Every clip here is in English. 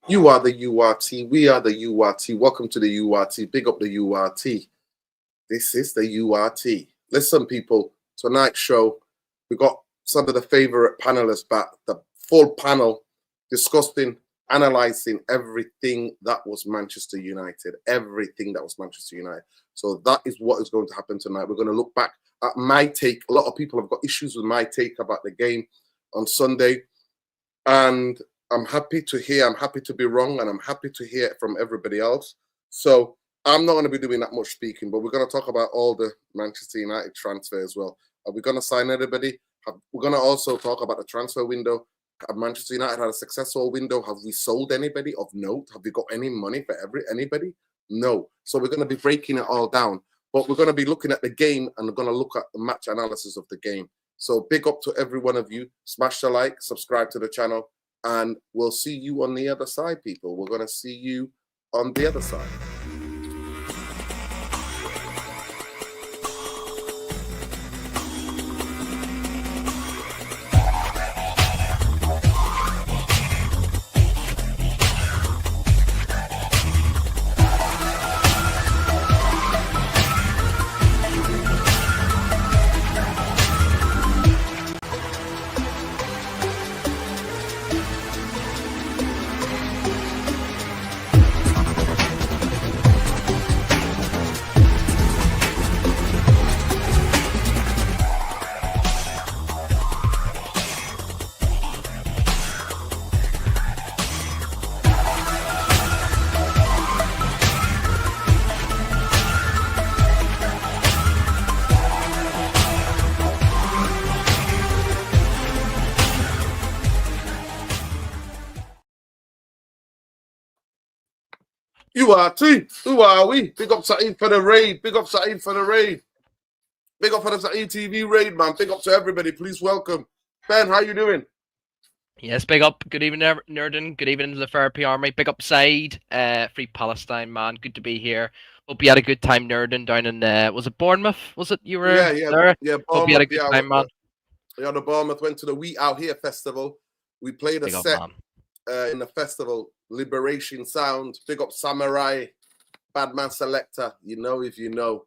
You are the URT. We are the URT. Welcome to the URT. Big up the URT. This is the URT. Listen, people, tonight's show, we got some of the favorite panelists back, the full panel discussing, analyzing everything that was Manchester United. Everything that was Manchester United. So that is what is going to happen tonight. We're going to look back at my take. A lot of people have got issues with my take about the game on Sunday. And I'm happy to hear, I'm happy to be wrong, and I'm happy to hear it from everybody else. So I'm not going to be doing that much speaking, but we're going to talk about all the Manchester United transfer as well. Are we going to sign anybody? We're going to also talk about the transfer window. Have Manchester United had a successful window? Have we sold anybody of note? Have we got any money for anybody? No. So we're going to be breaking it all down. But we're going to be looking at the game, and we're going to look at the match analysis of the game. So big up to every one of you. Smash the like, subscribe to the channel, and we'll see you on the other side, people. We're going to see you on the other side. URT, who are we? Big up Saeed for the raid. Big up Saeed for the raid. Big up for the Saeed TV raid, man. Big up to everybody. Please welcome. Ben, how you doing? Yes, big up. Good evening, Nerden. Good evening to the Therapy Army. Big up, Saeed. Free Palestine, man. Good to be here. Hope you had a good time, Nerden, down in, was it Bournemouth? Was it you were there? Yeah, Hope you had a good time, man. Yeah, the Bournemouth went to the We Out Here festival. We played a set in the festival, Liberation Sound. Big up Samurai, Badman Selector. You know if you know.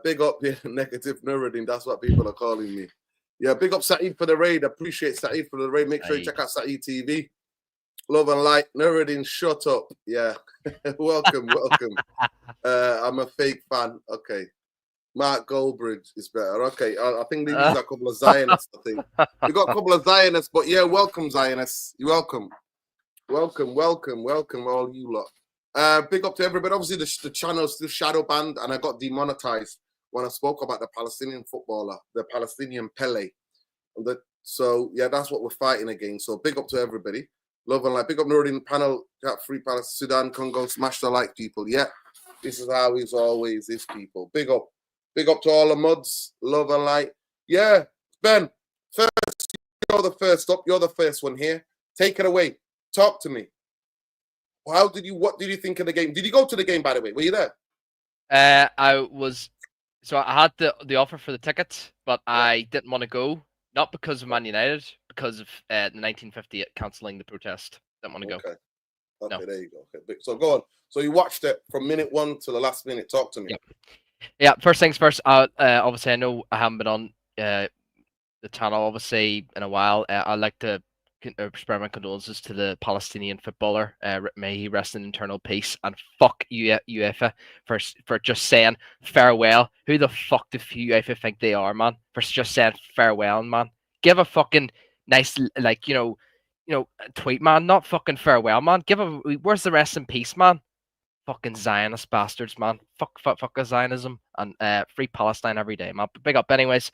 Big up Negative Nuruddin. That's what people are calling me. Yeah, big up Saeed for the raid. Appreciate Saeed for the raid. Make sure you check out Saeed TV. Love and light. Nuruddin, shut up. Yeah. welcome. I'm a fake fan. Okay. Mark Goldbridge is better. Okay. I think they use a couple of Zionists, I think. We got a couple of Zionists, but yeah, welcome, Zionists. You're welcome. Welcome, all you lot. Big up to everybody. Obviously, the channel's still shadow banned, and I got demonetized when I spoke about the Palestinian footballer, the Palestinian Pele. So, yeah, that's what we're fighting against. So, big up to everybody. Love and light. Big up Nuruddin panel, Free Palestine, Sudan, Congo, smash the like, people. Yeah, this is how it's always is, people. Big up. Big up to all the mods. Love and light. Yeah, Ben, first, you're the first up. You're the first one here. Take it away. Talk to me. What did you think of the game? Did you go to the game, by the way? Were you there? I had the offer for the tickets, but I didn't want to go. Not because of Man United, because of the 1950 cancelling the protest. Didn't want to go. Okay, no. There you go. Okay, so go on. So you watched it from minute 1 to the last minute. Talk to me. Yeah. First things first. Obviously, I know I haven't been on the channel obviously in a while. I'd like to express my condolences to the Palestinian footballer. May he rest in eternal peace. And fuck UEFA for just saying farewell. Who the fuck do UEFA think they are, man? For just saying farewell, man. Give a fucking nice, like, tweet, man. Not fucking farewell, man. Where's the rest in peace, man? Fucking Zionist bastards, man. Fuck Zionism and free Palestine every day, man. But big up, anyways.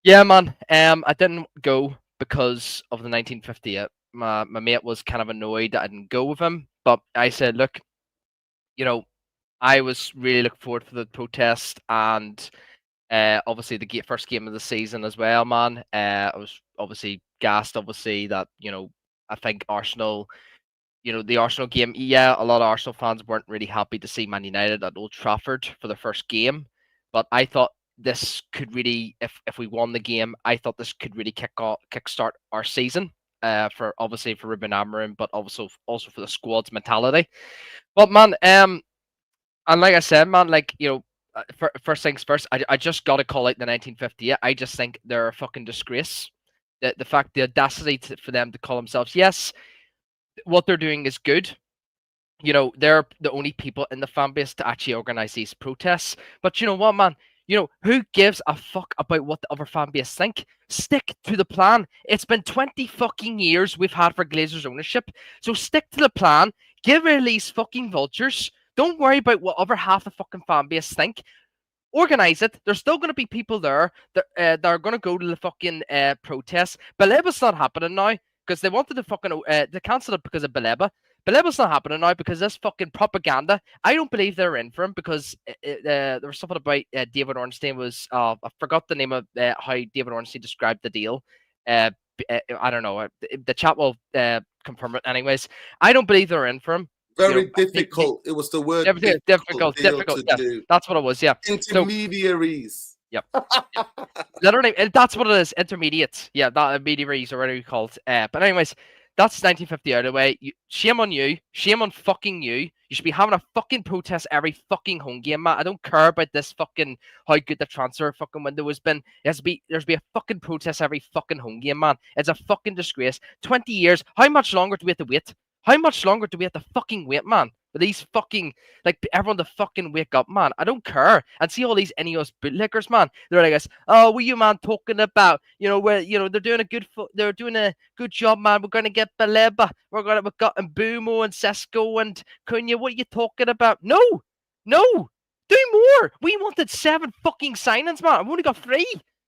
Yeah, man. I didn't go because of the 1950. My mate was kind of annoyed that I didn't go with him, but I said, look, I was really looking forward to the protest, and obviously the first game of the season as well, man. I was obviously gassed, obviously, that I think Arsenal. The Arsenal game, yeah, a lot of Arsenal fans weren't really happy to see Man United at Old Trafford for the first game, but I thought this could really, if we won the game, I thought this could really kickstart our season. for obviously for Ruben Amorim, but also for the squad's mentality. But man, and like I said, man, like first things first, I just gotta call out the 1958. I just think they're a fucking disgrace. The fact, the audacity for them to call themselves, yes, what they're doing is good. They're the only people in the fan base to actually organize these protests. But you know what, man? Who gives a fuck about what the other fan base think? Stick to the plan. It's been 20 fucking years we've had for Glazers ownership. So stick to the plan. Give rid of these fucking vultures. Don't worry about what other half the fucking fan base think. Organize it. There's still going to be people there that are going to go to the fucking protest. Baleba's not happening now because they wanted to fucking they cancelled it because of Baleba. Baleba's not happening now because this fucking propaganda. I don't believe they're in for him because there was something about David Ornstein was I forgot the name of how David Ornstein described the deal. I don't know. The chat will confirm it. Anyways, I don't believe they're in for him. Very difficult. It was the word difficult. Yes, do. That's what it was. Yeah, intermediaries. Yep. Literally, that's what it is. Intermediates. Yeah, that intermediaries or whatever you call it. But anyways, that's 1950 out of the way. Shame on you. Shame on fucking you. You should be having a fucking protest every fucking home game, man. I don't care about this fucking how good the transfer fucking window has been. There's be a fucking protest every fucking home game, man. It's a fucking disgrace. 20 years. How much longer do we have to wait? How much longer do we have to fucking wait, man? For these fucking, like, everyone to fucking wake up, man. I don't care. And see all these NEOS bootlickers, man. They're like, oh, what are you, man, talking about? They're doing a good job, man. We're gonna get Baleba. We've got Mbumo and Sesko and Cunha. What are you talking about? No, do more. We wanted 7 fucking signings, man. I've only got 3.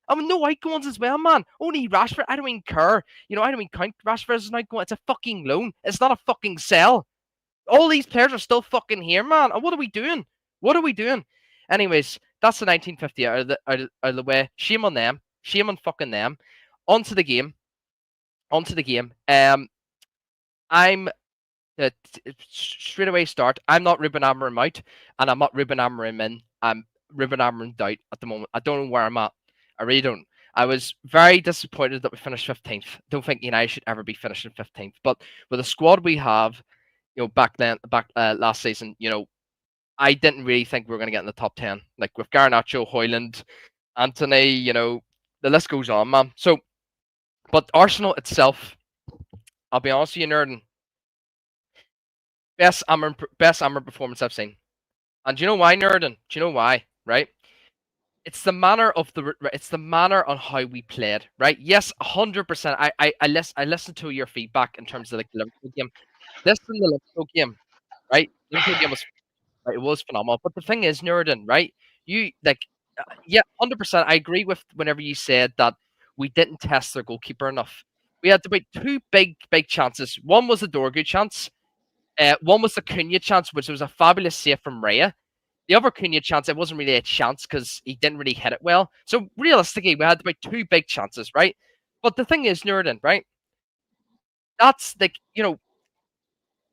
I mean, no icons as well, man. Only Rashford. I don't even care. I don't even count Rashford as an icon. It's a fucking loan. It's not a fucking sell. All these players are still fucking here, man. And what are we doing? Anyways, that's the 1950 out of the way. Shame on them. Shame on fucking them. Onto the game. I'm straight away start. I'm not Ruben Amorim out, and I'm not Ruben Amorim in. I'm Ruben Amorim out at the moment. I don't know where I'm at. I really don't. I was very disappointed that we finished 15th. Don't think United should ever be finishing 15th. But with the squad we have, back last season, I didn't really think we were going to get in the top 10. Like with Garnacho, Højlund, Anthony, the list goes on, man. So, but Arsenal itself, I'll be honest with you, Nerdin, best Amorim performance I've seen. And do you know why, Nerdin? Do you know why? Right? It's the manner on how we played, right? Yes, 100%. I listened to your feedback in terms of like the Liverpool game. This in the Liverpool game, right? The Liverpool game was phenomenal. But the thing is, Nerdin, right? You yeah, 100%. I agree with whenever you said that we didn't test their goalkeeper enough. We had about 2 big chances. One was the Dorgu chance. One was the Cunha chance, which was a fabulous save from Raya. The other Cunha chance, it wasn't really a chance because he didn't really hit it well. So realistically, we had about 2 big chances, right? But the thing is, Nerdin, right? That's like,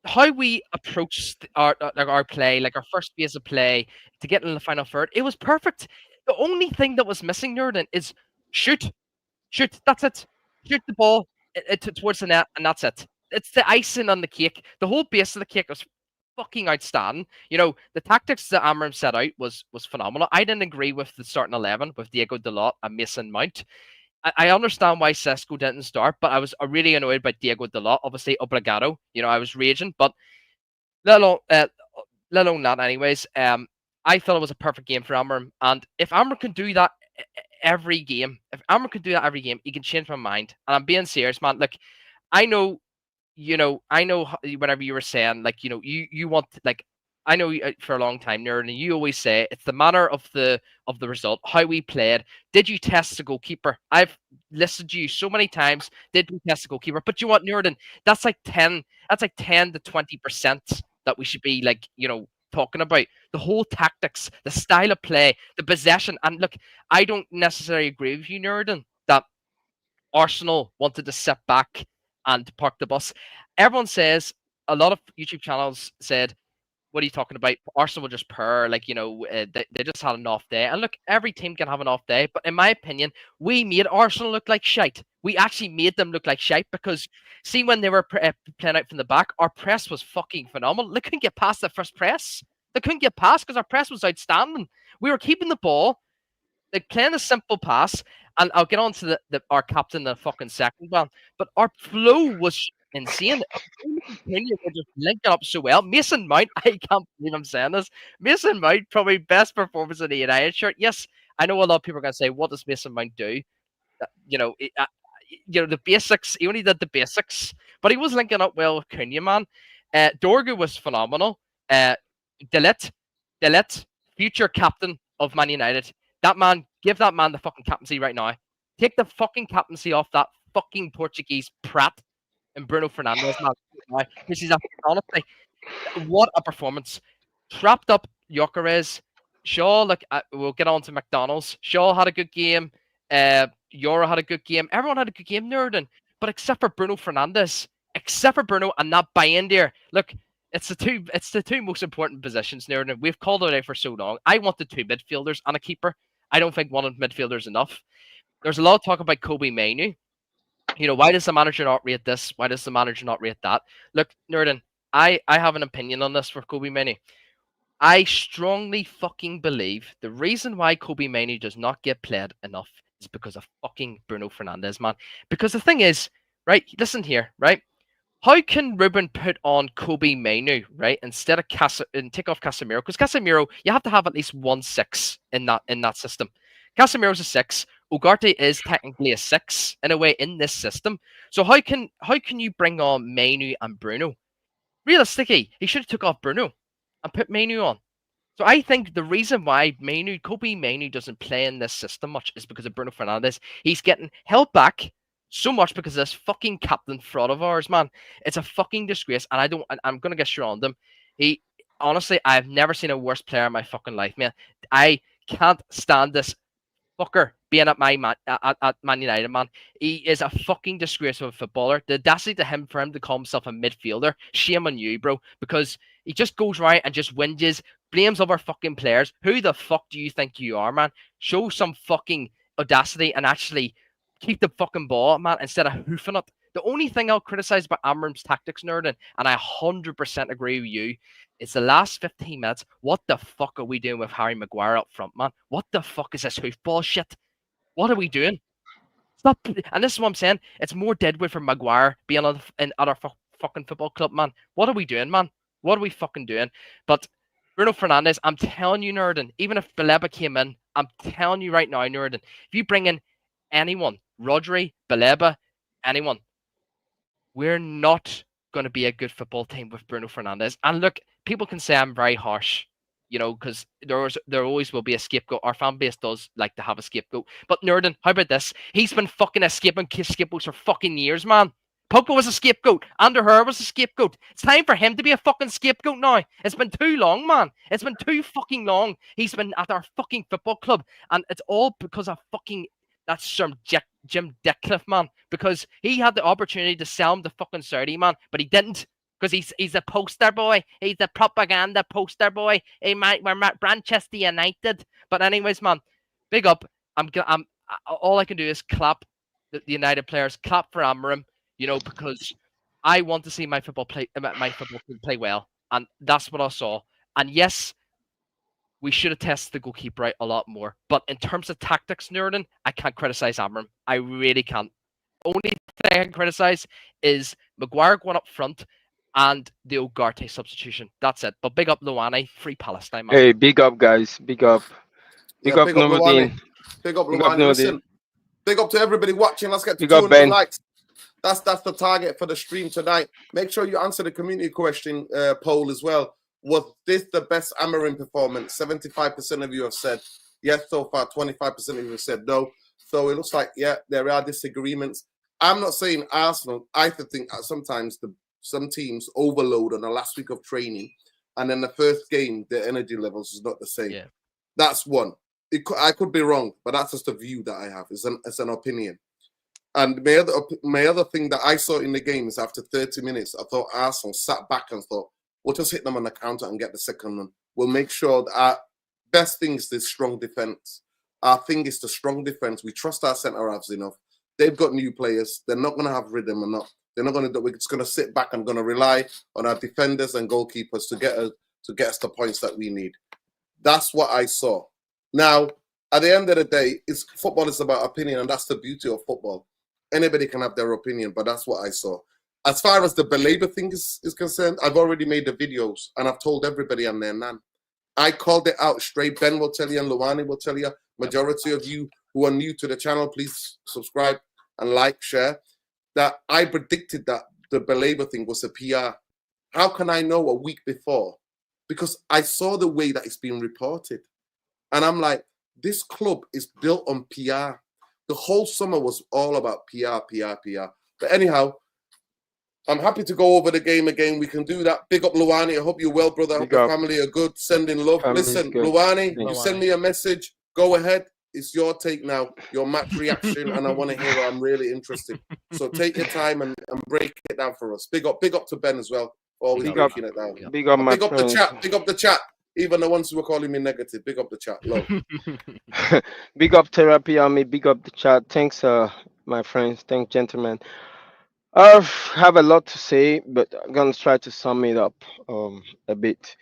how we approach our play, like our first phase of play to get in the final third, it was perfect. The only thing that was missing, Nerdin, is shoot. That's it. Shoot the ball towards the net, and that's it. It's the icing on the cake. The whole base of the cake was fucking outstanding. The tactics that Amorim set out was phenomenal. I didn't agree with the starting 11 with Diego Dalot and Mason Mount. I understand why Sesko didn't start, but I was really annoyed by Diego Dalot. Obviously, obligado. I was raging, but let alone that. Anyways, I thought it was a perfect game for Amorim, and if Amorim can do that every game, he can change my mind. And I'm being serious, man. Like, I know whenever you were saying, like, you want, like, I know for a long time, Nerd, and you always say it's the manner of the result, how we played. Did you test the goalkeeper? I've listened to you so many times. Did we test the goalkeeper? But you want Nerd, that's like 10 to 20% that we should be like, talking about. The whole tactics, the style of play, the possession. And look, I don't necessarily agree with you, Nerd, that Arsenal wanted to sit back and park the bus. Everyone says, a lot of YouTube channels said, what are you talking about? Arsenal will just purr, like, they just had an off day. And look, every team can have an off day, but in my opinion, we made Arsenal look like shite. We actually made them look like shite because, see, when they were playing out from the back, our press was fucking phenomenal. They couldn't get past the first press. They couldn't get past because our press was outstanding. We were keeping the ball, like playing a simple pass, and I'll get on to our captain in the fucking second one. But our flow was insane. We're just linking up so well. Mason Mount, I can't believe I'm saying this. Mason Mount, probably best performance in the United shirt. Yes, I know a lot of people are going to say, what does Mason Mount do? You know, the basics. He only did the basics, but he was linking up well with Cunha, man. Dorgu was phenomenal. Delit, future captain of Man United. That man, give that man the fucking captaincy right now. Take the fucking captaincy off that fucking Portuguese prat and Bruno Fernandes, man. Because he's honestly, what a performance. Trapped up Gyökeres. Shaw, look, we'll get on to McDonald's. Shaw had a good game. Yora had a good game. Everyone had a good game, Nurden. But except for Bruno Fernandes. Except for Bruno and that Bayendir. Look, it's the two most important positions, Nurden. We've called it out for so long. I want the two midfielders and a keeper. I don't think one of midfielders is enough. There's a lot of talk about Kobe Mainoo. You know, why does the manager not rate this? Why does the manager not rate that? Look, Nurden, I have an opinion on this for Kobe Mainoo. I strongly fucking believe the reason why Kobe Mainoo does not get played enough is because of fucking Bruno Fernandes, man. Because the thing is, right, listen here, right? How can Ruben put on Kobe Mainoo, right, instead of and take off Casemiro? Because Casemiro, you have to have at least 1-6 in that system. Casemiro's a 6. Ugarte is technically a 6 in a way in this system. So how can you bring on Mainoo and Bruno? Realistically, he should have took off Bruno and put Mainoo on. So I think the reason why Kobe Mainoo doesn't play in this system much is because of Bruno Fernandes. He's getting held back so much because of this fucking captain fraud of ours, man. It's a fucking disgrace, and I'm gonna get straight on them. Honestly, I've never seen a worse player in my fucking life, man. I can't stand this fucker being at Man United, man. He is a fucking disgrace of a footballer. The audacity for him to call himself a midfielder, shame on you, bro, because he just goes right and just whinges, blames other fucking players. Who the fuck do you think you are, man? Show some fucking audacity and actually keep the fucking ball, man, instead of hoofing it. The only thing I'll criticize about Amram's tactics, Nerdin, and I 100% agree with you, is the last 15 minutes. What the fuck are we doing with Harry Maguire up front, man? What the fuck is this hoofball shit? What are we doing? Stop. And this is what I'm saying. It's more deadwood for Maguire being in other fucking football club, man. What are we doing, man? What are we fucking doing? But Bruno Fernandes, I'm telling you, Nerdin, even if Baleba came in, I'm telling you right now, Nerdin, if you bring in anyone, Rodri, Baleba, anyone, we're not going to be a good football team with Bruno Fernandes. And look, people can say I'm very harsh, you know, because there always will be a scapegoat. Our fan base does like to have a scapegoat. But Nerdin, how about this? He's been fucking escaping scapegoats for fucking years, man. Pogba was a scapegoat. Ander Herrera was a scapegoat. It's time for him to be a fucking scapegoat now. It's been too long, man. It's been too fucking long. He's been at our fucking football club. And it's all because of fucking that Jim Dickliff, man. Because he had the opportunity to sell him to fucking Saudi, man. But he didn't. Because he's a poster boy. He's a propaganda poster boy. We're Manchester United. But anyways, man, big up. All I can do is clap the United players, clap for Amram, you know, because I want to see my football team play well, and that's what I saw. And yes, we should have tested the goalkeeper out a lot more. But in terms of tactics, Nurden, I can't criticize Amram. I really can't. Only thing I can criticize is Maguire going up front and the Ugarte substitution. That's it. But big up Luani, free Palestine, man. Hey, big up, guys. Big up. Big up Nuruddin. Big up Luani. Listen, big up to everybody watching. Let's get to 200 likes. That's the target for the stream tonight. Make sure you answer the community question poll as well. Was this the best Amarin performance? 75% of you have said yes so far. 25% of you have said no. So it looks like, yeah, there are disagreements. I'm not saying Arsenal. I think sometimes some teams overload on the last week of training, and then the first game, the energy levels is not the same. Yeah. That's one. I could be wrong, but that's just a view that I have. It's an opinion. And my other thing that I saw in the game is after 30 minutes, I thought Arsenal sat back and thought, we'll just hit them on the counter and get the second one. We'll make sure that our best thing is the strong defense. Our thing is the strong defense. We trust our centre-halves enough. they've got new players. They're not going to have rhythm enough. They're not going to. We're just going to sit back and going to rely on our defenders and goalkeepers to get us the points that we need. That's what I saw. Now, at the end of the day, football is about opinion, and that's the beauty of football. Anybody can have their opinion, but that's what I saw. As far as the belabor thing is concerned, I've already made the videos, and I've told everybody I'm their nan. I called it out straight. Ben will tell you, and Luani will tell you. Majority of you who are new to the channel, please subscribe and like, share. That I predicted that the belabor thing was a PR. How can I know a week before? Because I saw the way that it's being reported. And I'm like, this club is built on PR. The whole summer was all about PR. But anyhow, I'm happy to go over the game again. We can do that. Big up, Luani. I hope you're well, brother. I hope your family are good. Sending love. Listen, Luani, you send me a message. Go ahead. It's your take now, your match reaction, and I want to hear it. I'm really interested. So take your time and break it down for us. Big up to Ben as well. Always breaking it down. Big up the chat. Big up the chat. Even the ones who were calling me negative. Big up the chat. Love. Big up Therapy Army. Big up the chat. Thanks, my friends. Thanks, gentlemen. I have a lot to say, but I'm gonna try to sum it up a bit.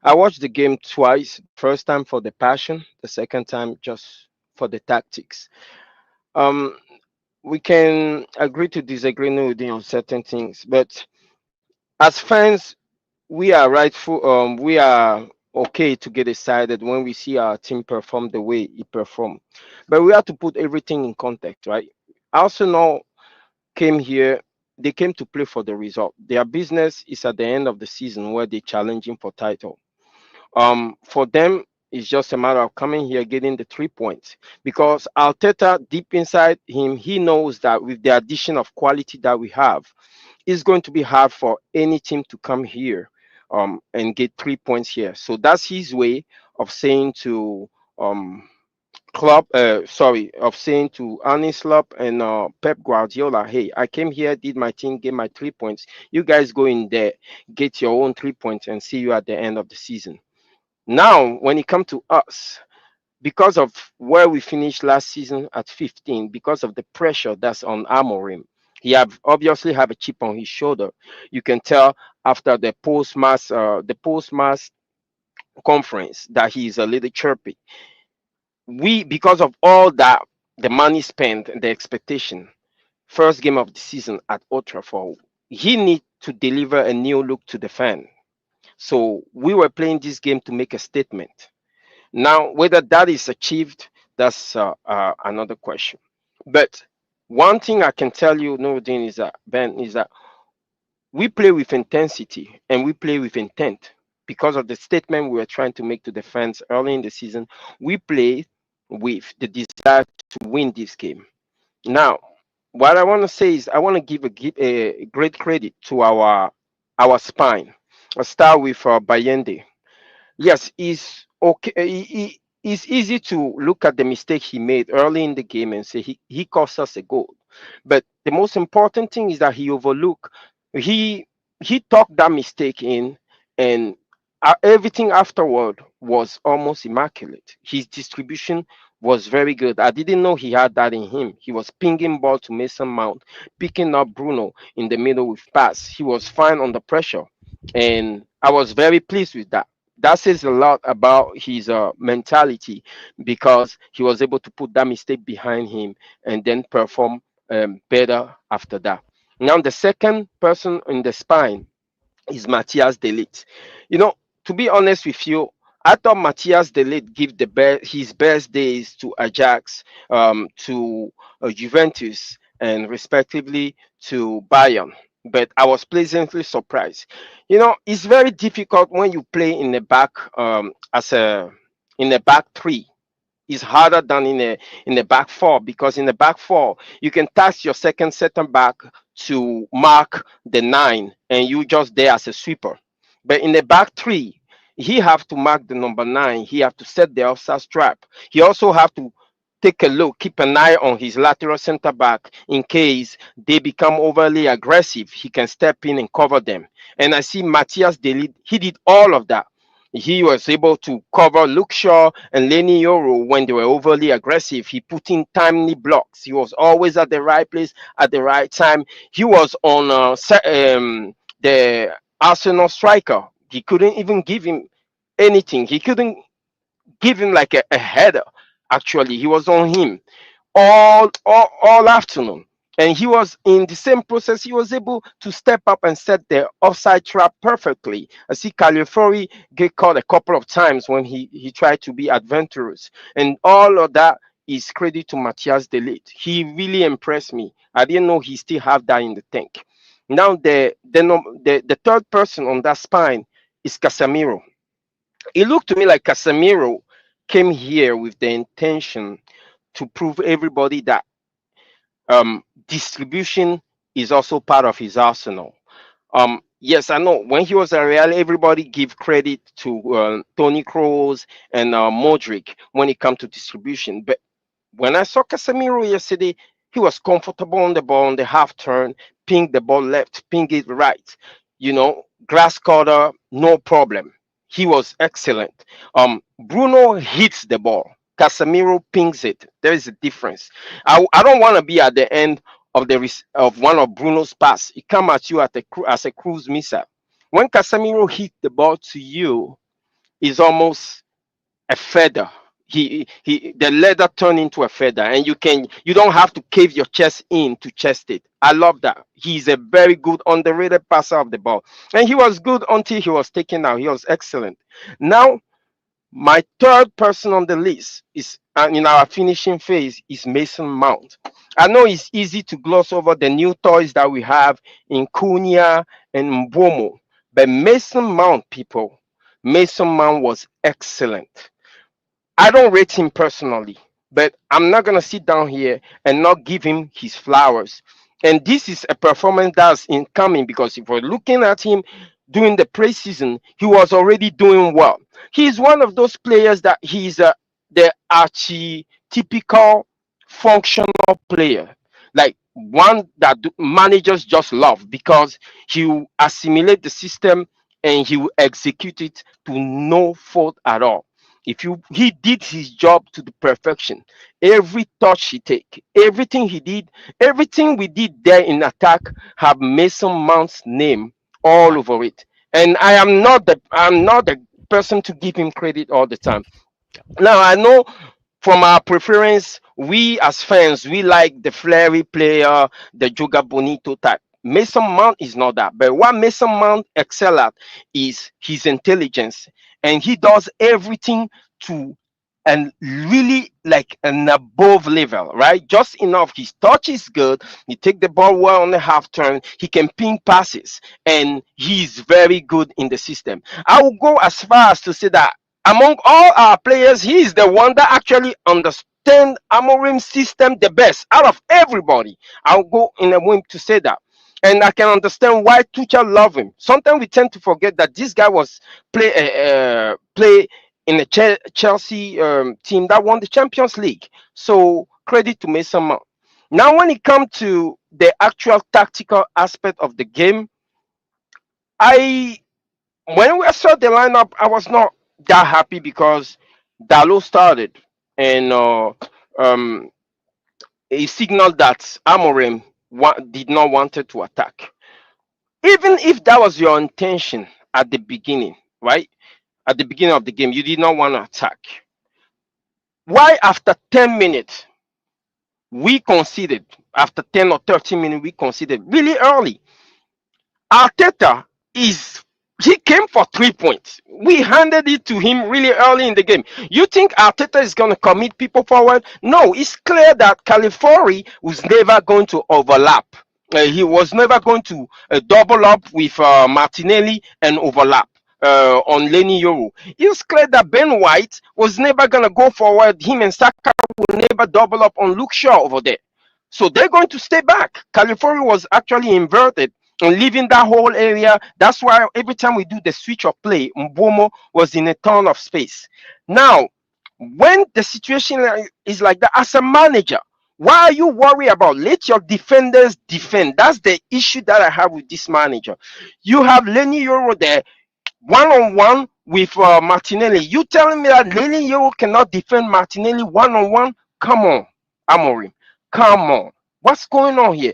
I watched the game twice. First time for the passion, the second time just for the tactics. We can agree to disagree on certain things, but as fans, we are rightful. We are okay to get excited when we see our team perform the way it performed, but we have to put everything in context, right? Arsenal came here. They came to play for the result. Their business is at the end of the season where they're challenging for title. For them, it's just a matter of coming here, getting the 3 points. Because Arteta, deep inside him, he knows that with the addition of quality that we have, it's going to be hard for any team to come here and get 3 points here. So that's his way of saying to saying to Arne Slot and Pep Guardiola, hey, I came here, did my thing, get my 3 points. You guys go in there, get your own 3 points, and see you at the end of the season. Now, when it comes to us, because of where we finished last season at 15, because of the pressure that's on Amorim, he obviously have a chip on his shoulder. You can tell after the post-match conference that he's a little chirpy. Because of all that, the money spent and the expectation, first game of the season at Old Trafford, he need to deliver a new look to the fan. So we were playing this game to make a statement. Now, whether that is achieved, that's another question. But one thing I can tell you, Nuruddin, is that, Ben, is that we play with intensity and we play with intent. Because of the statement we were trying to make to the fans early in the season, we play with the desire to win this game. Now, what I want to say is I want to give a great credit to our spine. I'll start with Bayende. Yes, it's okay. It's easy to look at the mistake he made early in the game and say he cost us a goal. But the most important thing is that he talked that mistake in, and everything afterward was almost immaculate. His distribution was very good. I didn't know he had that in him. He was pinging ball to Mason Mount, picking up Bruno in the middle with pass. He was fine under pressure, and I was very pleased with that. That says a lot about his mentality, because he was able to put that mistake behind him and then perform better after that. Now, the second person in the spine is Matthias de Ligt. To be honest with you, I thought Matthias de Ligt give his best days to Ajax, to Juventus, and respectively to Bayern. But I was pleasantly surprised. It's very difficult when you play in the back in the back three. It's harder than in the back four, because in the back four you can task your second center back to mark the 9 and you just there as a sweeper. But in the back three, he have to mark the number 9. He have to set the offside trap. He also have to take a look, keep an eye on his lateral center back in case they become overly aggressive. He can step in and cover them. And I see Matthias de Ligt, he did all of that. He was able to cover Luke Shaw and Lenny Yoro when they were overly aggressive. He put in timely blocks. He was always at the right place at the right time. He was on the Arsenal striker. He couldn't even give him anything. He couldn't give him like a header. Actually, he was on him all afternoon. And he was in the same process. He was able to step up and set the offside trap perfectly. I see Calafiori get caught a couple of times when he tried to be adventurous. And all of that is credit to Matthias de Ligt. He really impressed me. I didn't know he still have that in the tank. Now the third person on that spine is Casemiro. It looked to me like Casemiro came here with the intention to prove everybody that distribution is also part of his arsenal. Yes, I know when he was at Real, everybody give credit to Toni Kroos and Modric when it comes to distribution. But when I saw Casemiro yesterday, he was comfortable on the ball on the half turn, ping the ball left, ping it right. Grass cutter, no problem. He was excellent. Bruno hits the ball. Casemiro pings it. There is a difference. I don't want to be at the end of one of Bruno's pass. It come at you as a cruise missile. When Casemiro hit the ball to you, it's almost a feather. The leather turned into a feather, and you don't have to cave your chest in to chest it. I love that. He's a very good underrated passer of the ball, and he was good until he was taken out. He was excellent. Now, my third person on the list is in our finishing phase is Mason Mount. I know it's easy to gloss over the new toys that we have in Cunha and Mbomo, but Mason Mount was excellent. I don't rate him personally, but I'm not going to sit down here and not give him his flowers. And this is a performance that's incoming, because if we're looking at him during the preseason, he was already doing well. He's one of those players that he's the archetypical functional player, like one that managers just love, because he will assimilate the system and he will execute it to no fault at all. He did his job to the perfection. Every touch he take, everything he did, everything we did there in attack have Mason Mount's name all over it. And I'm not the person to give him credit all the time. Now I know from our preference, we as fans, we like the flary player, the Joga Bonito type. Mason Mount is not that. But what Mason Mount excel at is his intelligence. And he does everything to and really like an above level, right? Just enough. His touch is good. He take the ball well on the half turn. He can ping passes, and he's very good in the system. I will go as far as to say that among all our players, he is the one that actually understands Amorim's system the best out of everybody. I'll go in a whim to say that. And I can understand why Tuchel love him. Sometimes we tend to forget that this guy was play in the Chelsea team that won the Champions League. So credit to Mason Mount. Now, when it comes to the actual tactical aspect of the game, when we saw the lineup, I was not that happy because Dalot started, and a signal that Amorim did not want to attack. Even if that was your intention at the beginning, right? At the beginning of the game, you did not want to attack. Why after 10 minutes, we conceded? After 10 or 13 minutes, we conceded really early. Arteta he came for 3 points. We handed it to him really early in the game. You think Arteta is going to commit people forward? No, it's clear that Calafiori was never going to overlap. He was never going to double up with Martinelli and overlap on Lenny Yoro. It's clear that Ben White was never going to go forward. Him and Saka will never double up on Luke Shaw over there. So they're going to stay back. Calafiori was actually inverted and leaving that whole area. That's why every time we do the switch of play, Mbomo was in a ton of space. Now, when the situation is like that, as a manager, why are you worried about? Let your defenders defend. That's the issue that I have with this manager. You have Lenny Yoro there, one-on-one with Martinelli. You telling me that Lily Euro cannot defend Martinelli one-on-one? Come on, Amorim. Come on. What's going on here?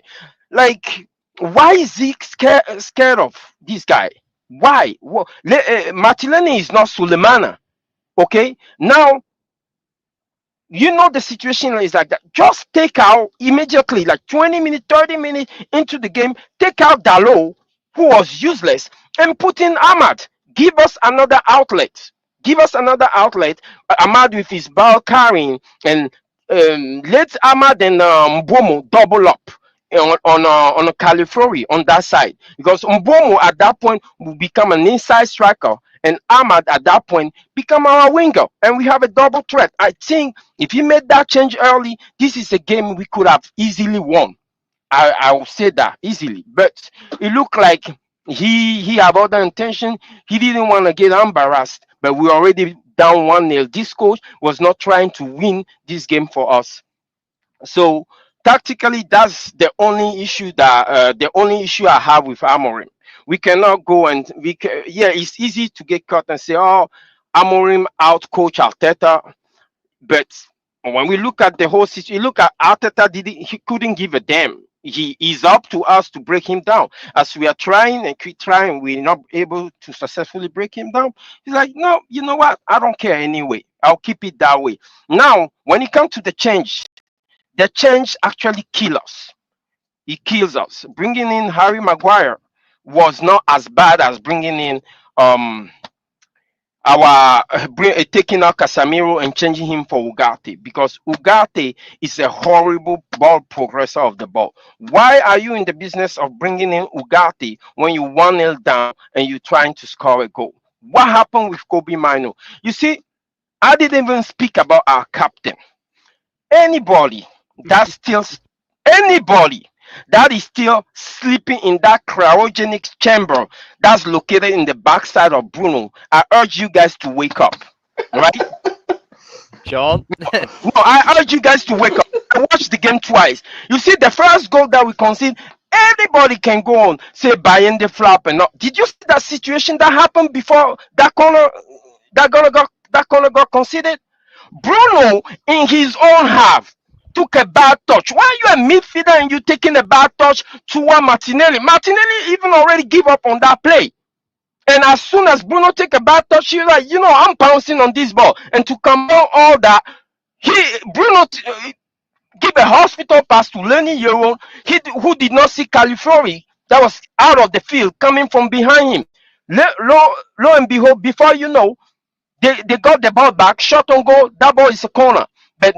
Like, why is he scared of this guy? Why? Martinelli is not Sulemana. Okay? Now, you know the situation is like that. Just take out immediately, like 20 minutes, 30 minutes into the game, take out Dalot, who was useless, and put in Ahmad. Give us another outlet. Give us another outlet. Ahmad with his ball carrying, and let Ahmad and Mbomo double up on a Calafiori on that side, because Mbomo at that point will become an inside striker, and Ahmad at that point become our winger, and we have a double threat. I think if he made that change early, this is a game we could have easily won. I will say that easily, but it looked like he had other intention. He didn't want to get embarrassed, but we already down 1-0. This coach was not trying to win this game for us. So tactically, that's the only issue I have with Amorim. We cannot go and it's easy to get caught and say, oh, Amorim out coach Arteta, but when we look at the whole situation, look at Arteta, he couldn't give a damn. He is up to us to break him down. As we are trying and keep trying, we're not able to successfully break him down. He's like, no, you know what? I don't care anyway. I'll keep it that way. Now, when it comes to the change actually kills us. It kills us. Bringing in Harry Maguire was not as bad as bringing in taking out Casemiro and changing him for Ugarte, because Ugarte is a horrible ball progressor of the ball. Why are you in the business of bringing in Ugarte when you 1-0 down and you're trying to score a goal? What happened with Kobe Mino? You see, I didn't even speak about our captain. Anybody that is still sleeping in that cryogenic chamber that's located in the backside of Bruno, I urge you guys to wake up. Right? John? No, I urge you guys to wake up. I watched the game twice. You see, the first goal that we conceded, anybody can go on, say, buying the flap and not. Did you see that situation that happened before that corner got conceded? Bruno, in his own half, took a bad touch. Why are you a midfielder and you taking a bad touch toward Martinelli? Martinelli even already give up on that play. And as soon as Bruno take a bad touch, he's like, I'm pouncing on this ball. And to combine all that, Bruno give a hospital pass to Lenny Euro, who did not see Calafiori that was out of the field coming from behind him. Lo and behold, before you know, they got the ball back, shot on goal, that ball is a corner. But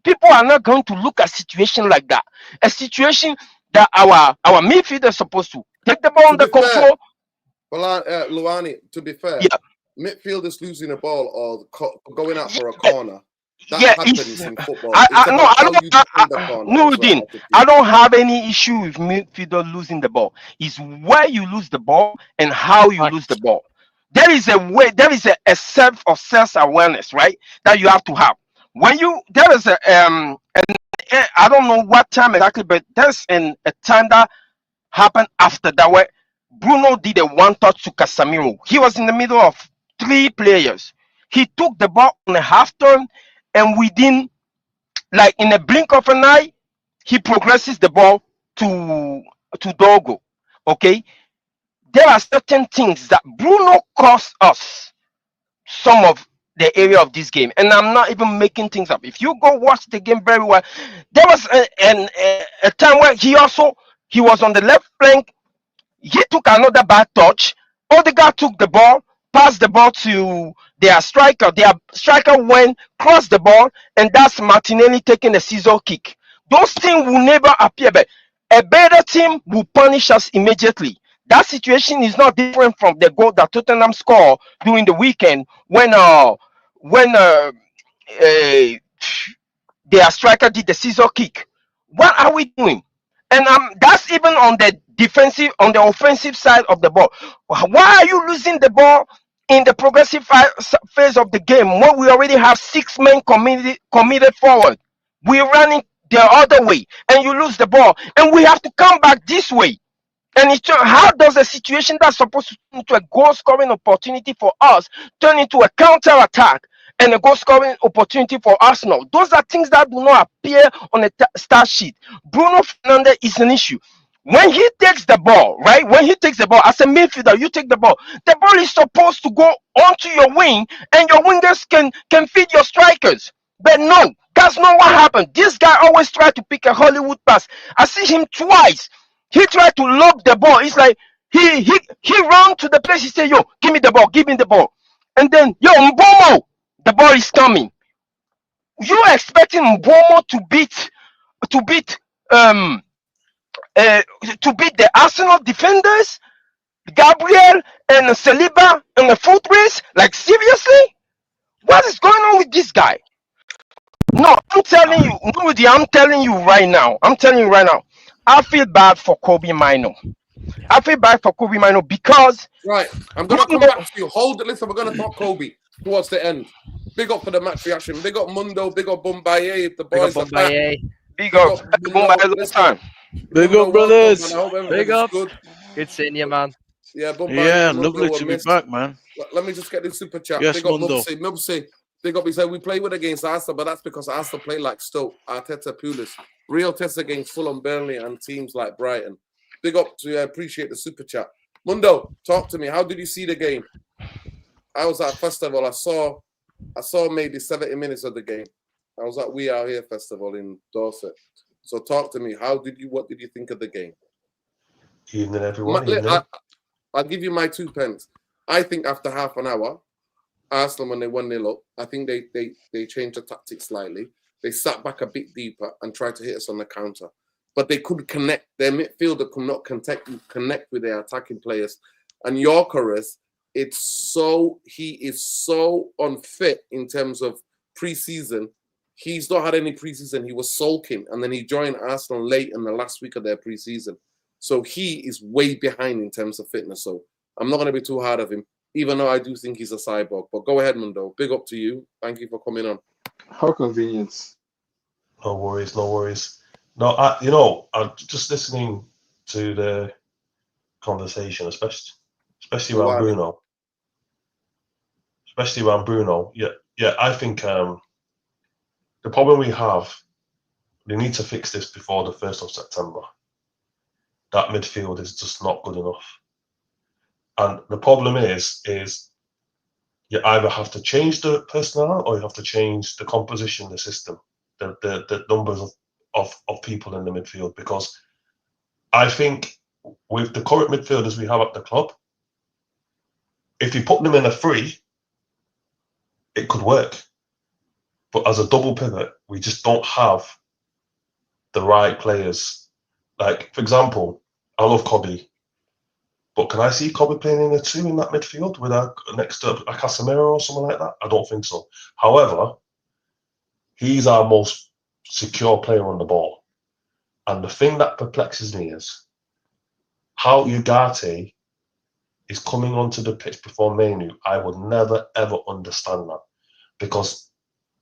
people are not going to look at a situation like that. A situation that our midfielder is supposed to take the ball under control. Well, Luani, to be fair, midfield is losing a ball or going out for a corner. That happens in football. I don't have any issue with midfielder losing the ball. It's where you lose the ball and how you lose the ball. There is a self of self-awareness, right, that you have to have. When there is I don't know what time exactly, but there's a time that happened after that where Bruno did a one-touch to Casemiro. He was in the middle of 3 players. He took the ball on a half turn, and within, like in a blink of an eye, he progresses the ball to Dogo. Okay, there are certain things that Bruno cost us some of the area of this game, and I'm not even making things up. If you go watch the game very well, there was a time where he was on the left flank. He took another bad touch. Odegaard took the ball, passed the ball to their striker. Their striker went, crossed the ball, and that's Martinelli taking a scissor kick. Those things will never appear, but a better team will punish us immediately. That situation is not different from the goal that Tottenham scored during the weekend when their striker did the scissor kick. What are we doing? And that's even on the offensive side of the ball. Why are you losing the ball in the progressive phase of the game when we already have 6 men committed forward? We're running the other way, and you lose the ball, and we have to come back this way. And how does a situation that's supposed to turn into a goal-scoring opportunity for us turn into a counter-attack and a goal-scoring opportunity for Arsenal? Those are things that do not appear on a stat sheet. Bruno Fernandes is an issue. When he takes the ball, right? When he takes the ball, as a midfielder, you take the ball is supposed to go onto your wing, and your wingers can feed your strikers. But no, that's not what happened. This guy always tried to pick a Hollywood pass. I see him twice. He tried to lob the ball. It's like he ran to the place. He said, "Yo, give me the ball, give me the ball." And then, "Yo, Mbomo, the ball is coming." You expecting Mbomo to beat um the Arsenal defenders, Gabriel and Saliba in the foot race? Like, seriously? What is going on with this guy? No, I'm telling you, Rudy, I'm telling you right now. I feel bad for Kobe Mino. Because right, I'm gonna come back to you. Hold it, listen, we're gonna talk Kobe towards the end. Big up for the match reaction. Big up Mundo, big up Bumbaye. If the boys are back. Big up Bumbaye all time. Big up, brothers. Big up. Good seeing you, man. Yeah, Bumbaye. Yeah, lovely to be back, man. Let me just get this super chat. Yes, big up Mundo. Mubsy. Big up, he said, we play with against Arsenal, but that's because Arsenal play like Stoke, Arteta, Pulis. Real tests against Fulham, Burnley, and teams like Brighton. Big up to appreciate the super chat. Mundo, talk to me. How did you see the game? I was at festival. I saw maybe 70 minutes of the game. I was at We Are Here festival in Dorset. So talk to me. What did you think of the game? Evening, everyone. I'll give you my 2 pence. I think after half an hour, Arsenal, when they 1-0 up, I think they changed the tactics slightly. They sat back a bit deeper and tried to hit us on the counter. But they couldn't connect. Their midfielder could not connect with their attacking players. And Gyökeres, he is so unfit in terms of pre-season. He's not had any pre-season. He was sulking. And then he joined Arsenal late in the last week of their pre-season. So he is way behind in terms of fitness. So I'm not going to be too hard of him, even though I do think he's a cyborg. But go ahead, Mundo. Big up to you. Thank you for coming on. How convenient. No worries. No, I'm just listening to the conversation, especially around Bruno. Yeah, I think the problem we have, they need to fix this before the 1st of September. That midfield is just not good enough. And the problem is you either have to change the personnel or you have to change the composition, the system, the numbers of people in the midfield. Because I think with the current midfielders we have at the club, if you put them in a free, it could work. But as a double pivot, we just don't have the right players. Like, for example, I love Kobe. But can I see Kobe playing in a 2 in that midfield with next to a Casemiro or something like that? I don't think so. However, he's our most secure player on the ball. And the thing that perplexes me is how Ugarte is coming onto the pitch before Manu. I would never, ever understand that. Because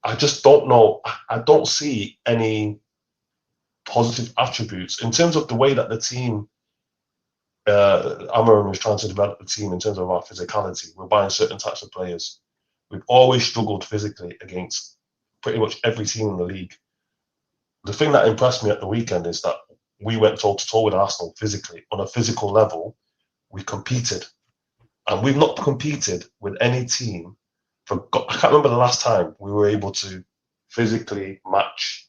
I just don't know. I don't see any positive attributes in terms of the way that the team Amarin was trying to develop the team in terms of our physicality. We're buying certain types of players. We've always struggled physically against pretty much every team in the league. The thing that impressed me at the weekend is that we went toe-to-toe with Arsenal physically. On a physical level, we competed. And we've not competed with any team. I can't remember the last time we were able to physically match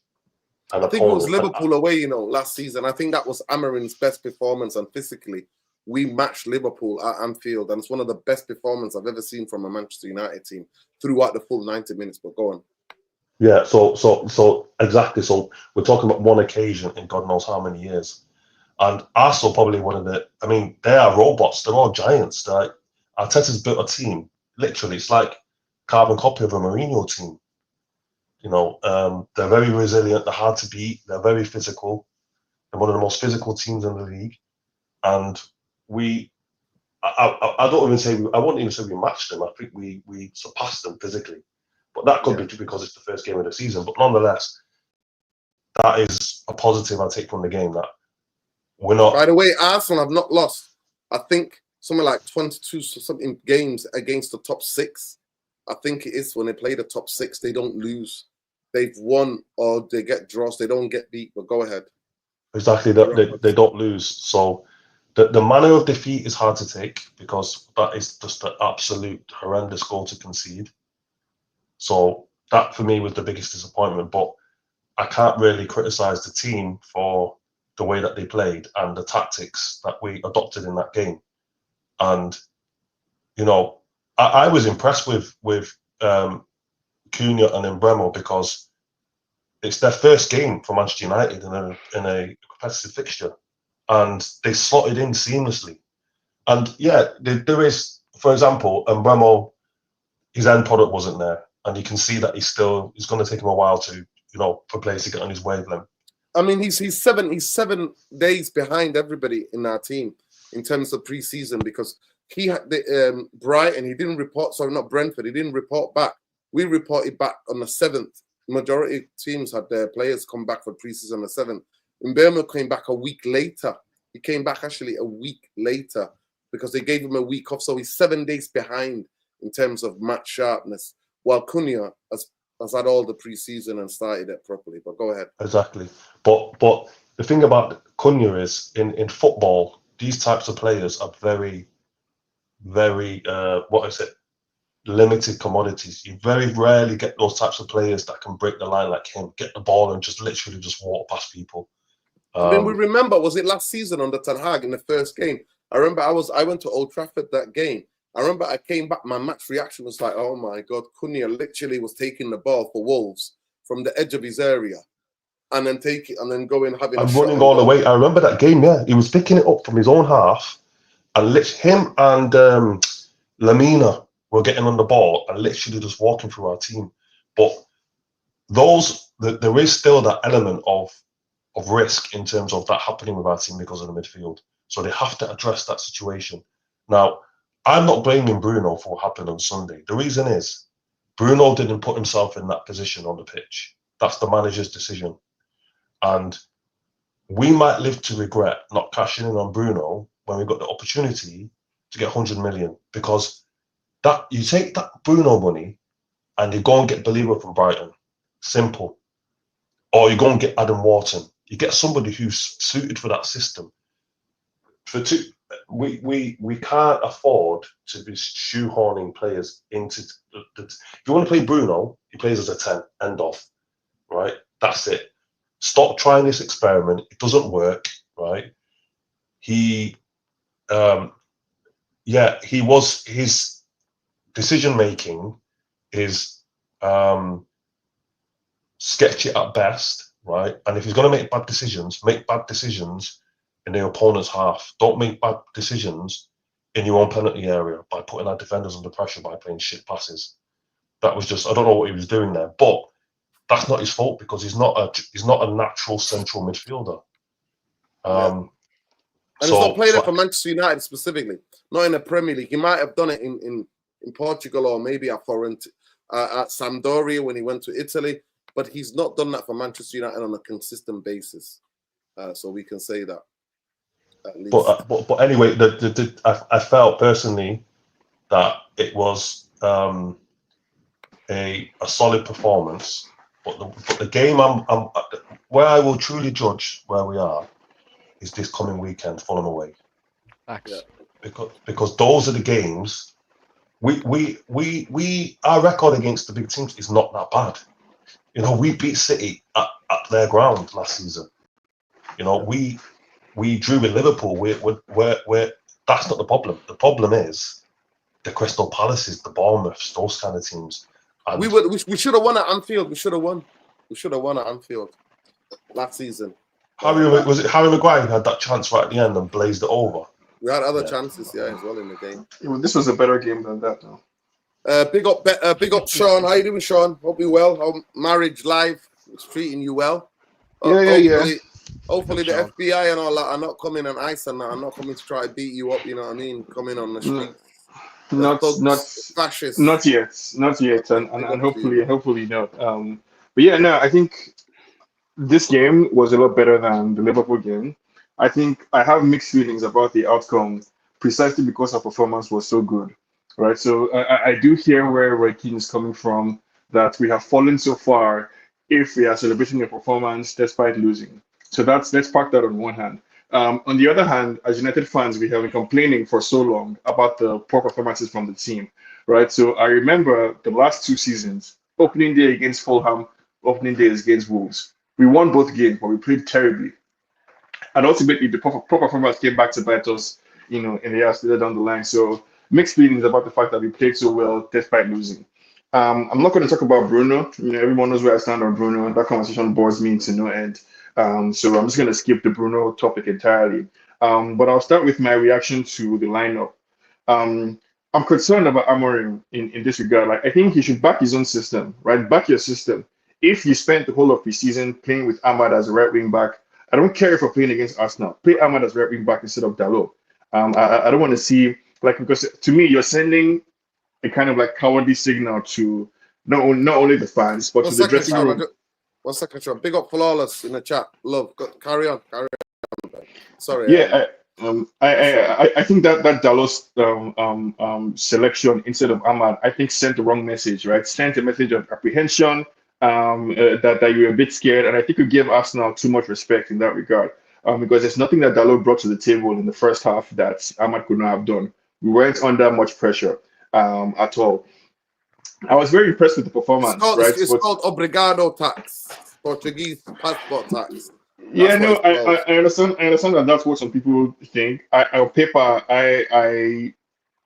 an opponent. I think it was Liverpool away, last season. I think that was Amarin's best performance, and physically, we matched Liverpool at Anfield, and it's one of the best performances I've ever seen from a Manchester United team throughout the full 90 minutes. But go on. Yeah, so exactly. So we're talking about one occasion in God knows how many years, and Arsenal probably one of they are robots. They're all giants. Arteta's built a team. Literally, it's like carbon copy of a Mourinho team. They're very resilient. They're hard to beat. They're very physical. They're one of the most physical teams in the league. And I wouldn't even say we matched them. I think we surpassed them physically. But that could be because it's the first game of the season. But nonetheless, that is a positive I take from the game, that we're not. By the way, Arsenal have not lost, I think, something like 22 something games against the top 6. I think it is when they play the top 6, they don't lose. They've won or they get draws. They don't get beat. But go ahead. Exactly, they don't lose. So the manner of defeat is hard to take because that is just an absolute horrendous goal to concede. So that for me was the biggest disappointment. But I can't really criticize the team for the way that they played and the tactics that we adopted in that game. And you know, I was impressed with Cunha and Embremo because it's their first game for Manchester United in a competitive fixture, and they slotted in seamlessly. And yeah, there is, for example, Embremo, his end product wasn't there, and you can see that it's going to take him a while to, for players to get on his wavelength. I mean, he's 7 days behind everybody in our team in terms of pre-season because he had the Brighton. He didn't report. Sorry, not Brentford. He didn't report back. We reported back on the 7th. Majority of teams had their players come back for pre-season on the 7th. Mbeumo came back a week later. He came back actually a week later because they gave him a week off. So he's 7 days behind in terms of match sharpness, while Cunha has had all the pre-season and started it properly. But go ahead. Exactly. But the thing about Cunha is in football, these types of players are very, very, limited commodities. You very rarely get those types of players that can break the line like him, get the ball and just literally just walk past people. I mean, we remember, was it last season under Ten Hag in the first game? I remember I went to Old Trafford that game. I remember I came back, my match reaction was like, oh my God, Cunha literally was taking the ball for Wolves from the edge of his area and then take it and then go in having a shot. Running all the way. I remember that game, yeah. He was picking it up from his own half and him and Lamina were getting on the ball and literally just walking through our team. But there is still that element of risk in terms of that happening with our team because of the midfield. So they have to address that situation. Now, I'm not blaming Bruno for what happened on Sunday. The reason is Bruno didn't put himself in that position on the pitch. That's the manager's decision. And we might live to regret not cashing in on Bruno when we got the opportunity to get 100 million, because that you take that Bruno money and you go and get Believer from Brighton. Simple. Or you go and get Adam Wharton. You get somebody who's suited for that system. We can't afford to be shoehorning players into if you want to play Bruno, he plays as a 10, end of. Right? That's it. Stop trying this experiment. It doesn't work, right? His decision making is sketchy at best, right? And if he's going to make bad decisions in the opponent's half. Don't make bad decisions in your own penalty area by putting our defenders under pressure by playing shit passes. That was just, I don't know what he was doing there, but that's not his fault because he's not a natural central midfielder. And he's not playing it for Manchester United specifically, not in the Premier League. He might have done it in Portugal or maybe at Sampdoria when he went to Italy, but he's not done that for Manchester United on a consistent basis. So we can say that. At least. But anyway, I felt personally that it was a solid performance. But the game where I will truly judge where we are is this coming weekend, Fulham away. Yeah. Because those are the games. Our record against the big teams is not that bad. We beat City at their ground last season. We drew with Liverpool. We're that's not the problem. The problem is the Crystal Palaces, the Bournemouths, those kind of teams. And we should have won at Anfield. We should have won at Anfield last season. Was it Harry Maguire who had that chance right at the end and blazed it over? We had other chances, as well in the game. Yeah, well, this was a better game than that, though. Big up, Sean. How you doing, Sean? Hope you well. How marriage life is treating you well. Hopefully the FBI and all that are not coming on ice and that are not coming to try to beat you up. You know what I mean? Coming on the street. Not fascist. Not yet, and hopefully not. But yeah, no, I think this game was a lot better than the Liverpool game. I think I have mixed feelings about the outcome precisely because our performance was so good, right? So I do hear where Roy Keane is coming from, that we have fallen so far if we are celebrating a performance despite losing. So let's park that on one hand. On the other hand, as United fans, we have been complaining for so long about the poor performances from the team, right? So I remember the last 2 seasons, opening day against Fulham, opening day against Wolves. We won both games, but we played terribly. And ultimately, the poor performance came back to bite us, in the years later down the line. So mixed feelings about the fact that we played so well despite losing. I'm not going to talk about Bruno. Everyone knows where I stand on Bruno. That conversation bores me to no end. So I'm just going to skip the Bruno topic entirely. But I'll start with my reaction to the lineup. Um, I'm concerned about Amorim in this regard. Like, I think he should back his own system, right? Back your system. If you spent the whole of the season playing with Ahmad as a right wing back, I don't care if we're playing against Arsenal. Play Ahmad as right wing back instead of Dalot. I don't want to see, because to me you're sending a kind of like cowardly signal to not only the fans but to the dressing room. 1 second, Sean. Big up Flawless in the chat. Love. Carry on. Sorry. Yeah. I think that Dalot's selection instead of Ahmad, I think, sent the wrong message, right? Sent a message of apprehension, that you're a bit scared, and I think we gave Arsenal too much respect in that regard, because there's nothing that Dalot brought to the table in the first half that Ahmad could not have done. We weren't under much pressure at all. I was very impressed with the performance, it's called obrigado tax, Portuguese passport tax. Yeah, no, I understand. I understand that that's what some people think. On paper, I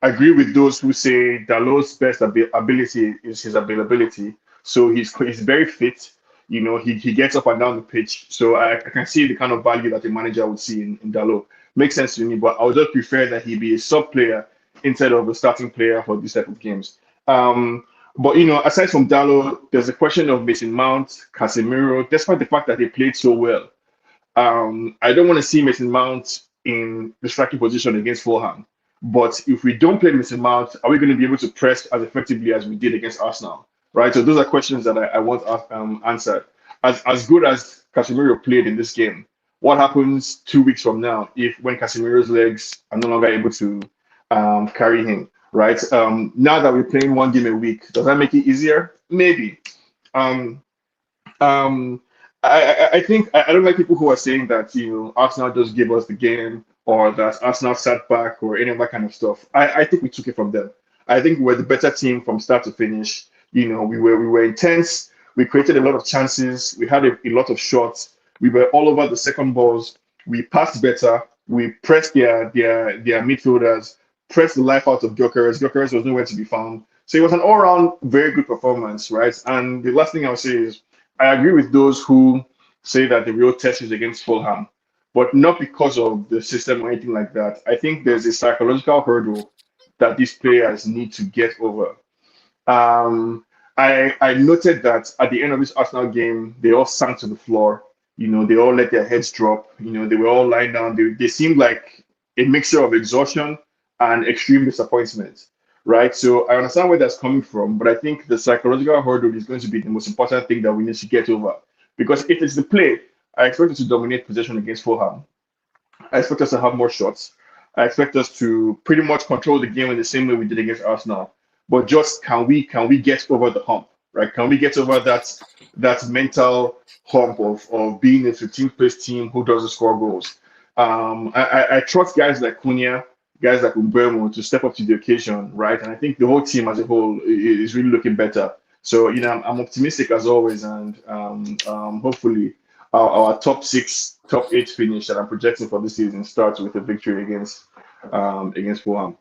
agree with those who say Dalot's best ability is his availability. So he's very fit. He gets up and down the pitch. So I can see the kind of value that the manager would see in Dalot. Makes sense to me, but I would just prefer that he be a sub player instead of a starting player for this type of games. But aside from Dalot, there's a question of Mason Mount, Casemiro, despite the fact that they played so well. I don't want to see Mason Mount in the striking position against Fulham. But if we don't play Mason Mount, are we going to be able to press as effectively as we did against Arsenal? Right. So those are questions that I want answered. As good as Casemiro played in this game, what happens 2 weeks from now when Casemiro's legs are no longer able to carry him? Right. Now that we're playing 1 game a week, does that make it easier? Maybe. I think I don't like people who are saying that Arsenal just gave us the game, or that Arsenal sat back, or any of that kind of stuff. I think we took it from them. I think we were the better team from start to finish. We were intense. We created a lot of chances. We had a lot of shots. We were all over the second balls. We passed better. We pressed their midfielders, pressed the life out of Gyökeres. Gyökeres was nowhere to be found. So it was an all-round very good performance, right? And the last thing I'll say is, I agree with those who say that the real test is against Fulham, but not because of the system or anything like that. I think there's a psychological hurdle that these players need to get over. I noted that at the end of this Arsenal game, they all sank to the floor. They all let their heads drop. They were all lying down. They seemed like a mixture of exhaustion and extreme disappointment. Right, so I understand where that's coming from, but I think the psychological hurdle is going to be the most important thing that we need to get over. Because if it's the play, I expect us to dominate possession against Fulham. I expect us to have more shots. I expect us to pretty much control the game in the same way we did against Arsenal. But just can we get over the hump, right? Can we get over that mental hump of being a 15th place team who doesn't score goals? I trust guys like Cunha, guys like Umbermo to step up to the occasion, right? And I think the whole team as a whole is really looking better. So, I'm optimistic as always, and hopefully our top 6, top 8 finish that I'm projecting for this season starts with a victory against Fulham.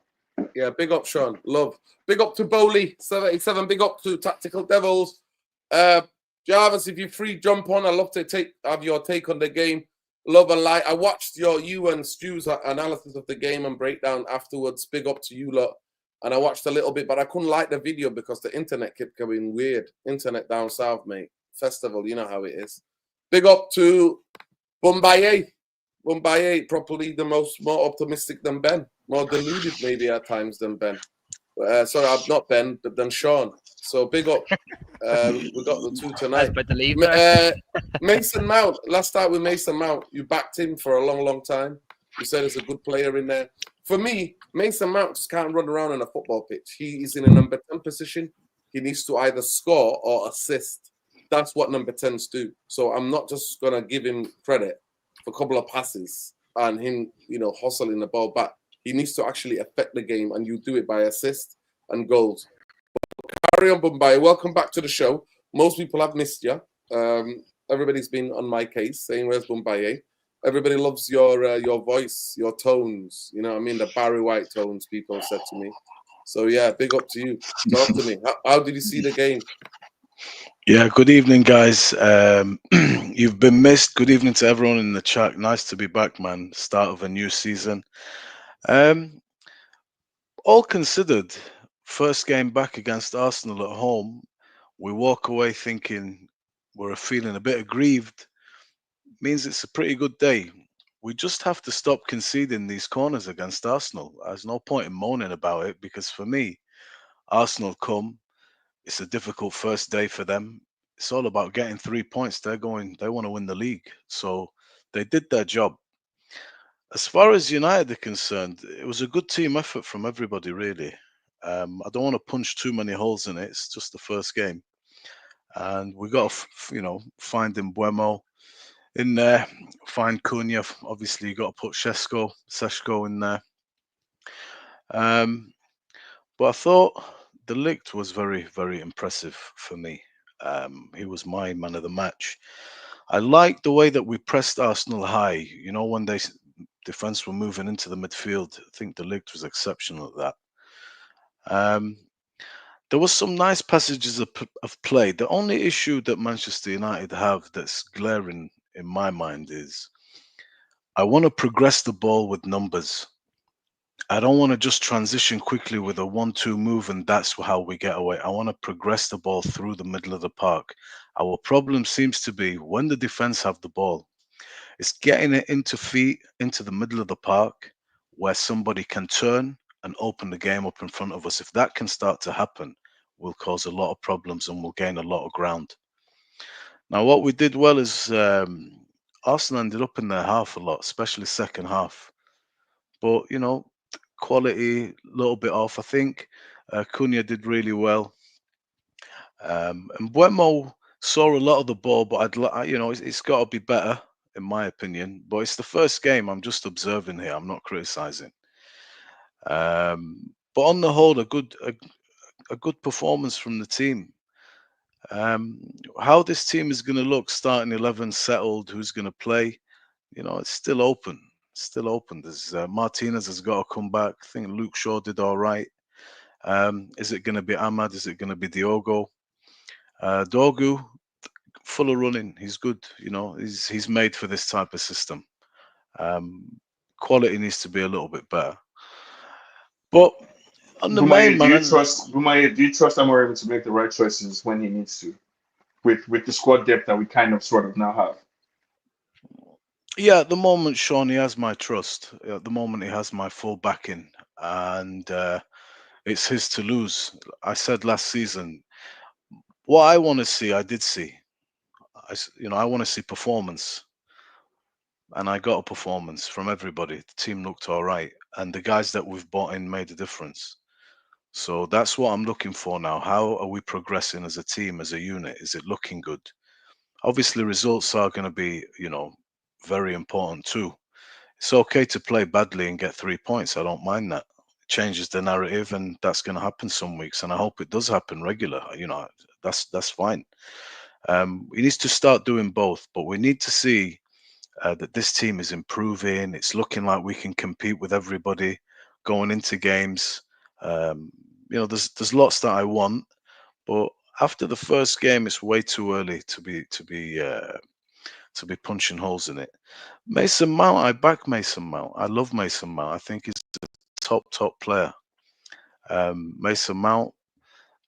Yeah, big up, Sean. Love. Big up to Bowley, 77. Big up to Tactical Devils. Jarvis, if you're free, jump on. I'd love to have your take on the game. Love and light. I watched you and Stu's analysis of the game and breakdown afterwards. Big up to you lot. And I watched a little bit, but I couldn't like the video because the internet kept going weird. Internet down south, mate. Festival, you know how it is. Big up to Bombaye. Bombaye, probably more optimistic than Ben. More deluded maybe at times than Ben. Sorry, I'm not Ben, but then Sean. So big up. We got the two tonight. I was about to leave there. Mason Mount. Let's start with Mason Mount. You backed him for a long, long time. You said there's a good player in there. For me, Mason Mount just can't run around on a football pitch. He is in a number 10 position. He needs to either score or assist. That's what number 10s do. So I'm not just going to give him credit for a couple of passes and him, hustling the ball back. He needs to actually affect the game, and you do it by assist and goals. Carry on, Bombay. Welcome back to the show. Most people have missed you. Everybody's been on my case saying, "Where's Bombay?" Everybody loves your voice, your tones. You know what I mean? The Barry White tones, people said to me. So, yeah, big up to you. Talk to me. How did you see the game? Yeah, good evening, guys. You've been missed. Good evening to everyone in the chat. Nice to be back, man. Start of a new season. All considered, first game back against Arsenal at home, we walk away thinking we're feeling a bit aggrieved. Means it's a pretty good day. We just have to stop conceding these corners against Arsenal. There's no point in moaning about it, because for me, Arsenal come. It's a difficult first day for them. It's all about getting 3 points. They want to win the league. So they did their job. As far as United are concerned, it was a good team effort from everybody, really. I don't want to punch too many holes in it. It's just the first game. And we got to, find Mbuemo in there, find Cunha. Obviously, you got to put Seshko in there. But I thought De Ligt was very, very impressive for me. He was my man of the match. I liked the way that we pressed Arsenal high. When they defense were moving into the midfield, I think De Ligt was exceptional at that. There was some nice passages of play. The only issue that Manchester United have that's glaring in my mind is I want to progress the ball with numbers. I don't want to just transition quickly with a 1-2 move and that's how we get away. I want to progress the ball through the middle of the park. Our problem seems to be when the defense have the ball, it's getting it into the middle of the park where somebody can turn and open the game up in front of us. If that can start to happen, we'll cause a lot of problems and we'll gain a lot of ground. Now, what we did well is Arsenal ended up in their half a lot, especially second half. But, quality a little bit off. I think Cunha did really well. And Mbuemo saw a lot of the ball, but it's got to be better, in my opinion. But it's the first game. I'm just observing here. I'm not criticizing. But on the whole, a good performance from the team. How this team is going to look, starting 11 settled, who's going to play, it's still open. Still open. There's Martinez has got to come back. I think Luke Shaw did all right. Is it going to be Ahmad? Is it going to be Diogo? Dorgu, full of running. He's good. He's made for this type of system. Quality needs to be a little bit better. But on the main man, do you trust Amorim to make the right choices when he needs to, with the squad depth that we kind of sort of now have? Yeah, at the moment, Sean, he has my trust. At the moment, he has my full backing, and it's his to lose. I said last season, what I want to see, I did see. I want to see performance, and I got a performance from everybody. The team looked all right, and the guys that we've brought in made a difference. So that's what I'm looking for now. How are we progressing as a team, as a unit? Is it looking good? Obviously, results are going to be, very important too. It's okay to play badly and get 3 points. I don't mind that. It changes the narrative, and that's going to happen some weeks. And I hope it does happen regular. That's fine. We need to start doing both, but we need to see that this team is improving. It's looking like we can compete with everybody going into games. There's lots that I want, but after the first game, it's way too early to be punching holes in it. Mason Mount, I back Mason Mount. I love Mason Mount. I think he's a top player. Mason Mount,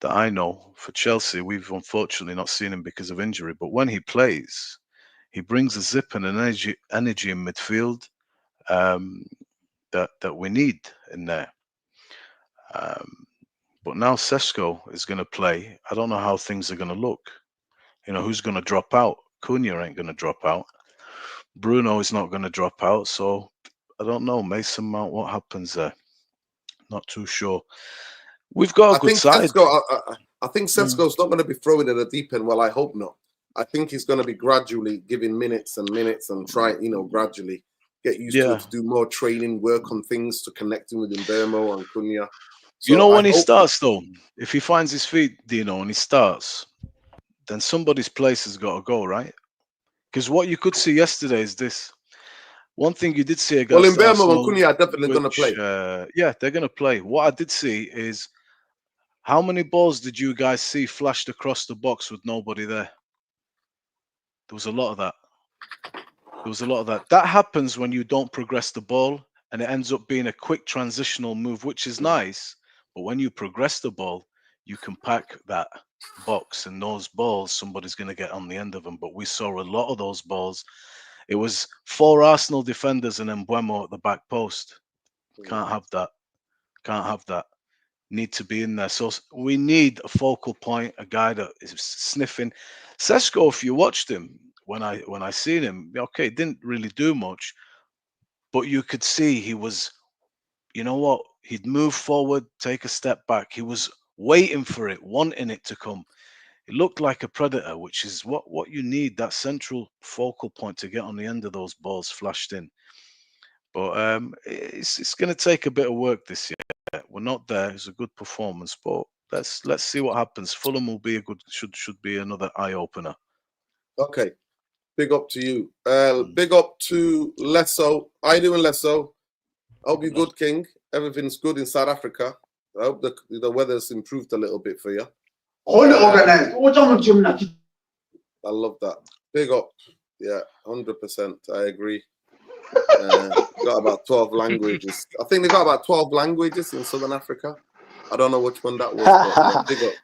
that I know for Chelsea, we've unfortunately not seen him because of injury, but when he plays, he brings a zip and an energy in midfield that we need in there. But now Sesko is going to play. I don't know how things are going to look. Who's going to drop out? Cunha ain't going to drop out. Bruno is not going to drop out. So I don't know. Mason Mount, what happens there? Not too sure. We've got a good side. I think Sesko's not going to be throwing in the deep end. Well, I hope not. I think he's going to be gradually giving minutes and try, gradually get used to it, to do more training, work on things to connecting with Mbeumo and Cunha. So when he starts, though, if he finds his feet, Dino, and he starts, then somebody's place has got to go, right? Because what you could see yesterday is this. One thing you did see against Mbeumo Arsenal, and Cunha are definitely going to play. Yeah, they're going to play. What I did see is, how many balls did you guys see flashed across the box with nobody there? There was a lot of that. That happens when you don't progress the ball, and it ends up being a quick transitional move, which is nice. But when you progress the ball, you can pack that box, and those balls, somebody's going to get on the end of them. But we saw a lot of those balls. It was 4 Arsenal defenders and Mbeumo at the back post. Can't have that. Need to be in there. So we need a focal point, a guy that is sniffing. Sesko, if you watched him, when I seen him, okay, didn't really do much, but you could see he was, he'd move forward, take a step back. He was waiting for it, wanting it to come. It looked like a predator, which is what you need, that central focal point to get on the end of those balls flashed in. But it's going to take a bit of work this year. We're not there. It's a good performance, but let's see what happens. Fulham will be should be another eye opener. Okay, big up to you. Big up to Lesso. How you doing, Lesso? I hope you're good, King. Everything's good in South Africa. I hope the weather's improved a little bit for you. All organized. I love that. Big up. Yeah, 100%. I agree. Got about 12 languages. I think they got about 12 languages in Southern Africa. I don't know which one that was, but big up.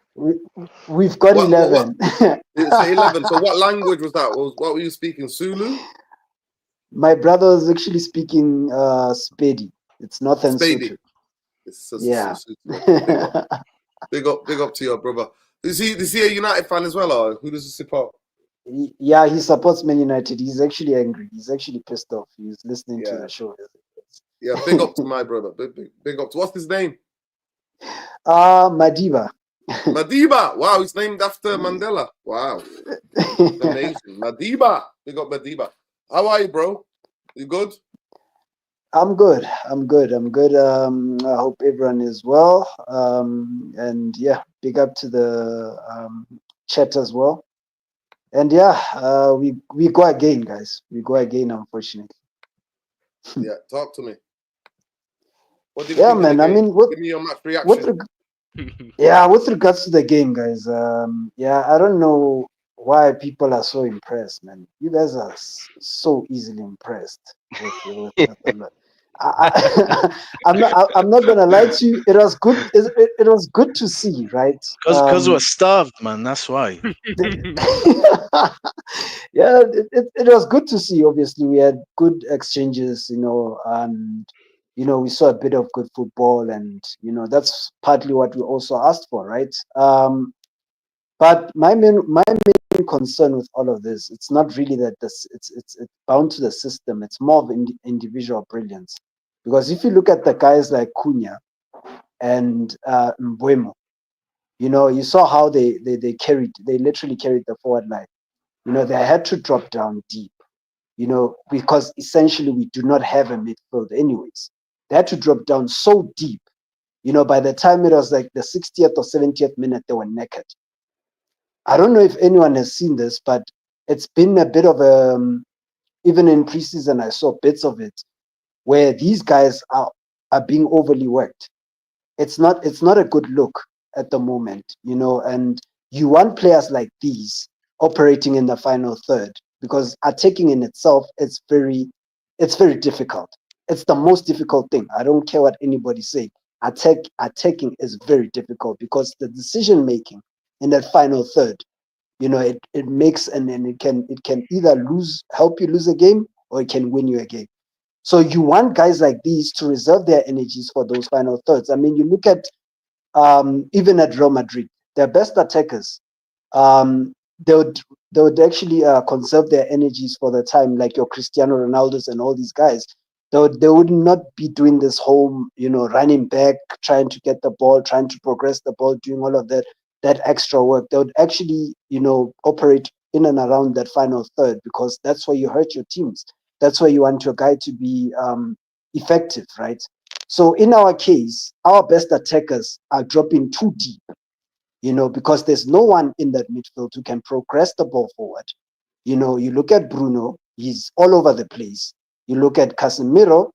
We've got 11. It's 11. So what language was that? What were you speaking? Zulu? My brother was actually speaking Spedi. It's Northern Sotho. Yeah. Big up to your brother. Is he a United fan as well, or who does he support? Yeah, he supports Man United. He's actually angry. He's actually pissed off. He's listening to the show. Yeah, big up to my brother. Big up to, what's his name? Madiba. Madiba. Wow, he's named after Mandela. Wow. Amazing. Madiba. Big up Madiba. How are you, bro? You good? I'm good. I hope everyone is well. And yeah, big up to the chat as well. And yeah, we go again, guys. We go again, unfortunately. Yeah, talk to me. What do you think man. I mean, give me your match reaction. With regards to the game, guys. I don't know why people are so impressed, man. You guys are so easily impressed with I'm not gonna lie to you. It was good. It was good to see, right? Because we're starved, man. That's why. Yeah, it was good to see. Obviously, we had good exchanges, and we saw a bit of good football, and that's partly what we also asked for, right? But my main concern with all of this, it's not really that it's bound to the system. It's more of individual brilliance. Because if you look at the guys like Cunha and Mbeumo, you saw how they literally carried the forward line. They had to drop down deep, because essentially we do not have a midfield anyways. They had to drop down so deep, by the time it was like the 60th or 70th minute, they were naked. I don't know if anyone has seen this, but it's been a bit of even in preseason, I saw bits of it where these guys are being overly worked. It's not a good look at the moment, and you want players like these operating in the final third, because attacking in itself it's very difficult. It's the most difficult thing. I don't care what anybody say. Attacking is very difficult because the decision making in that final third, it makes and it can either help you lose a game, or it can win you a game. So you want guys like these to reserve their energies for those final thirds. I mean, you look at even at Real Madrid, their best attackers, they would actually conserve their energies for the time, like your Cristiano Ronaldos and all these guys. They would not be doing this whole, running back, trying to get the ball, trying to progress the ball, doing all of that extra work. They would actually, operate in and around that final third, because that's where you hurt your teams. That's where you want your guy to be effective, right? So in our case, our best attackers are dropping too deep, because there's no one in that midfield who can progress the ball forward. You look at Bruno, he's all over the place. You look at Casemiro,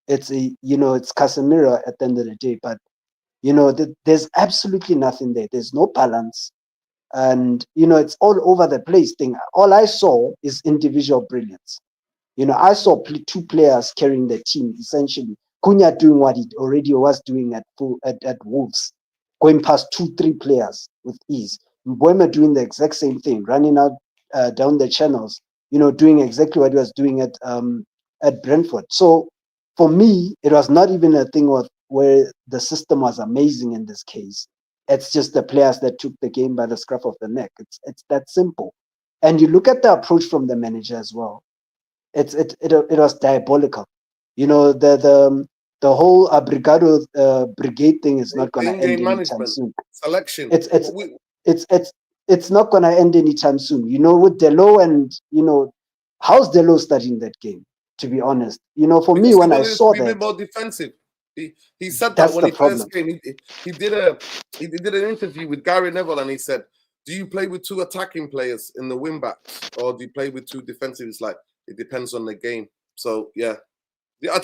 it's Casemiro at the end of the day, but there's absolutely nothing there. There's no balance, and it's all over the place thing. All I saw is individual brilliance. I saw two players carrying the team essentially. Cunha doing what he already was doing at Wolves, going past 2-3 players with ease. Mbeumo doing the exact same thing, running out down the channels, doing exactly what he was doing at Brentford. So for me, it was not even a thing where the system was amazing in this case. It's just the players that took the game by the scruff of the neck. It's that simple. And you look at the approach from the manager as well. It was diabolical. The whole Brigado brigade thing is not going to end anytime soon. Selection. It's not going to end anytime soon. With Delo and how's Delo starting that game? To be honest, for me, when I saw that, a bit more defensive. He said that when he first came. He did an interview with Gary Neville, and he said, "Do you play with 2 attacking players in the wing backs, or do you play with 2 defensive?" It's like, it depends on the game. So yeah.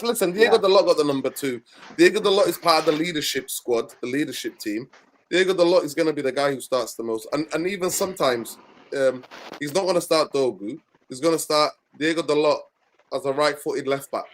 Listen, Diego Dalot got the number 2. Diego Dalot is part of the leadership squad, the leadership team. Diego Dalot is going to be the guy who starts the most. And even sometimes, he's not going to start Dogu. He's going to start Diego Dalot as a right-footed left back.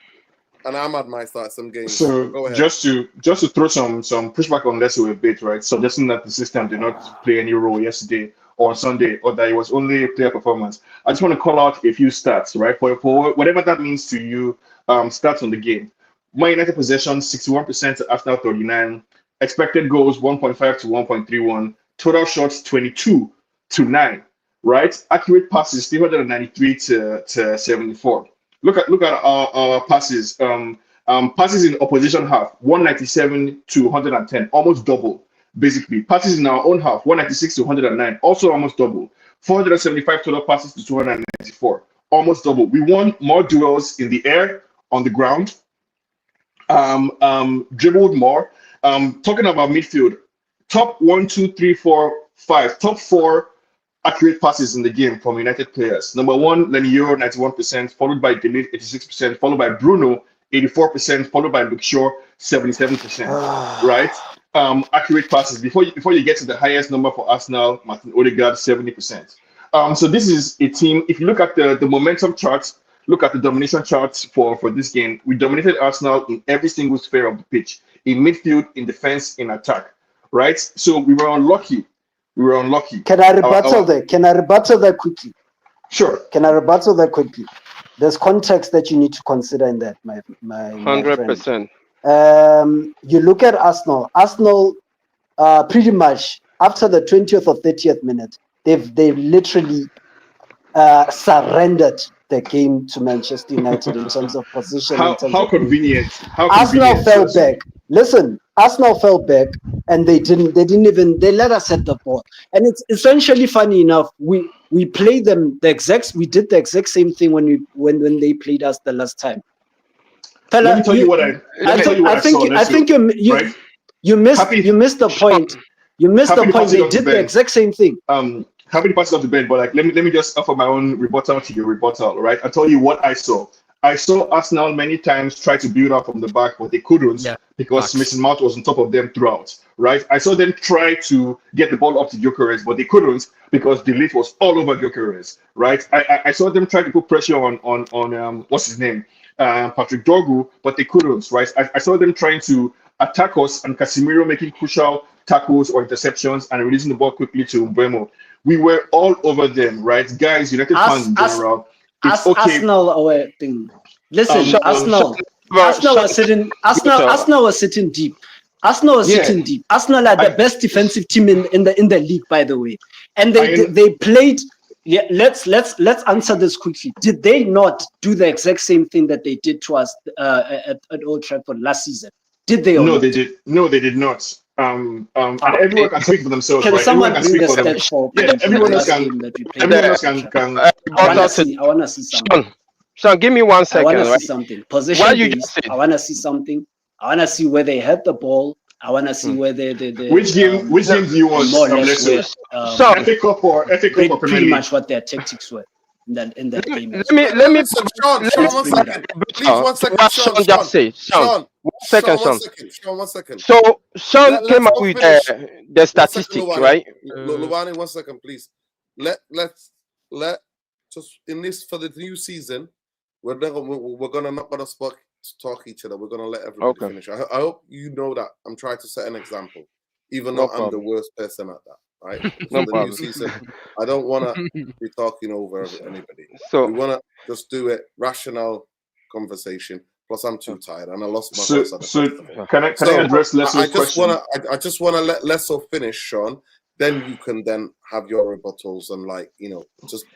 And Ahmad might start some games. So go ahead. just to throw some pushback on Lesu a bit, right? Suggesting that the system did not play any role yesterday or on Sunday, or that it was only player performance. I just want to call out a few stats, right? For whatever that means to you, stats on the game. Man United possession 61% to Arsenal 39. Expected goals 1.5 to 1.31. Total shots 22 to 9. Right? Accurate passes 393 to 74. Look at our passes. Passes in opposition half 197 to 110, almost double. Basically, passes in our own half 196 to 109, also almost double. 475 total passes to 294, almost double. We won more duels in the air, on the ground, dribbled more. Talking about midfield, top 1, 2, 3, 4, 5, top 4 accurate passes in the game from United players. Number 1, Leniero, 91%, followed by Delete, 86%, followed by Bruno, 84%, followed by Luke Shaw, 77%. Right? Accurate passes. Before you get to the highest number for Arsenal, Martin Odegaard, 70%. So this is a team. If you look at the momentum charts, look at the domination charts for this game. We dominated Arsenal in every single sphere of the pitch, in midfield, in defense, in attack. Right? So we were unlucky. Can I rebuttal that? Can I rebuttal that quickly? Sure. Can I rebuttal that quickly? There's context that you need to consider in that, my 100%. You look at Arsenal. Arsenal, pretty much after the 20th or 30th minute, they've literally surrendered the game to Manchester United in terms of position. How convenient. Arsenal fell back. Listen, Arsenal fell back, and they let us set the ball. And it's essentially, funny enough, we played them we did the exact same thing when they played us the last time. Let me tell you what I think you missed the point. You missed the point. They did the exact same thing. Happy to pass it off the bench, but let me just offer my own rebuttal to your rebuttal, right? I'll tell you what I saw. I saw Arsenal many times try to build up from the back, but they couldn't because Mason Mount was on top of them throughout, right? I saw them try to get the ball up to Gyökeres, but they couldn't because the lead was all over Gyökeres, right? I saw them try to put pressure on what's his name, Patrick Dorgu, but they couldn't, right? I saw them trying to attack us and Casemiro making crucial tackles or interceptions and releasing the ball quickly to Mbeumo. We were all over them, right? Guys, United fans in general. It's okay. Arsenal thing. Listen, Arsenal was sitting deep. Arsenal was sitting deep. Arsenal are the best defensive team in the league, by the way, and they played. Yeah, let's answer this quickly. Did they not do the exact same thing that they did to us at Old Trafford last season? Did they? No, they did. No, they did not. And everyone can speak for themselves. Can right? someone bring the stats for? Yeah, everyone else can. I want to see something. Sean, give me 1 second. I want to see something. Position based. I want to see something. I want to see where they had the ball. I want to see where they which game do you want? More or less FA Cup or Premier League? Pretty much what their tactics were in that game. Let me Sean, 1 second. Please, 1 second. Sean, 1 second. So Sean came up with the statistics, right? Luwani, 1 second, please. Let's just in this for the new season, we're not gonna talk each other. We're gonna let everybody finish. I hope you know that I'm trying to set an example, even though I'm the worst person at that. Right? For the new season, I don't want to be talking over anybody. So we want to just do it rational conversation. Plus, I'm too tired and I lost my voice. So can I address Lesso's question? I just want to let Lesso finish, Sean. Then you can then have your rebuttals and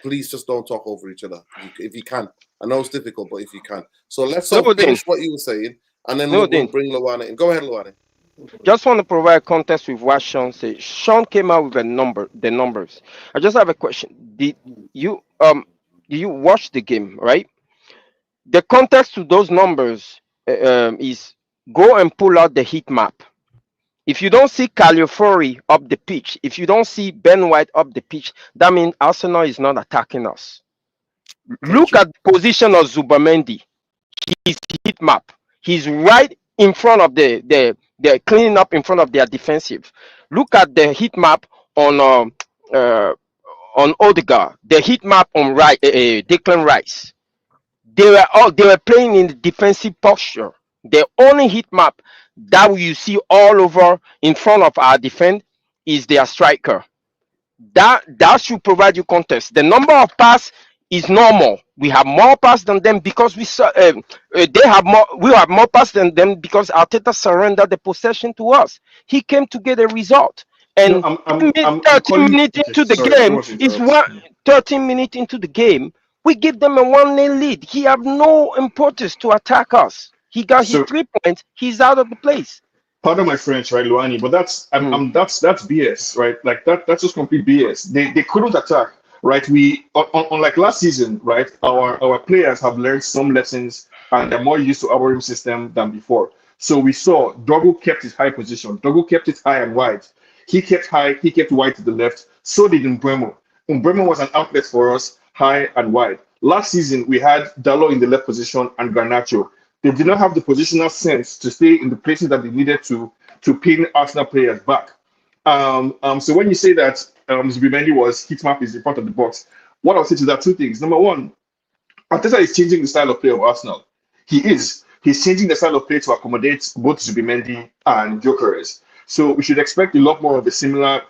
please just don't talk over each other if you can. I know it's difficult, but if you can. So let's finish what you were saying, and then we'll bring Luwani in. Go ahead, Luwani. Just want to provide context with what Sean said. Sean came out with the numbers. I just have a question. Did you watch the game, right? The context to those numbers is go and pull out the heat map. If you don't see Calafiori up the pitch, if you don't see Ben White up the pitch, that means Arsenal is not attacking us. Look at the position of Zubamendi. His heat map. He's right in front of the cleaning up in front of their defensive. Look at the heat map on Odegaard. The heat map on Declan Rice. They were playing in the defensive posture. The only heat map that you see all over in front of our defense is their striker. That should provide you context. The number of passes is normal. We have more passes than them because we have more passes than them because Arteta surrendered the possession to us. He came to get a result. And 13 minutes into the game is 13 minutes into the game. We give them a 1-0 lead. He have no importance to attack us. He got his 3 points. He's out of the place. Pardon my French, right, Luwani? But that's BS, right? Like that's just complete BS. They couldn't attack, right? We unlike last season, right? Our players have learned some lessons and they're more used to our system than before. So we saw Dogo kept his high position. Dogo kept it high and wide. He kept high. He kept wide to the left. So did Mbeumo. Mbeumo was an outlet for us, high and wide. Last season we had Dalot in the left position and Garnacho. They did not have the positional sense to stay in the places that they needed to pin Arsenal players back. So when you say that Zubimendi was heat map is in front of the box, what I'll say to that, two things. Number one, Arteta is changing the style of play of Arsenal. He's changing the style of play to accommodate both Zubimendi and Gyökeres. So we should expect a lot more of a similar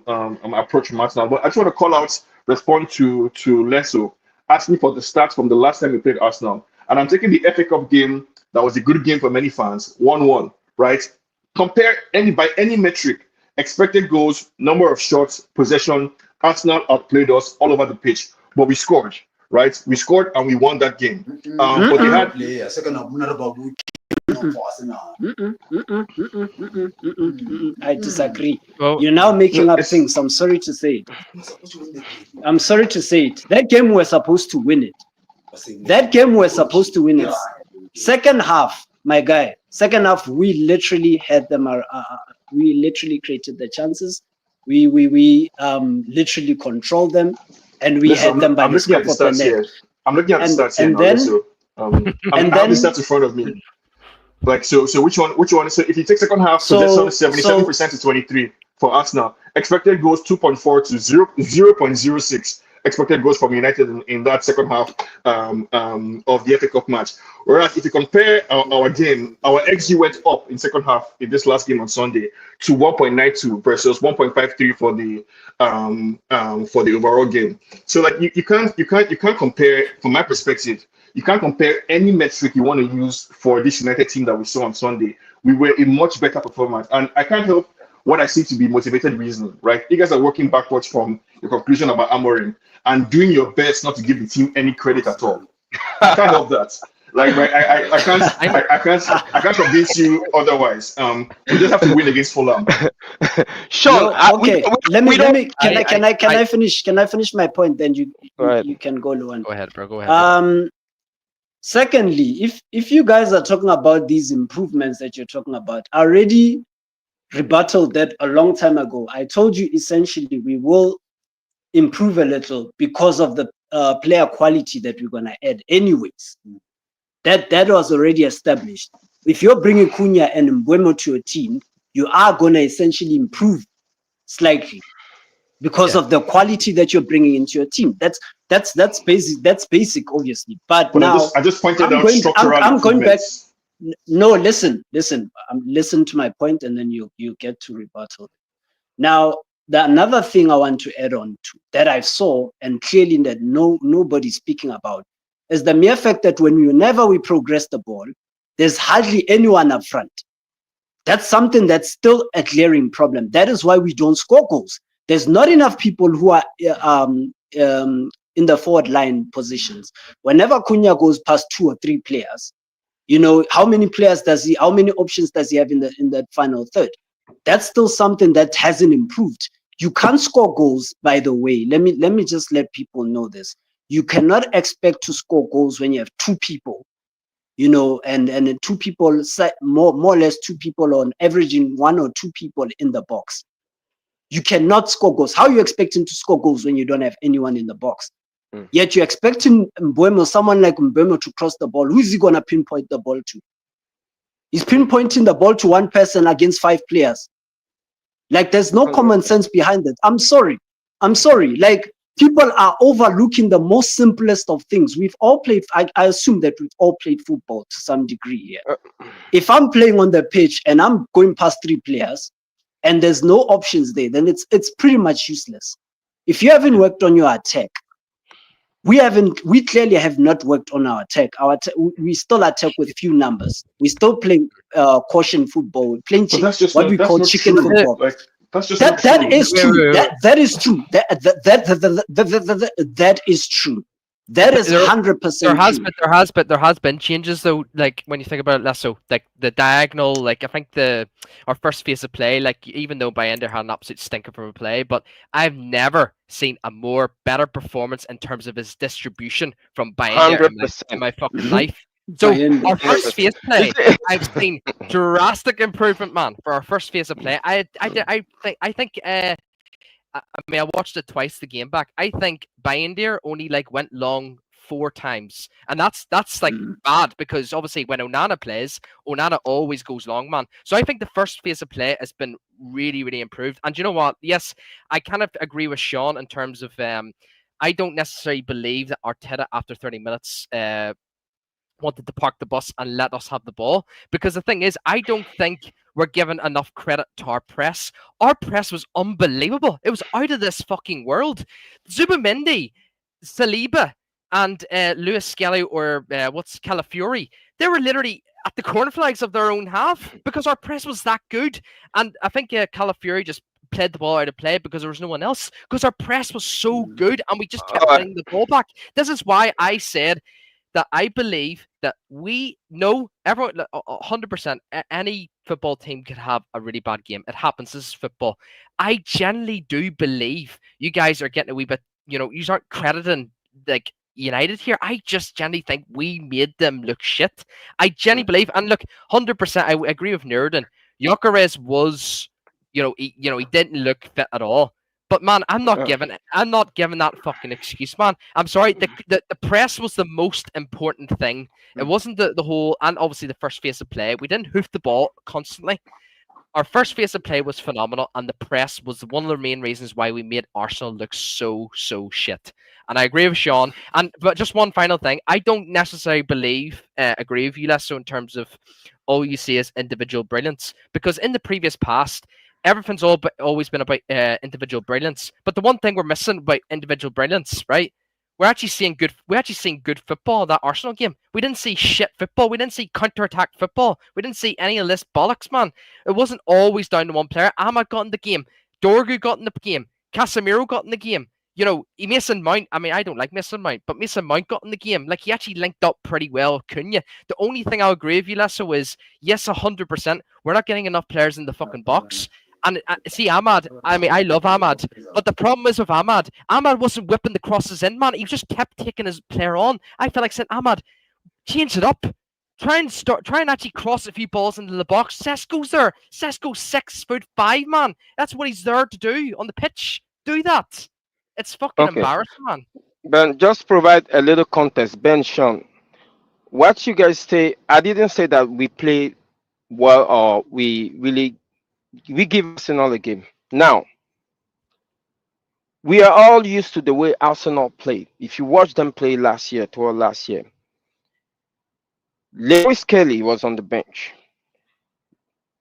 approach from Arsenal. But I just want to respond to Lesso, asking for the stats from the last time we played Arsenal. And I'm taking the FA Cup game that was a good game for many fans, 1-1, right? Compare by any metric, expected goals, number of shots, possession, Arsenal outplayed us all over the pitch, but we scored, right? We scored and we won that game. But they had I disagree. You're now making up things. I'm sorry to say it. That game we're supposed to win it. Second half, my guy. Second half, we literally had them. We literally created the chances. We literally controlled them, and we had them by the scruff of the neck. I'm looking at the stats here. I have the stats in front of me. Like so which one? So if you take second half, possession 77% to 23 for Arsenal. Expected goals 2.4 to 0.06. Expected goals from United in that second half of the FA Cup match. Whereas if you compare our game, our XG went up in second half in this last game on Sunday to 1.92 versus 1.53 for the overall game. So like you can't compare, from my perspective, you can't compare any metric you want to use for this United team that we saw on Sunday we were a much better performance. And I can't help what I see to be motivated reasoning, right? You guys are working backwards from your conclusion about Amorim and doing your best not to give the team any credit at all. I can't help that. Like, right, I can't convince you otherwise. We just have to win against Fulham. Sean, okay. Let me. Can I finish? Can I finish my point? Then you can go, Luan. Go ahead, bro. Go ahead. Secondly, if you guys are talking about these improvements that you're talking about, I already rebutted that a long time ago. I told you essentially we will improve a little because of the player quality that we're gonna add. Anyways, that was already established. If you're bringing Cunha and Mbeumo to your team, you are gonna essentially improve slightly because of the quality that you're bringing into your team. That's basic. That's basic, obviously. But now I just pointed out structural I'm going back. improvements. No, listen. Listen to my point, and then you get to rebuttal. Now, another thing I want to add on to that I saw and clearly that nobody's speaking about is the mere fact that whenever we progress the ball, there's hardly anyone up front. That's something that's still a glaring problem. That is why we don't score goals. There's not enough people who are in the forward line positions. Whenever Cunha goes past 2 or 3 players, how many options does he have in that final third? That's still something that hasn't improved. You can't score goals, by the way. Let me just let people know this. You cannot expect to score goals when you have 2 people, and 2 people, more or less 2 people on averaging 1 or 2 people in the box. You cannot score goals. How are you expecting to score goals when you don't have anyone in the box? Yet you're expecting someone like Mbeumo to cross the ball. Who is he going to pinpoint the ball to? He's pinpointing the ball to one person against 5 players. Like, there's no common sense behind it. I'm sorry. Like, people are overlooking the most simplest of things. We've all played, I assume that we've all played football to some degree here. If I'm playing on the pitch and I'm going past 3 players and there's no options there, then it's pretty much useless. If you haven't worked on your attack, we clearly have not worked on our attack. We still attack with few numbers. We still playing caution football. We're playing what we call chicken football. Like, that's just that is true. That is true. That is true. That is 100%. There has been changes though. Like when you think about it, Lasso, like the diagonal. Like I think our first phase of play. Like even though Bayender had an absolute stinker from a play, but I've never seen a better performance in terms of his distribution from Bayender in my fucking life. So our first phase play, I've seen drastic improvement, man. For our first phase of play, I think. I watched it twice, the game back. I think Bayender only went long 4 times, and that's like bad because obviously when Onana plays, Onana always goes long, man. So I think the first phase of play has been really, really improved. And you know what? Yes, I kind of agree with Sean in terms of I don't necessarily believe that Arteta after 30 minutes wanted to park the bus and let us have the ball, because the thing is, I don't think we're given enough credit to our press. Our press was unbelievable. It was out of this fucking world. Zubimendi, Saliba, and Lewis Skelly or Calafiori, they were literally at the corner flags of their own half because our press was that good. And I think Calafiori just played the ball out of play because there was no one else, because our press was so good and we just kept winning the ball back. This is why I said that I believe that we know everyone 100%. Any football team could have a really bad game. It happens. This is football. I genuinely do believe you guys are getting a wee bit. You aren't crediting United here. I just genuinely think we made them look shit. I genuinely believe, and look, 100%. I agree with Nurden. Gyökeres was, he didn't look fit at all. But man, I'm not giving that fucking excuse, man. I'm sorry. The press was the most important thing. It wasn't the whole, and obviously the first phase of play. We didn't hoof the ball constantly. Our first phase of play was phenomenal, and the press was one of the main reasons why we made Arsenal look so shit. And I agree with Sean. But just one final thing, I don't necessarily agree with you, Lesso, in terms of all you see is individual brilliance, because in the previous past, everything's always been about individual brilliance. But the one thing we're missing about individual brilliance, right? we're actually seeing good football that Arsenal game. We didn't see shit football. We didn't see counter-attack football. We didn't see any of this bollocks, man. It wasn't always down to one player. Ahmad got in the game. Dorgu got in the game. Casemiro got in the game. You know, Mason Mount, I mean, I don't like Mason Mount, but Mason Mount got in the game. Like, he actually linked up pretty well with Cunha. The only thing I'll agree with you, Lesso, is, yes, 100%, we're not getting enough players in the fucking box. And see, Ahmad, I mean, I love Ahmad, but the problem is with Ahmad wasn't whipping the crosses in, man. He just kept taking his player on. I feel like saying, Ahmad, change it up. Try and actually cross a few balls into the box. Sesko's there. Sesko's 6'5", man. That's what he's there to do on the pitch. Do that. It's fucking embarrassing, man. Ben, just provide a little context. Ben, Sean, what you guys say, I didn't say that we play well or we give Arsenal a game. Now, we are all used to the way Arsenal played. If you watch them play last year, Lewis Kelly was on the bench.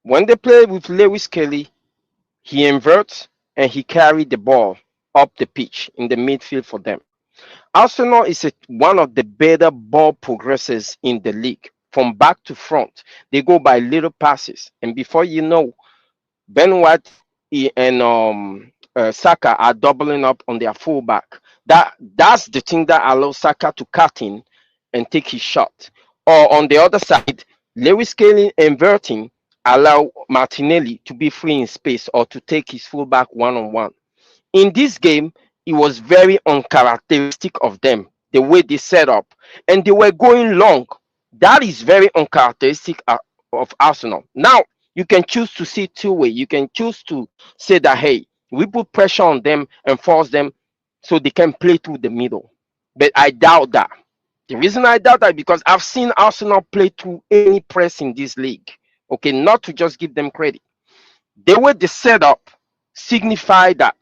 When they played with Lewis Kelly, he inverts and he carried the ball up the pitch in the midfield for them. Arsenal is one of the better ball progressors in the league. From back to front, they go by little passes. And before you know, Ben White and Saka are doubling up on their fullback. That's the thing that allows Saka to cut in and take his shot. Or on the other side, Lewis Kelly inverting allow Martinelli to be free in space or to take his fullback one-on-one. In this game, it was very uncharacteristic of them, the way they set up. And they were going long. That is very uncharacteristic of Arsenal. Now, you can choose to see two ways. You can choose to say that, hey, we put pressure on them and force them so they can play through the middle. But I doubt that. The reason I doubt that is because I've seen Arsenal play through any press in this league. Okay, not to just give them credit. The way they set up signified that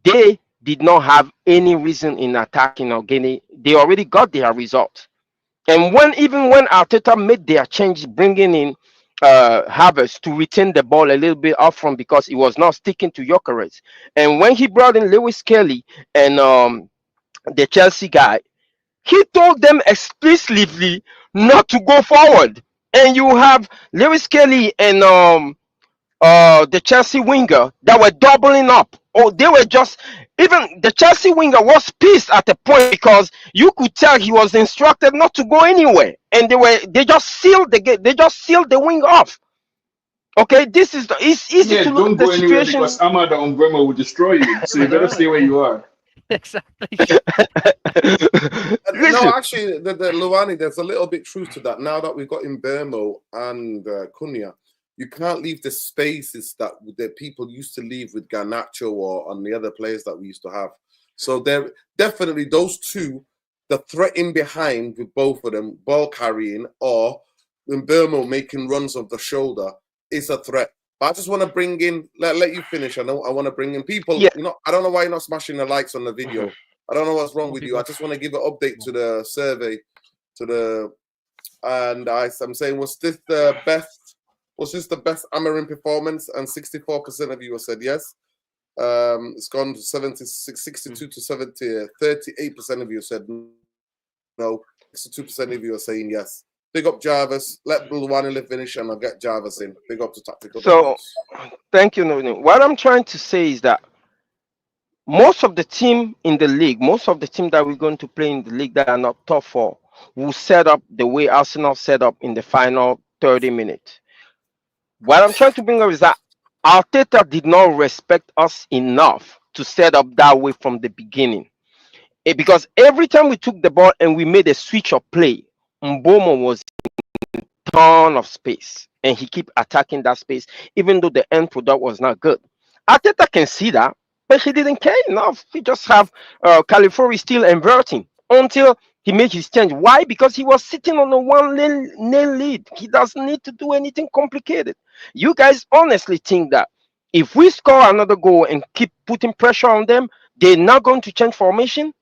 they did not have any reason in attacking or gaining. They already got their result. And even when Arteta made their change, bringing in Havertz to retain the ball a little bit up front because it was not sticking to Gyökeres. And when he brought in Lewis Kelly and the Chelsea guy, he told them explicitly not to go forward. And you have Lewis Kelly and the Chelsea winger that were doubling up. Or they were just, even the Chelsea winger was pissed at the point because you could tell he was instructed not to go anywhere. And they just sealed the gate. They just sealed the wing off. Okay, it's easy to look at the situation. Because Ahmad and Umbrella will destroy you. So you better stay where you are. Exactly. No, actually, the Luani, there's a little bit truth to that. Now that we've got Mbeumo and Cunha, you can't leave the spaces that the people used to leave with Garnacho or on the other players that we used to have. So they're definitely those two, the threat in behind with both of them, ball carrying or Mbeumo making runs of the shoulder is a threat. But I just want to bring in, let you finish. I want to bring in people. Yeah. You know, I don't know why you're not smashing the likes on the video. I don't know what's wrong with you. I just want to give an update to the survey, and I'm saying, was this the best Amarin performance? And 64% of you have said yes. It's gone to 62 to 70. 38% of you said no. 62% of you are saying yes. Big up Jarvis. Let Luwanile finish and I'll get Jarvis in. Big up to Tactical. So, thank you, Noni. What I'm trying to say is that most of the team in the league, most of the team that we're going to play in the league that are not top four, will set up the way Arsenal set up in the final 30 minutes. What I'm trying to bring up is that Arteta did not respect us enough to set up that way from the beginning. Because every time we took the ball and we made a switch of play, Mbeumo was in a ton of space and he kept attacking that space, even though the end product was not good. Arteta can see that, but he didn't care enough. He just have Calafiori still inverting until he made his change. Why? Because he was sitting on a one-lane lead. He doesn't need to do anything complicated. You guys honestly think that if we score another goal and keep putting pressure on them, they're not going to change formation?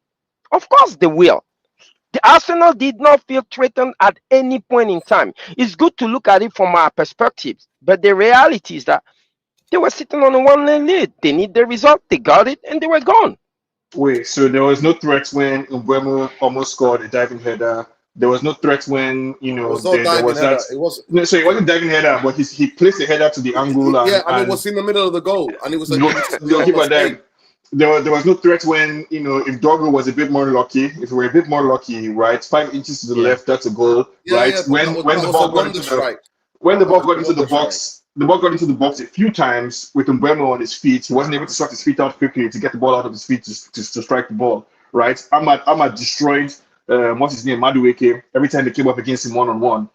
Of course they will. The Arsenal did not feel threatened at any point in time. It's good to look at it from our perspective, but the reality is that they were sitting on a one-lane lead. They need the result, they got it, and they were gone. Wait, so there was no threat when Mbeumo almost scored a diving header. There was no threat when There was no there diving was that. header. It was No, so it wasn't diving header, but he placed the header to the angle yeah, and it and was in the middle of the goal, and it was a the normal goalkeeper mistake. dived. There was no threat when if Doggo was a bit more lucky, if we were a bit more lucky, right, 5 inches to the left, that's a goal, Yeah, right? yeah, but When that the was a ball got wonder into the strike. when the That ball was got a into the wonder strike. box, the ball got into the box a few times with Mbeumo on his feet. He wasn't able to sort his feet out quickly to get the ball out of his feet to strike the ball, right? Ahmad destroyed what's his name, Madueke, every time they came up against him one-on-one.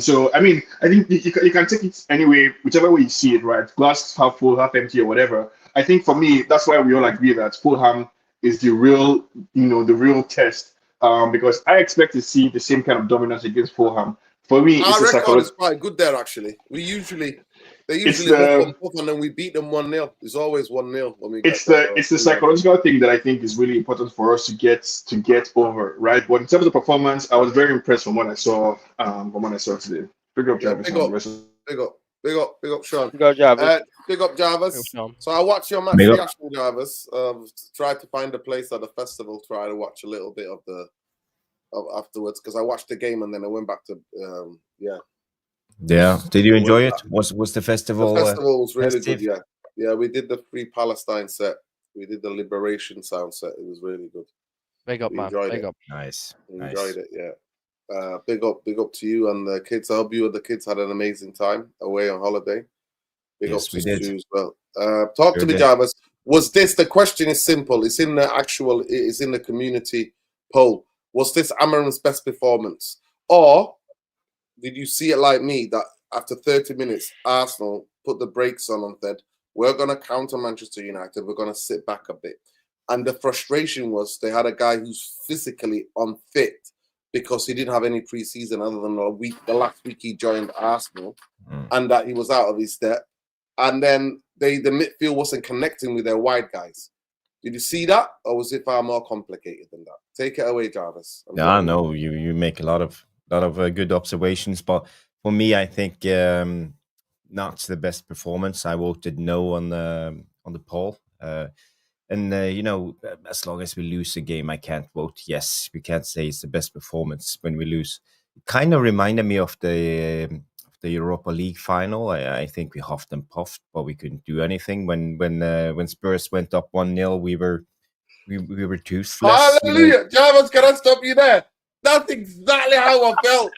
So I mean, I think you can take it anyway, whichever way you see it, right? Glass half full, half empty, or whatever. I think for me, that's why we all agree that Fulham is the real, the real test. Because I expect to see the same kind of dominance against Fulham. For me, it's Our a record is psychological. quite good there, actually. They It's usually huff the and puff, and then we beat them 1-0. It's always 1-0 when we get there. it's the psychological thing that I think is really important for us to get over, right? But in terms of performance, I was very impressed from what I saw today. Big up, Yeah, Jarvis, big and the up, rest of big up, Sean. Go, Jarvis. Big up, Jarvis. Sean. So I watched your match Big up. reaction, Jarvis. Tried to find a place at the festival, try to watch a little bit of afterwards, because I watched the game and then I went back to Yeah. Did you enjoy it? The Was the festival festival was really festive? good, yeah. We did the Free Palestine set. We did the Liberation sound set. It was really good. Big up, We man. enjoyed Big it. up. Nice. We Nice. enjoyed it, yeah. Big up to you and the kids. I hope you and the kids had an amazing time away on holiday. Big Yes, up to we did. Stu as well. Talk to Sure me, did. Jarvis. Was this, the question is simple. It's in the community poll. Was this Amarim's best performance? Or did you see it like me, that after 30 minutes, Arsenal put the brakes on and said, we're going to counter Manchester United. We're going to sit back a bit. And the frustration was they had a guy who's physically unfit because he didn't have any preseason other than the last week he joined Arsenal, and that he was out of his depth. And then the midfield wasn't connecting with their wide guys. Did you see that? Or was it far more complicated than that? Take it away, Jarvis. Yeah, no, you make a lot of good observations, but for me, I think not the best performance. I voted no on the poll, and as long as we lose a game, I can't vote yes. We can't say it's the best performance when we lose. It kind of reminded me of the Europa League final. I think we huffed and puffed, but we couldn't do anything. When Spurs went up 1-0, we were toothless. Hallelujah. Jarvis, can I stop you there? That's exactly how I felt.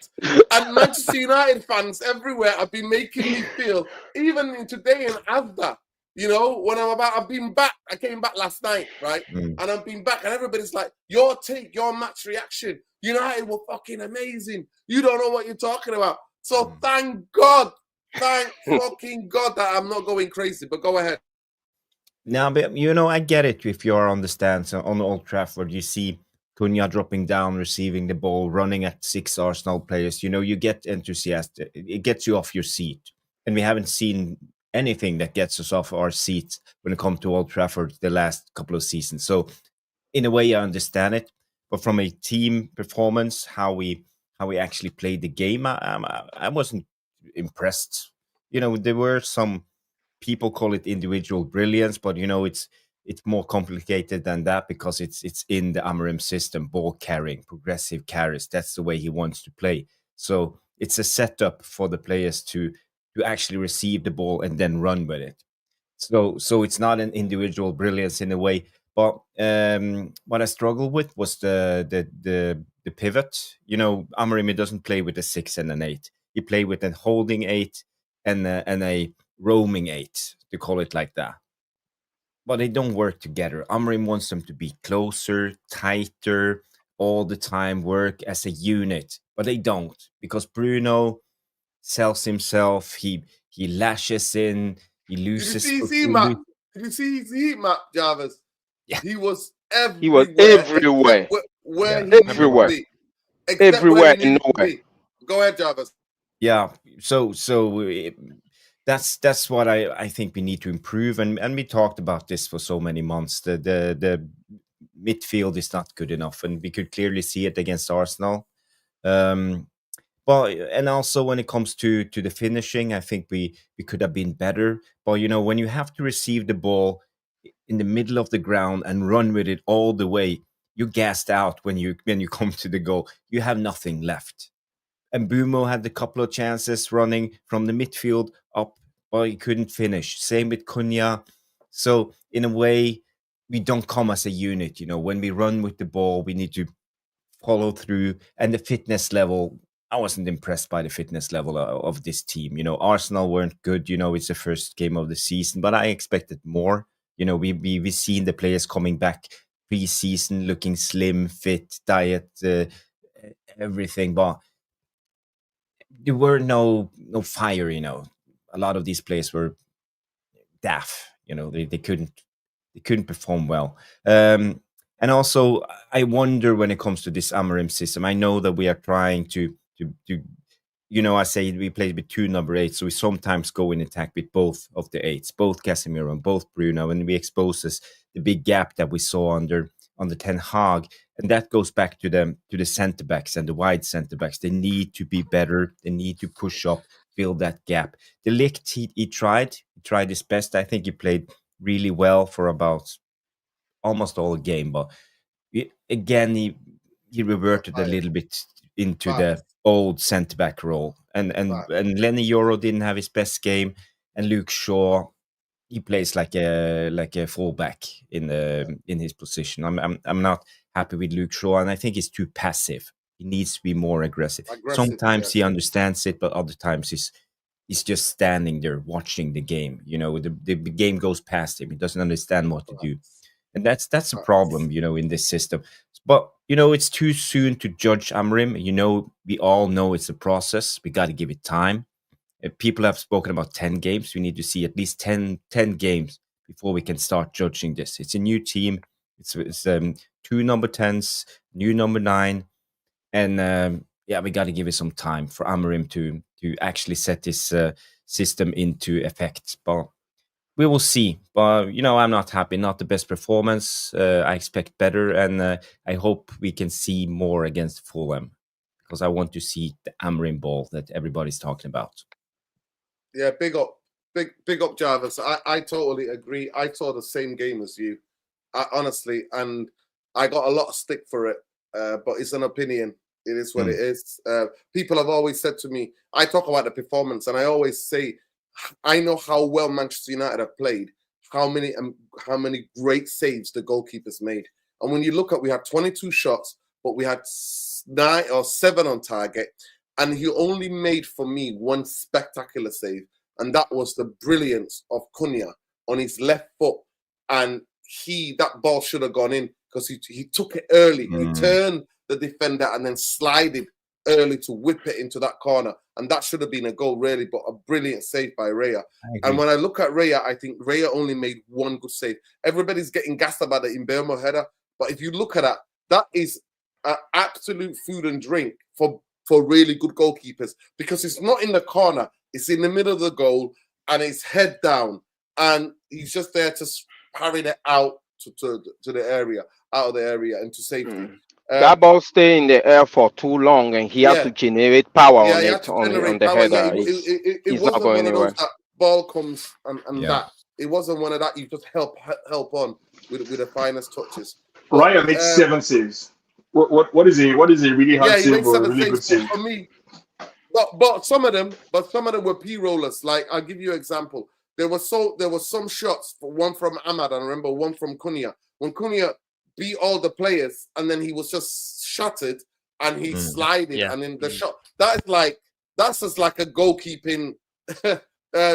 And Manchester United fans everywhere have been making me feel, even today in Asda, when I've been back, I came back last night, right? And I've been back, and everybody's like, your take, your match reaction, United were fucking amazing. You don't know what you're talking about. So thank fucking God that I'm not going crazy, but go ahead. Now, but I get it. If you're on the stands on Old Trafford, you see Cunha dropping down, receiving the ball, running at 6 Arsenal players. You get enthusiastic. It gets you off your seat. And we haven't seen anything that gets us off our seats when it comes to Old Trafford the last couple of seasons. So, in a way, I understand it. But from a team performance, how we actually played the game, I wasn't impressed. There were some people call it individual brilliance, but it's more complicated than that, because it's in the Amorim system, ball carrying, progressive carries. That's the way he wants to play. So it's a setup for the players to actually receive the ball and then run with it. So it's not an individual brilliance in a way. But what I struggled with was the pivot. Amorim doesn't play with a 6 and an 8. He play with a holding 8 and a roaming 8, to call it like that. But they don't work together. Amorim wants them to be closer, tighter, all the time, work as a unit. But they don't, because Bruno sells himself. He lashes in. He loses. Did you see his heat map? Did you see his heat map, Jarvis? Yeah. He was everywhere. He was everywhere. Where Yeah. he needed Everywhere. to be. Except Everywhere where he and needed to nowhere. be. Go ahead, Jarvis. Yeah. So that's what I think we need to improve, and we talked about this for so many months. The midfield is not good enough, and we could clearly see it against Arsenal. But and also when it comes to the finishing, I think we could have been better. But when you have to receive the ball in the middle of the ground and run with it all the way, you're gassed out when you come to the goal. You have nothing left. And Bumo had a couple of chances running from the midfield up, but he couldn't finish. Same with Cunha. So in a way, we don't come as a unit. When we run with the ball, we need to follow through. And the fitness level, I wasn't impressed by the fitness level of this team. Arsenal weren't good. It's the first game of the season, but I expected more. We've seen the players coming back pre-season, looking slim, fit, diet, everything, but there were no fire. A lot of these players were daft. They couldn't perform well. And also, I wonder when it comes to this Amorim system. I know that we are trying to I say we play with 2 number 8, so we sometimes go in attack with both of the 8s, both Casemiro and both Bruno, and we expose the big gap that we saw under Ten Hag, and that goes back to the centre backs and the wide centre backs. They need to be better. They need to push up, fill that gap. De Ligt, he tried his best. I think he played really well for about almost all game, but again he reverted a little bit into the old centre back role, and Lenny Yoro didn't have his best game, and Luke Shaw, he plays like a fullback in his position. I'm not happy with Luke Shaw, and I think he's too passive. He needs to be more aggressive. Sometimes he understands it, but other times he's just standing there watching the game. The game goes past him. He doesn't understand what to do. And that's a problem, in this system. But, it's too soon to judge Amorim. We all know it's a process. We got to give it time. People have spoken about 10 games. We need to see at least 10 games before we can start judging this. It's a new team. It's 2 number 10s, new number 9. And, we got to give it some time for Amorim to actually set this system into effect. But we will see. But, I'm not happy. Not the best performance. I expect better. And I hope we can see more against Fulham, because I want to see the Amorim ball that everybody's talking about. Yeah, big up, Jarvis. I totally agree. I saw the same game as you, honestly, and I got a lot of stick for it. But it's an opinion. It is what it is. People have always said to me, I talk about the performance, and I always say, I know how well Manchester United have played, how many great saves the goalkeepers made. And when you look at, we had 22 shots, but we had 9 or 7 on target, and he only made, for me, 1 spectacular save, and that was the brilliance of Cunha on his left foot. And that ball should have gone in, because he took it early. He turned the defender and then slided early to whip it into that corner, and that should have been a goal, really, but a brilliant save by Raya. And when I look at Raya, I think Raya only made 1 good save. Everybody's getting gassed about the Mbeumo header, but if you look at that is absolute food and drink for really good goalkeepers, because it's not in the corner, it's in the middle of the goal, and it's head down, and he's just there to parry it out to the area, out of the area, into safety. That ball stay in the air for too long, and he had to generate power on the header. It wasn't not going one anywhere. of those that ball comes and that. It wasn't one of that. You just help on with the finest touches. Raya made 7 saves. What is a really hard save or a really good save? For me, but some of them were P rollers. Like, I'll give you an example. There were some shots, one from Ahmad, and I remember one from Cunha. When Cunha beat all the players, and then he was just shattered, and he slided, and then the shot. That's just like a goalkeeping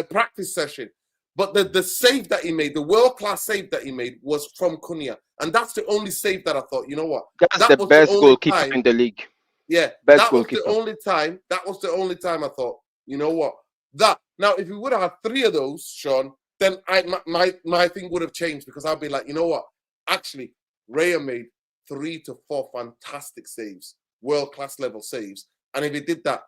practice session. But the save that he made, the world-class save that he made, was from Cunha, and that's the only save that I thought, you know what? That's the best goalkeeper in the league. Yeah, that was the only time. That was the only time I thought, you know what? Now, if we would have had 3 of those, Sean, then my thing would have changed, because I'd be like, you know what? Actually, Raya made 3 to 4 fantastic saves, world-class level saves. And if he did that,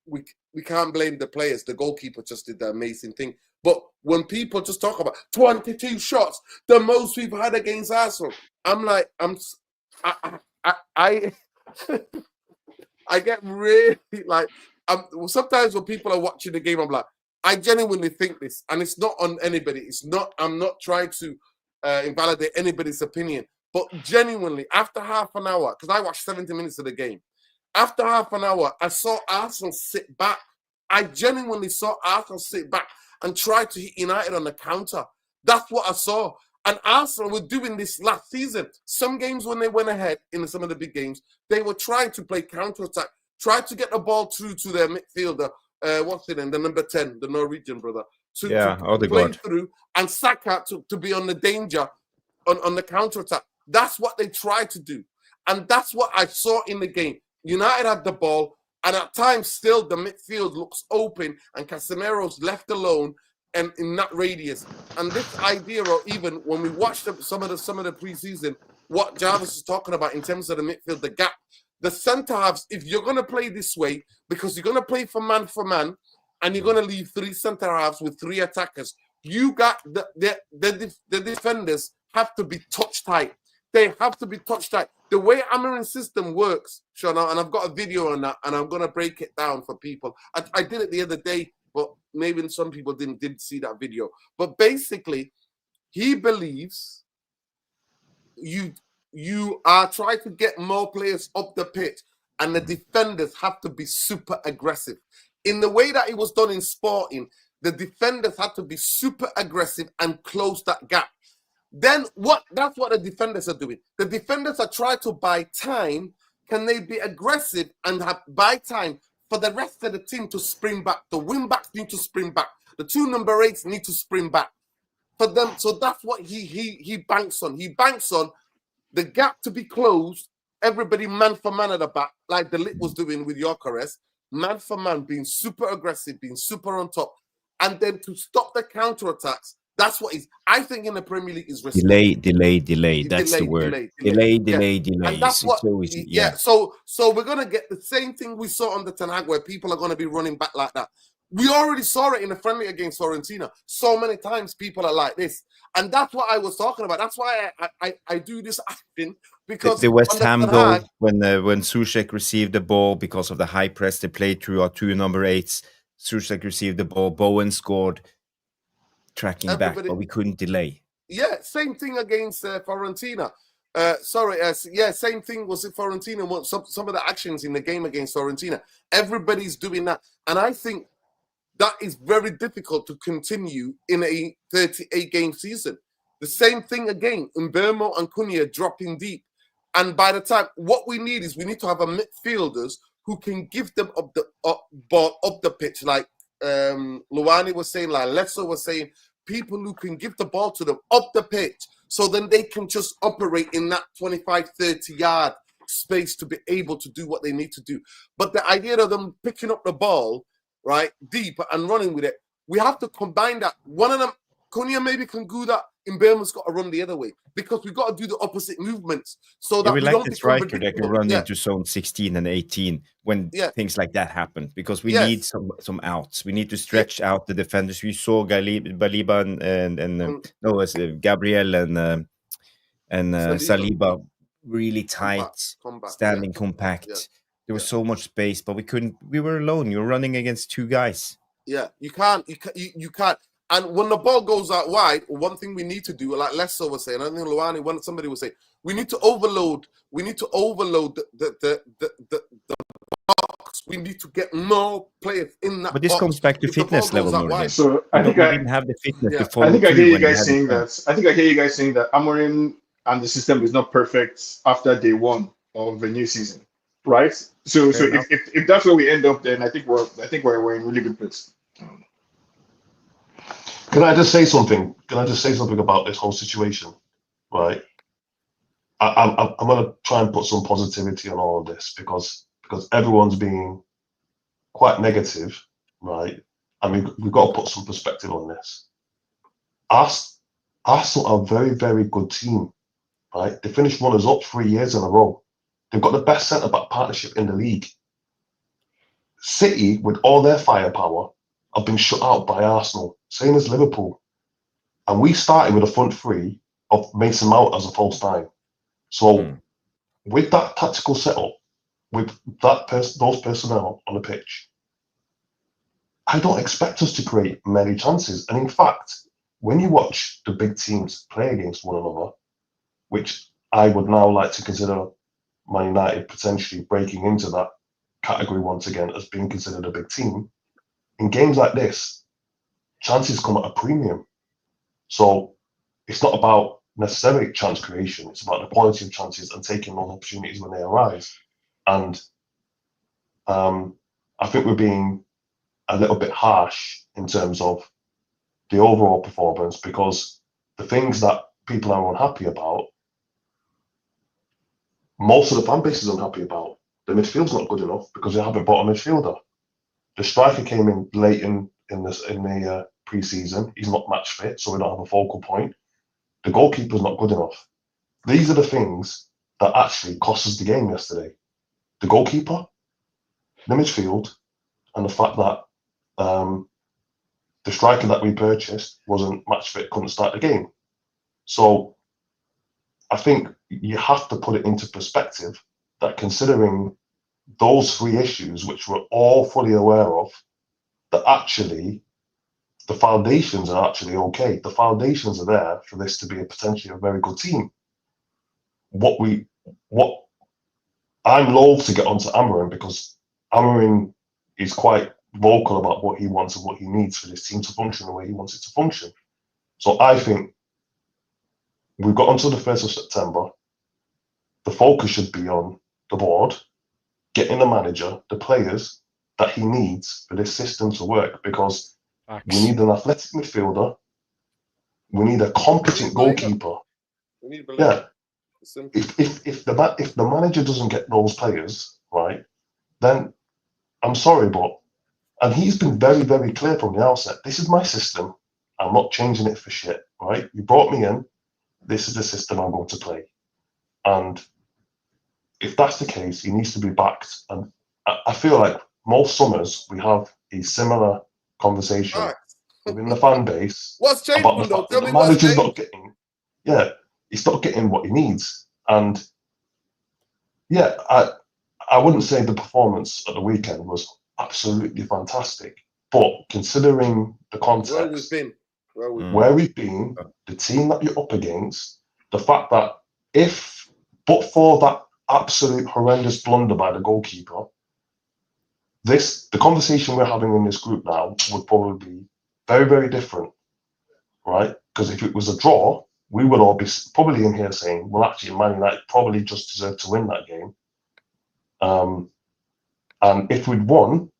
we can't blame the players. The goalkeeper just did the amazing thing. But when people just talk about 22 shots, the most we've had against Arsenal, I'm like, I get really like, sometimes when people are watching the game, I'm like, I genuinely think this, and it's not on anybody. I'm not trying to invalidate anybody's opinion. But genuinely, after half an hour, because I watched 70 minutes of the game, after half an hour, I saw Arsenal sit back. I genuinely saw Arsenal sit back and try to hit United on the counter. That's what I saw. And Arsenal were doing this last season. Some games when they went ahead in some of the big games, they were trying to play counter-attack, try to get the ball through to their midfielder, what's it in, the number 10, the Norwegian brother, to play through, and Saka to be on the danger on the counter-attack. That's what they tried to do. And that's what I saw in the game. United had the ball, and at times still the midfield looks open, and Casemiro's left alone and in that radius. And this idea, or even when we watched some of the preseason, what Jarvis is talking about in terms of the midfield, the gap, the centre halves, if you're going to play this way, because you're going to play for man, and you're going to leave 3 centre halves with 3 attackers, you got the defenders have to be touch tight. They have to be touch tight. The way Amarin's system works, Shona, and I've got a video on that, and I'm going to break it down for people. I did it the other day, but maybe some people didn't see that video. But basically, he believes you are trying to get more players up the pitch, and the defenders have to be super aggressive. In the way that it was done in Sporting, the defenders had to be super aggressive and close that gap. Then that's what the defenders are doing. The defenders are trying to buy time. Can they be aggressive and buy time for the rest of the team to spring back? The wing backs need to spring back. The 2 number 8s need to spring back for them. So that's what he banks on. He banks on the gap to be closed. Everybody man for man at the back, like the Lit was doing with Gyökeres, man for man, being super aggressive, being super on top, and then to stop the counter attacks. That's what I think in the Premier League is risky. Delay. That's the word. Delay. And that's what. So we're gonna get the same thing we saw on the Ten Hag, where people are gonna be running back like that. We already saw it in the friendly against Fiorentina. So many times people are like this, and that's what I was talking about. That's why I do this acting, because the West Ham goal when Souček received the ball because of the high press they played through our 2 number 8s. Souček received the ball. Bowen scored. Tracking back, but we couldn't delay. Yeah, same thing against Fiorentina. Same thing was in Fiorentina. Some of the actions in the game against Fiorentina. Everybody's doing that. And I think that is very difficult to continue in a 38-game season. The same thing again, Mbeumo and Cunha dropping deep. And by the time, what we need to have a midfielders who can give them ball up the pitch, like Luani was saying, like Lesso was saying, people who can give the ball to them up the pitch, so then they can just operate in that 25-30 yard space to be able to do what they need to do. But the idea of them picking up the ball, right, deep and running with it, we have to combine that. One of them, Cunha maybe can do that. Mbeumo's got to run the other way, because we've got to do the opposite movements so that we like don't the become striker that can run into zone 16 and 18 when things like that happen, because we need some outs. We need to stretch out the defenders. We saw Baliba and Gabriel and Saliba really tight, standing compact. There was so much space, but we couldn't. We were alone. You're running against 2 guys. Yeah, you can't. And when the ball goes out wide, one thing we need to do, like Lesso was saying, I think Luani, somebody was saying, we need to overload. We need to overload the box. We need to get more players in that. But this comes back to fitness level. So I think I didn't have the fitness to follow. I think I hear you guys saying that. I think I hear you guys saying that Amorim and the system is not perfect after day 1 of the new season, right? So if that's where we end up, then I think we're in really good place. Can I just say something? About this whole situation, right? I'm going to try and put some positivity on all of this, because everyone's being quite negative, right? I mean, we've got to put some perspective on this. Arsenal are a very, very good team, right? They finished runners-up 3 years in a row. They've got the best centre-back partnership in the league. City, with all their firepower, have been shut out by Arsenal, same as Liverpool. And we started with a front 3 of Mason Mount as a false 9. So with that tactical setup, with those personnel on the pitch, I don't expect us to create many chances. And in fact, when you watch the big teams play against one another, which I would now like to consider Man United potentially breaking into that category once again as being considered a big team, in games like this, chances come at a premium. So it's not about necessarily chance creation, it's about the quality of chances and taking those opportunities when they arise. And I think we're being a little bit harsh in terms of the overall performance, because the things that people are unhappy about, most of the fan base is unhappy about. The midfield's not good enough because they haven't bought a midfielder. The striker came in late in the pre-season. He's not match fit, so we don't have a focal point. The goalkeeper's not good enough. These are the things that actually cost us the game yesterday. The goalkeeper, the midfield, and the fact that the striker that we purchased wasn't match fit, couldn't start the game. So I think you have to put it into perspective that considering those three issues, which we're all fully aware of, that actually the foundations are actually okay. The foundations are there for this to be potentially a very good team. What I'm loath to get onto Amarin, because Amarin is quite vocal about what he wants and what he needs for this team to function the way he wants it to function. So I think we've got until the 1st of September. The focus should be on the board, getting the manager, the players that he needs for this system to work, because we need an athletic midfielder. We need a competent goalkeeper. We need yeah. If the manager doesn't get those players, right, then I'm sorry, but, and he's been very, very clear from the outset, this is my system. I'm not changing it for shit, right? You brought me in. This is the system I'm going to play. And if that's the case, he needs to be backed. And I feel like most summers we have a similar conversation within the fan base. What's changed, about the fact that the manager's not getting, he's not getting what he needs. And yeah, I wouldn't say the performance at the weekend was absolutely fantastic, but considering the context, where we've been, the team that you're up against, the fact that but for that absolute horrendous blunder by the goalkeeper, the conversation we're having in this group now would probably be very, very different, right? Because if it was a draw, we would all be probably in here saying, well, actually, Man United probably just deserved to win that game. And if we'd won,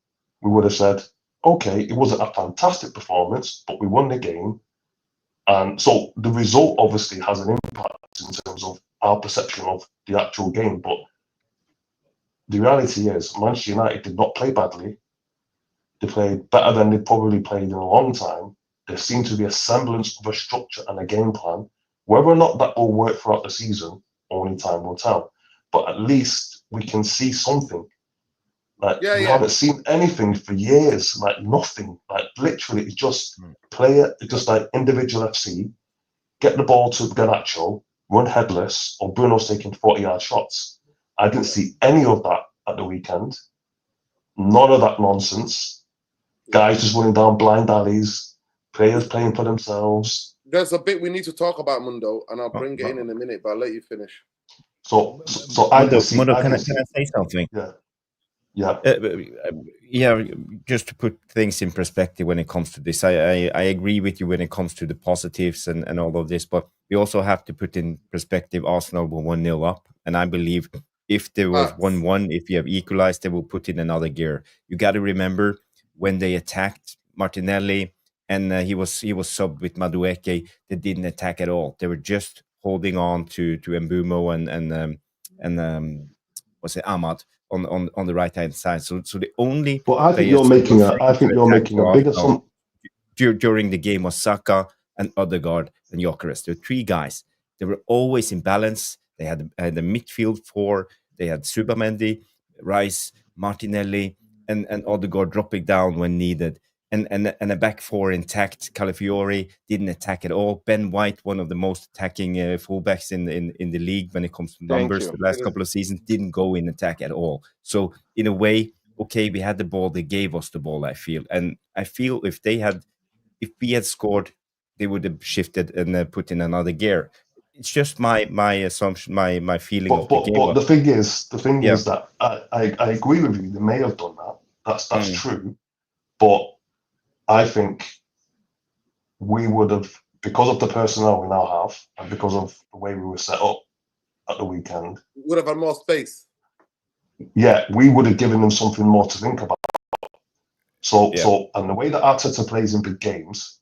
we would have said, okay, it wasn't a fantastic performance, but we won the game. And so the result obviously has an impact in terms of our perception of the actual game. But the reality is, Manchester United did not play badly. They played better than they probably played in a long time. There seemed to be a semblance of a structure and a game plan. Whether or not that will work throughout the season, only time will tell. But at least we can see something. Like we haven't seen anything for years. Like nothing. Like literally, it's just just like individual FC. Get the ball to Garnacho, run headless, or Bruno's taking 40-yard shots. I didn't see any of that at the weekend. None of that nonsense. Guys just running down blind alleys. Players playing for themselves. There's a bit we need to talk about, Mundo, and I'll bring it in a minute, but I'll let you finish. So Mundo, can I say something? Yeah. Just to put things in perspective when it comes to this, I agree with you when it comes to the positives and all of this, but we also have to put in perspective Arsenal were 1-0 up, and I believe if there was 1-1, if you have equalized, they will put in another gear. You got to remember when they attacked Martinelli and he was subbed with Madueke, they didn't attack at all. They were just holding on to Mbumo and was it Ahmad on the right hand side. So the only I think you're making a bigger sum during the game was Saka and Odegaard and Gyökeres. There were three guys. They were always in balance. They had the midfield four. They had Subamendi, Rice, Martinelli, and Odegaard dropping down when needed. And a back four intact. Calafiori didn't attack at all. Ben White, one of the most attacking fullbacks in the league when it comes to numbers the last couple of seasons, didn't go in attack at all. So in a way, okay, we had the ball. They gave us the ball, I feel. And I feel if we had scored they would have shifted and put in another gear. It's just my assumption, my feeling of the game. But the thing is that I agree with you. They may have done that. That's true. But I think we would have, because of the personnel we now have, and because of the way we were set up at the weekend, would have had more space. Yeah, we would have given them something more to think about. So and the way that Arteta plays in big games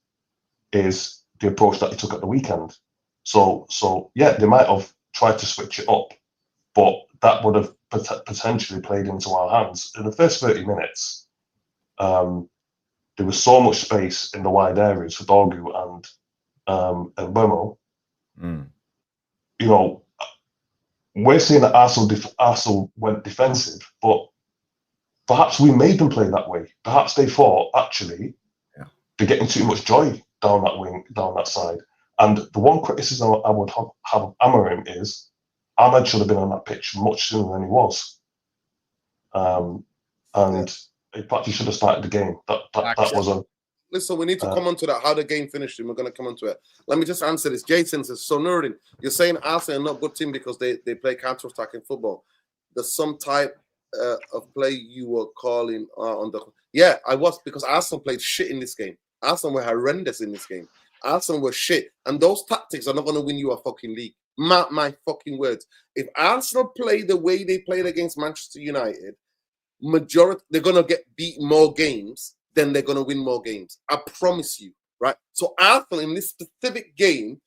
is the approach that he took at the weekend. So yeah, they might have tried to switch it up, but that would have potentially played into our hands. In the first 30 minutes, there was so much space in the wide areas for Dorgu and Bomo. You know, we're seeing that Arsenal went defensive, but perhaps we made them play that way. Perhaps they thought, actually, they're getting too much joy down that wing, down that side. And the one criticism I would have of Amorim is Ahmed should have been on that pitch much sooner than he was. And in fact, he should have started the game. That was a... Listen, we need to come on to that, how the game finished, and we're going to come on to it. Let me just answer this. Jason says, so Nuruddin, you're saying Arsenal are not a good team because they play counter-attacking football. There's some type of play you were calling on the... Yeah, I was, because Arsenal played shit in this game. Arsenal were horrendous in this game. Arsenal were shit. And those tactics are not going to win you a fucking league. My fucking words. If Arsenal play the way they played against Manchester United, they're going to get beat more games, then they're going to win more games. I promise you, right? So Arsenal in this specific game,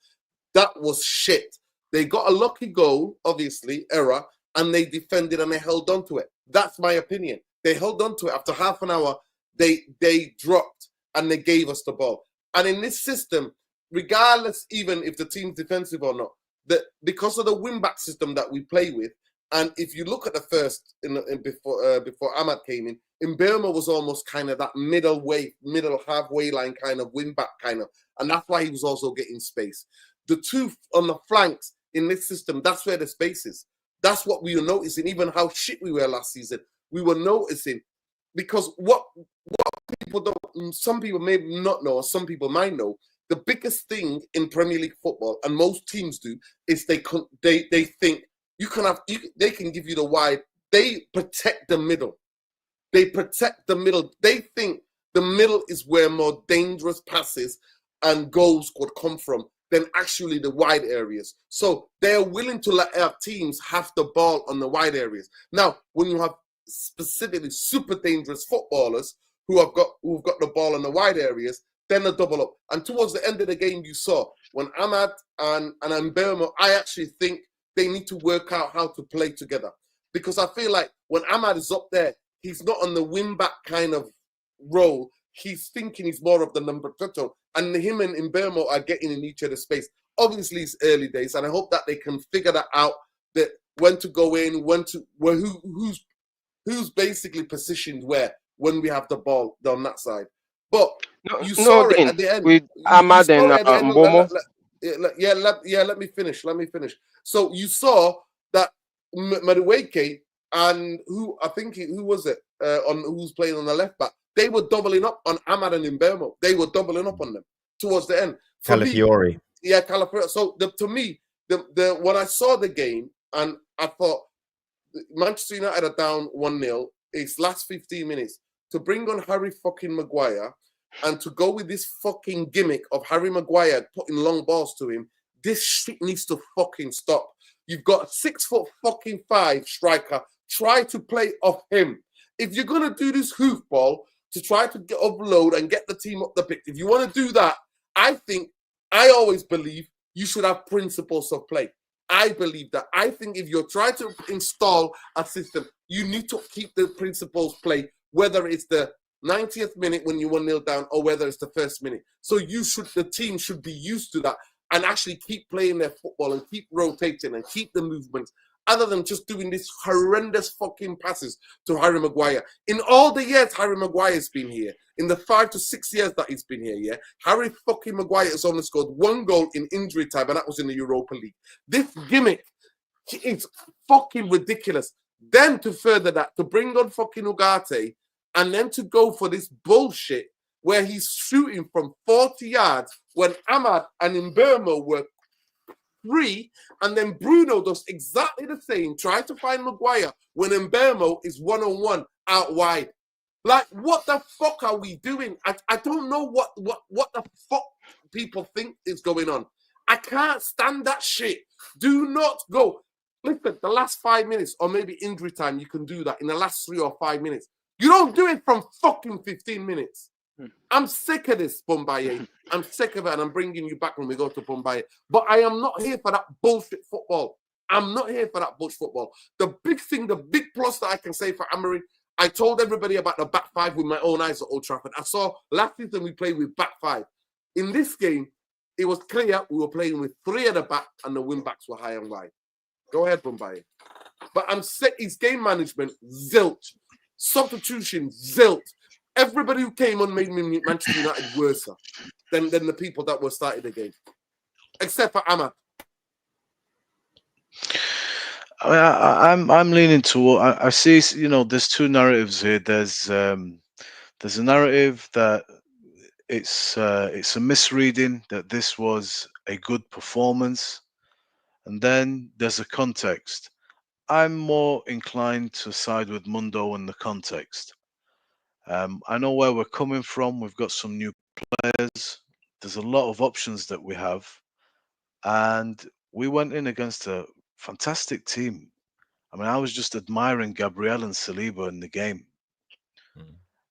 that was shit. They got a lucky goal, obviously, error, and they defended and they held on to it. That's my opinion. They held on to it. After half an hour, they dropped and they gave us the ball. And in this system, regardless even if the team's defensive or not, because of the wing-back system that we play with, and if you look at the first before Ahmad came in, Mbeumo was almost kind of that middle halfway line kind of wing-back kind of, and that's why he was also getting space. The two on the flanks in this system, that's where the space is. That's what we were noticing, even how shit we were last season. We were noticing, because what people don't, some people may not know, or some people might know, the biggest thing in Premier League football, and most teams do, is they think they can give you the wide. They protect the middle. They protect the middle. They think the middle is where more dangerous passes and goals could come from than actually the wide areas. So they're willing to let our teams have the ball on the wide areas. Now, when you have specifically super dangerous footballers who've got the ball in the wide areas, then a double up. And towards the end of the game, you saw when Ahmad and Mbeumo, I actually think they need to work out how to play together. Because I feel like when Ahmad is up there, he's not on the wing-back kind of role. He's thinking he's more of the number 2. And him and Mbeumo are getting in each other's space. Obviously, it's early days, and I hope that they can figure that out, that when to go in, who's basically positioned where when we have the ball down that side. But you saw it at the end. With Ahmad and Mbeumo. Let me finish. So you saw that Madueke and who was it? Who's playing on the left back? They were doubling up on Ahmad and Mbeumo. They were doubling up on them towards the end. Calafiori. Calafiori. So to me, when I saw the game, and I thought Manchester United are down 1-0. It's last 15 minutes to bring on Harry fucking Maguire and to go with this fucking gimmick of Harry Maguire putting long balls to him. This shit needs to fucking stop. You've got a 6'5" striker. Try to play off him. If you're gonna do this hoofball to try to get upload and get the team up the pitch, if you want to do that, I always believe you should have principles of play. I believe that. I think if you're trying to install a system, you need to keep the principles play, whether it's the 90th minute when you 1-0 down or whether it's the first minute. So the team should be used to that and actually keep playing their football and keep rotating and keep the movements, other than just doing this horrendous fucking passes to Harry Maguire. In all the years Harry Maguire's been here, in the 5 to 6 years that he's been here, Harry fucking Maguire has only scored 1 goal in injury time, and that was in the Europa League. This gimmick is fucking ridiculous. Then to further that, to bring on fucking Ugarte, and then to go for this bullshit where he's shooting from 40 yards when Ahmad and Mbeumo were free, and then Bruno does exactly the same, try to find Maguire when Mbeumo is one-on-one out wide. Like, what the fuck are we doing? I don't know what the fuck people think is going on. I can't stand that shit. Do not go. Listen, the last 5 minutes, or maybe injury time, you can do that in the last 3 or 5 minutes. You don't do it from fucking 15 minutes. I'm sick of this, Bombaye. I'm sick of it, and I'm bringing you back when we go to Bombaye. But I am not here for that bullshit football. I'm not here for that bullshit football. The big thing, the big plus that I can say for Amorim, I told everybody about the back five with my own eyes at Old Trafford. I saw last season we played with back five. In this game, it was clear we were playing with 3 at the back and the wing backs were high and wide. Go ahead, Bombaye. But I'm sick. His game management, zilch. Substitution, zilch. Everybody who came on made Manchester United worse than the people that were starting the game. Except for Ahmad. I mean, I'm leaning toward. I see, you know, there's 2 narratives here. There's a narrative that it's a misreading that this was a good performance, and then there's a context. I'm more inclined to side with Mundo in the context. I know where we're coming from. We've got some new players. There's a lot of options that we have, and we went in against a fantastic team. I mean, I was just admiring Gabriel and Saliba in the game.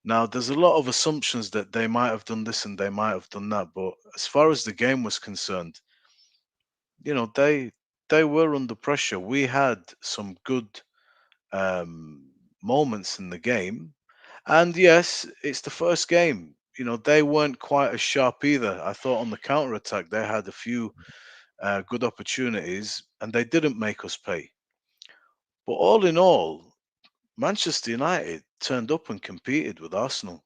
Now, there's a lot of assumptions that they might have done this and they might have done that, but as far as the game was concerned, you know, they were under pressure. We had some good moments in the game, and yes, it's the first game. You know, they weren't quite as sharp either. I thought on the counter attack they had a few good opportunities, and they didn't make us pay. But all in all, Manchester United turned up and competed with Arsenal,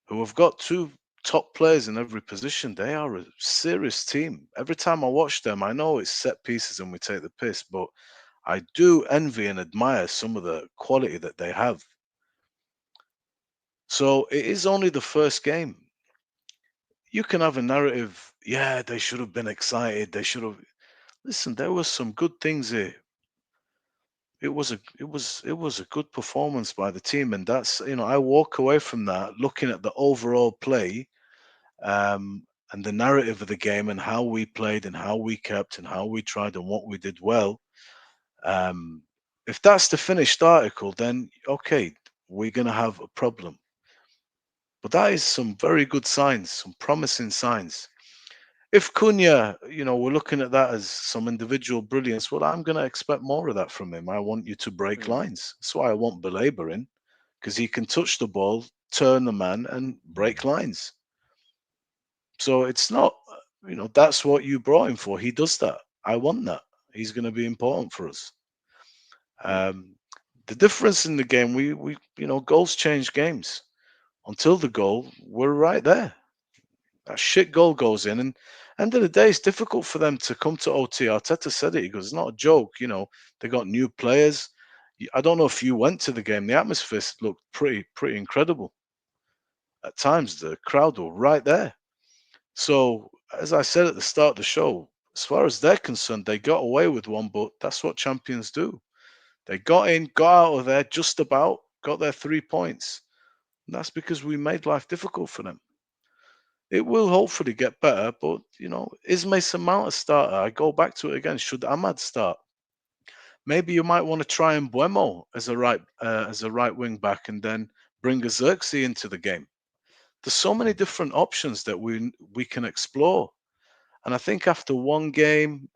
who have got 2 top players in every position. They are a serious team. Every time I watch them, I know it's set pieces and we take the piss, but I do envy and admire some of the quality that they have. So it is only the first game. You can have a narrative, yeah, they should have been excited. They should have. Listen, there were some good things here. It was a good performance by the team, and that's, you know, I walk away from that looking at the overall play, and the narrative of the game and how we played and how we kept and how we tried and what we did well. If that's the finished article, then okay, we're gonna have a problem. But that is some very good signs, some promising signs. If Cunha, you know, we're looking at that as some individual brilliance, well, I'm going to expect more of that from him. I want you to break lines. That's why I want belabouring, because he can touch the ball, turn the man, and break lines. So it's not, you know, that's what you brought him for. He does that. I want that. He's going to be important for us. The difference in the game, we you know, goals change games. Until the goal, we're right there. That shit goal goes in, and end of the day, it's difficult for them to come to OT. Arteta said it. He goes, it's not a joke. You know, they got new players. I don't know if you went to the game. The atmosphere looked pretty incredible. At times, the crowd were right there. So, as I said at the start of the show, as far as they're concerned, they got away with one, but that's what champions do. They got in, got out of there just about, got their 3 points. And that's because we made life difficult for them. It will hopefully get better, but, you know, is Mason Mount a starter? I go back to it again. Should Ahmad start? Maybe you might want to try Mbeumo as a right wing back and then bring a Xerxes into the game. There's so many different options that we can explore. And I think after one game,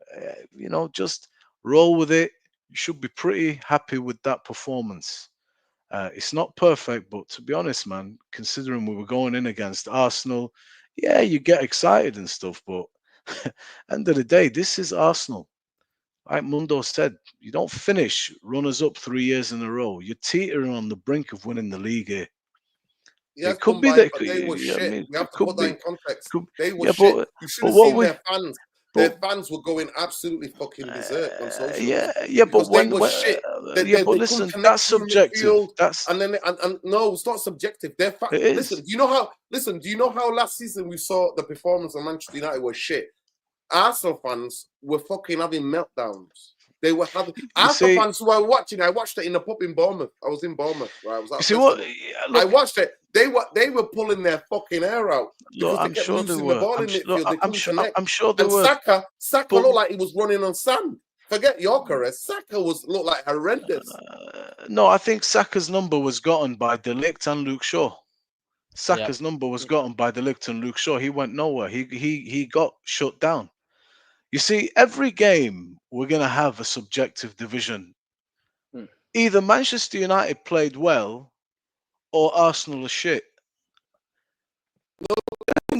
you know, just roll with it. You should be pretty happy with that performance. It's not perfect, but to be honest, man, considering we were going in against Arsenal, yeah, you get excited and stuff, but end of the day, this is Arsenal. Like Mundo said, you don't finish runners up 3 years in a row. You're teetering on the brink of winning the league here. Yes, it could be that they were shit. I mean, we have to put that in context. They were yeah, shit. but You should have what seen their fans. their fans were going absolutely fucking berserk on social. Yeah, but they were shit. They listen, that's subjective. And no, it's not subjective. Listen, do you know how last season we saw the performance of Manchester United was shit? Arsenal fans were fucking having meltdowns. They were having Arsenal fans who were watching. I watched it in the pub in Bournemouth. I was in Bournemouth. Right? I was at I watched it. They were pulling their fucking hair out because they kept losing the ball in midfield. I'm sure they were. Saka looked like he was running on sand. Forget Gyökeres. Saka looked like horrendous. No, I think Saka's number was gotten by De Ligt and Luke Shaw. Saka's number was gotten by De Ligt and Luke Shaw. He went nowhere. He got shut down. You see, every game we're going to have a subjective division. Either Manchester United played well or Arsenal is shit. No,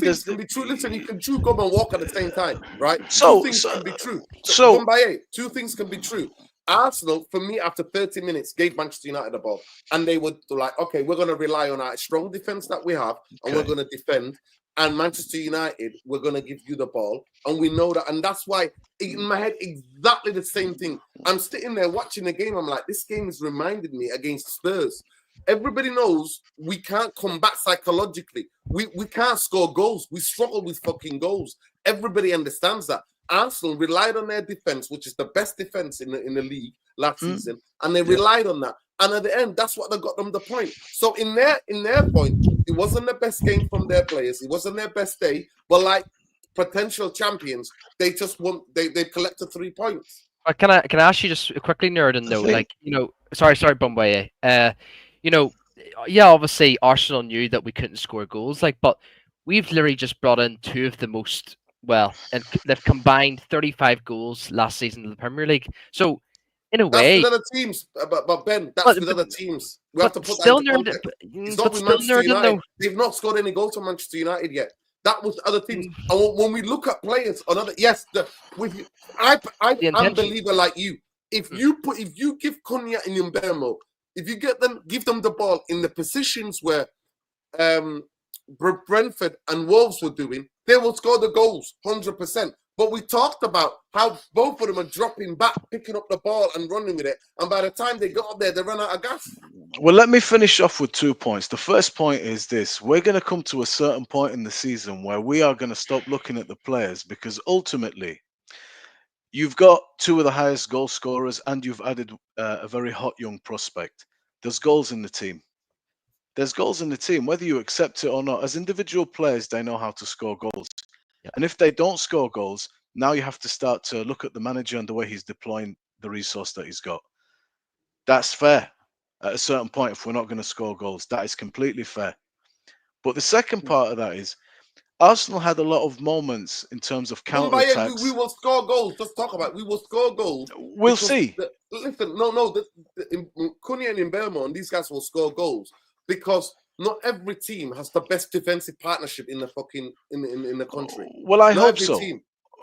things can be true. Listen, you can chew gum and walk at the same time, right? Two things can be true. Two things can be true. Arsenal, for me, after 30 minutes, gave Manchester United the ball. And they were like, okay, we're going to rely on our strong defense that we have, and we're going to defend. And Manchester United, we're going to give you the ball. And we know that. And that's why, in my head, exactly the same thing. I'm sitting there watching the game. I'm like, this game is reminding me against Spurs. Everybody knows we can't come back psychologically. We can't score goals. We struggle with fucking goals. Everybody understands that. Arsenal relied on their defense, which is the best defense in the league last season. And they relied on that. And at the end, that's what got them the point. So in their point, it wasn't the best game from their players. It wasn't their best day. But like potential champions, they just won. They collected 3 points. Can I ask you just quickly, Nerd, though? Like, sorry, Bombaye. Obviously Arsenal knew that we couldn't score goals. But we've literally just brought in two of the most and they've combined 35 goals last season in the Premier League. So. In a way, that's with other teams, but Ben, that's with other teams. We have to put that into context. It's not with Manchester United. They've not scored any goals for Manchester United yet. That was other teams. And when we look at players on other, I'm a believer like you. If you give Cunha and Mbeumo, if you give them the ball in the positions where Brentford and Wolves were doing, they will score the goals 100%. But we talked about how both of them are dropping back, picking up the ball and running with it. And by the time they got up there, they run out of gas. Well, let me finish off with 2 points. The first point is this. We're going to come to a certain point in the season where we are going to stop looking at the players, because ultimately you've got two of the highest goal scorers and you've added a very hot young prospect. There's goals in the team. There's goals in the team, whether you accept it or not. As individual players, they know how to score goals. And if they don't score goals, now you have to start to look at the manager and the way he's deploying the resource that he's got. That's fair at a certain point. If we're not going to score goals, that is completely fair. But the second part of that is Arsenal had a lot of moments in terms of counter-attacks. We will score goals. Just talk about it. We will score goals. We'll see. Listen, Cunha and Mbeumo and these guys will score goals because not every team has the best defensive partnership in the fucking in the country. Well, I hope so.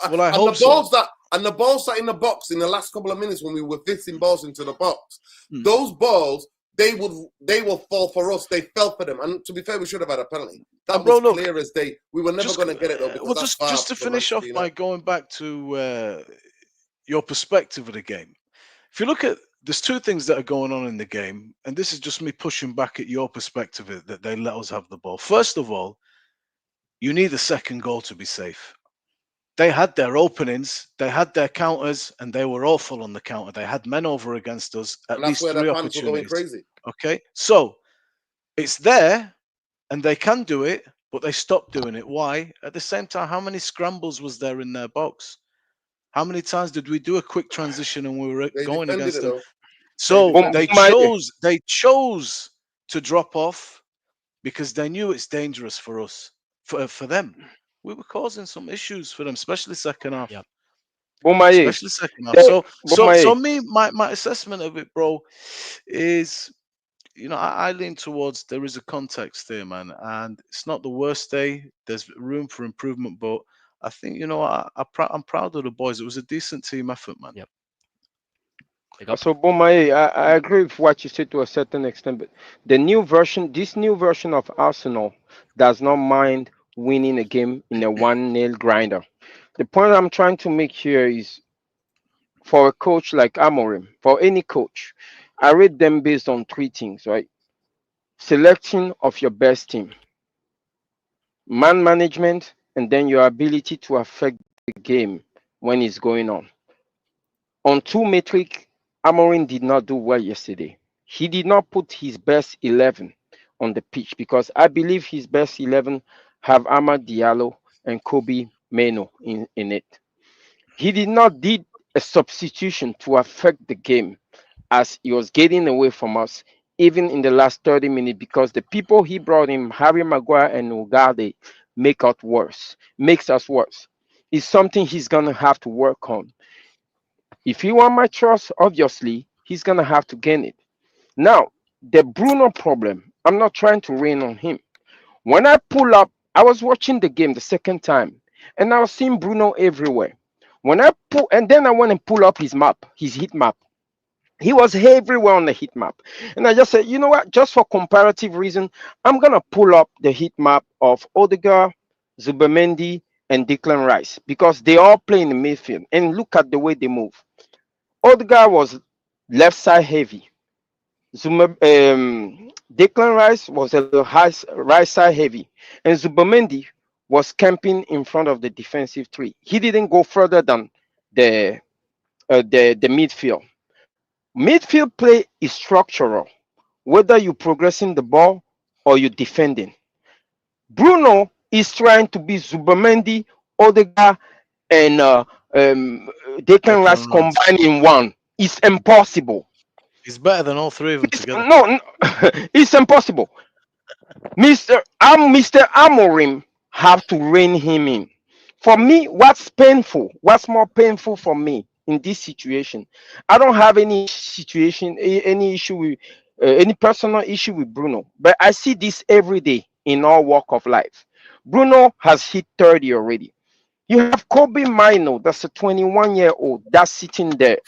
Well, I hope so. The balls that in the box in the last couple of minutes when we were fitting balls into the box, those balls they will fall for us. They fell for them, and to be fair, we should have had a penalty. That was clear as day. We were never going to get it though. Well, just to finish off by going back to your perspective of the game. If you look at, there's two things that are going on in the game, and this is just me pushing back at your perspective that they let us have the ball. First of all, you need a second goal to be safe. They had their openings, they had their counters, and they were awful on the counter. They had men over against us at least 3 opportunities. Going crazy. Okay, so it's there, and they can do it, but they stopped doing it. Why? At the same time, how many scrambles was there in their box? How many times did we do a quick transition and we were going against them? So they chose to drop off because they knew it's dangerous for us, for them. We were causing some issues for them, especially second half. Yeah. Especially second half. So my assessment of it, bro, is, I lean towards there is a context there, man, and it's not the worst day. There's room for improvement, but I think, I'm proud of the boys. It was a decent team effort, man. Yep. So, Bomaye, I agree with what you said to a certain extent, but this new version of Arsenal does not mind winning a game in a 1-0 grinder. The point I'm trying to make here is for a coach like Amorim, for any coach, I rate them based on three things, right? Selection of your best team, man management, and then your ability to affect the game when it's going on. On two metric, Amorim did not do well yesterday. He did not put his best 11 on the pitch because I believe his best 11 have Amad Diallo and Kobe Meno in it. He did not did a substitution to affect the game as he was getting away from us even in the last 30 minutes because the people he brought in, Harry Maguire and Ugarte, makes us worse. It's something he's gonna have to work on. If he want my trust, obviously he's gonna have to gain it. Now, the Bruno problem, I'm not trying to rain on him. When I pull up, I was watching the game the second time, and I was seeing Bruno everywhere. When I pull, and then I went and pull up his map, his heat map. He was everywhere on the heat map. And I just said, you know what, just for comparative reason, I'm gonna pull up the heat map of Odegaard, Zubimendi, and Declan Rice because they all play in the midfield. And look at the way they move. Odegaard was left side heavy. Declan Rice was a little right side heavy, and Zubimendi was camping in front of the defensive three. He didn't go further than the midfield. Midfield play is structural, whether you're progressing the ball or you're defending. Bruno is trying to be Zubimendi, Odegaard, and Declan Rice combined in one. It's impossible. He's better than all three of them together. No, it's impossible. Mr. Amorim have to rein him in. For me, what's more painful for me in this situation, I don't have any issue with any personal issue with Bruno, but I see this every day in all walk of life. Bruno has hit 30 already. You have Kobe Mino, that's a 21-year-old, that's sitting there.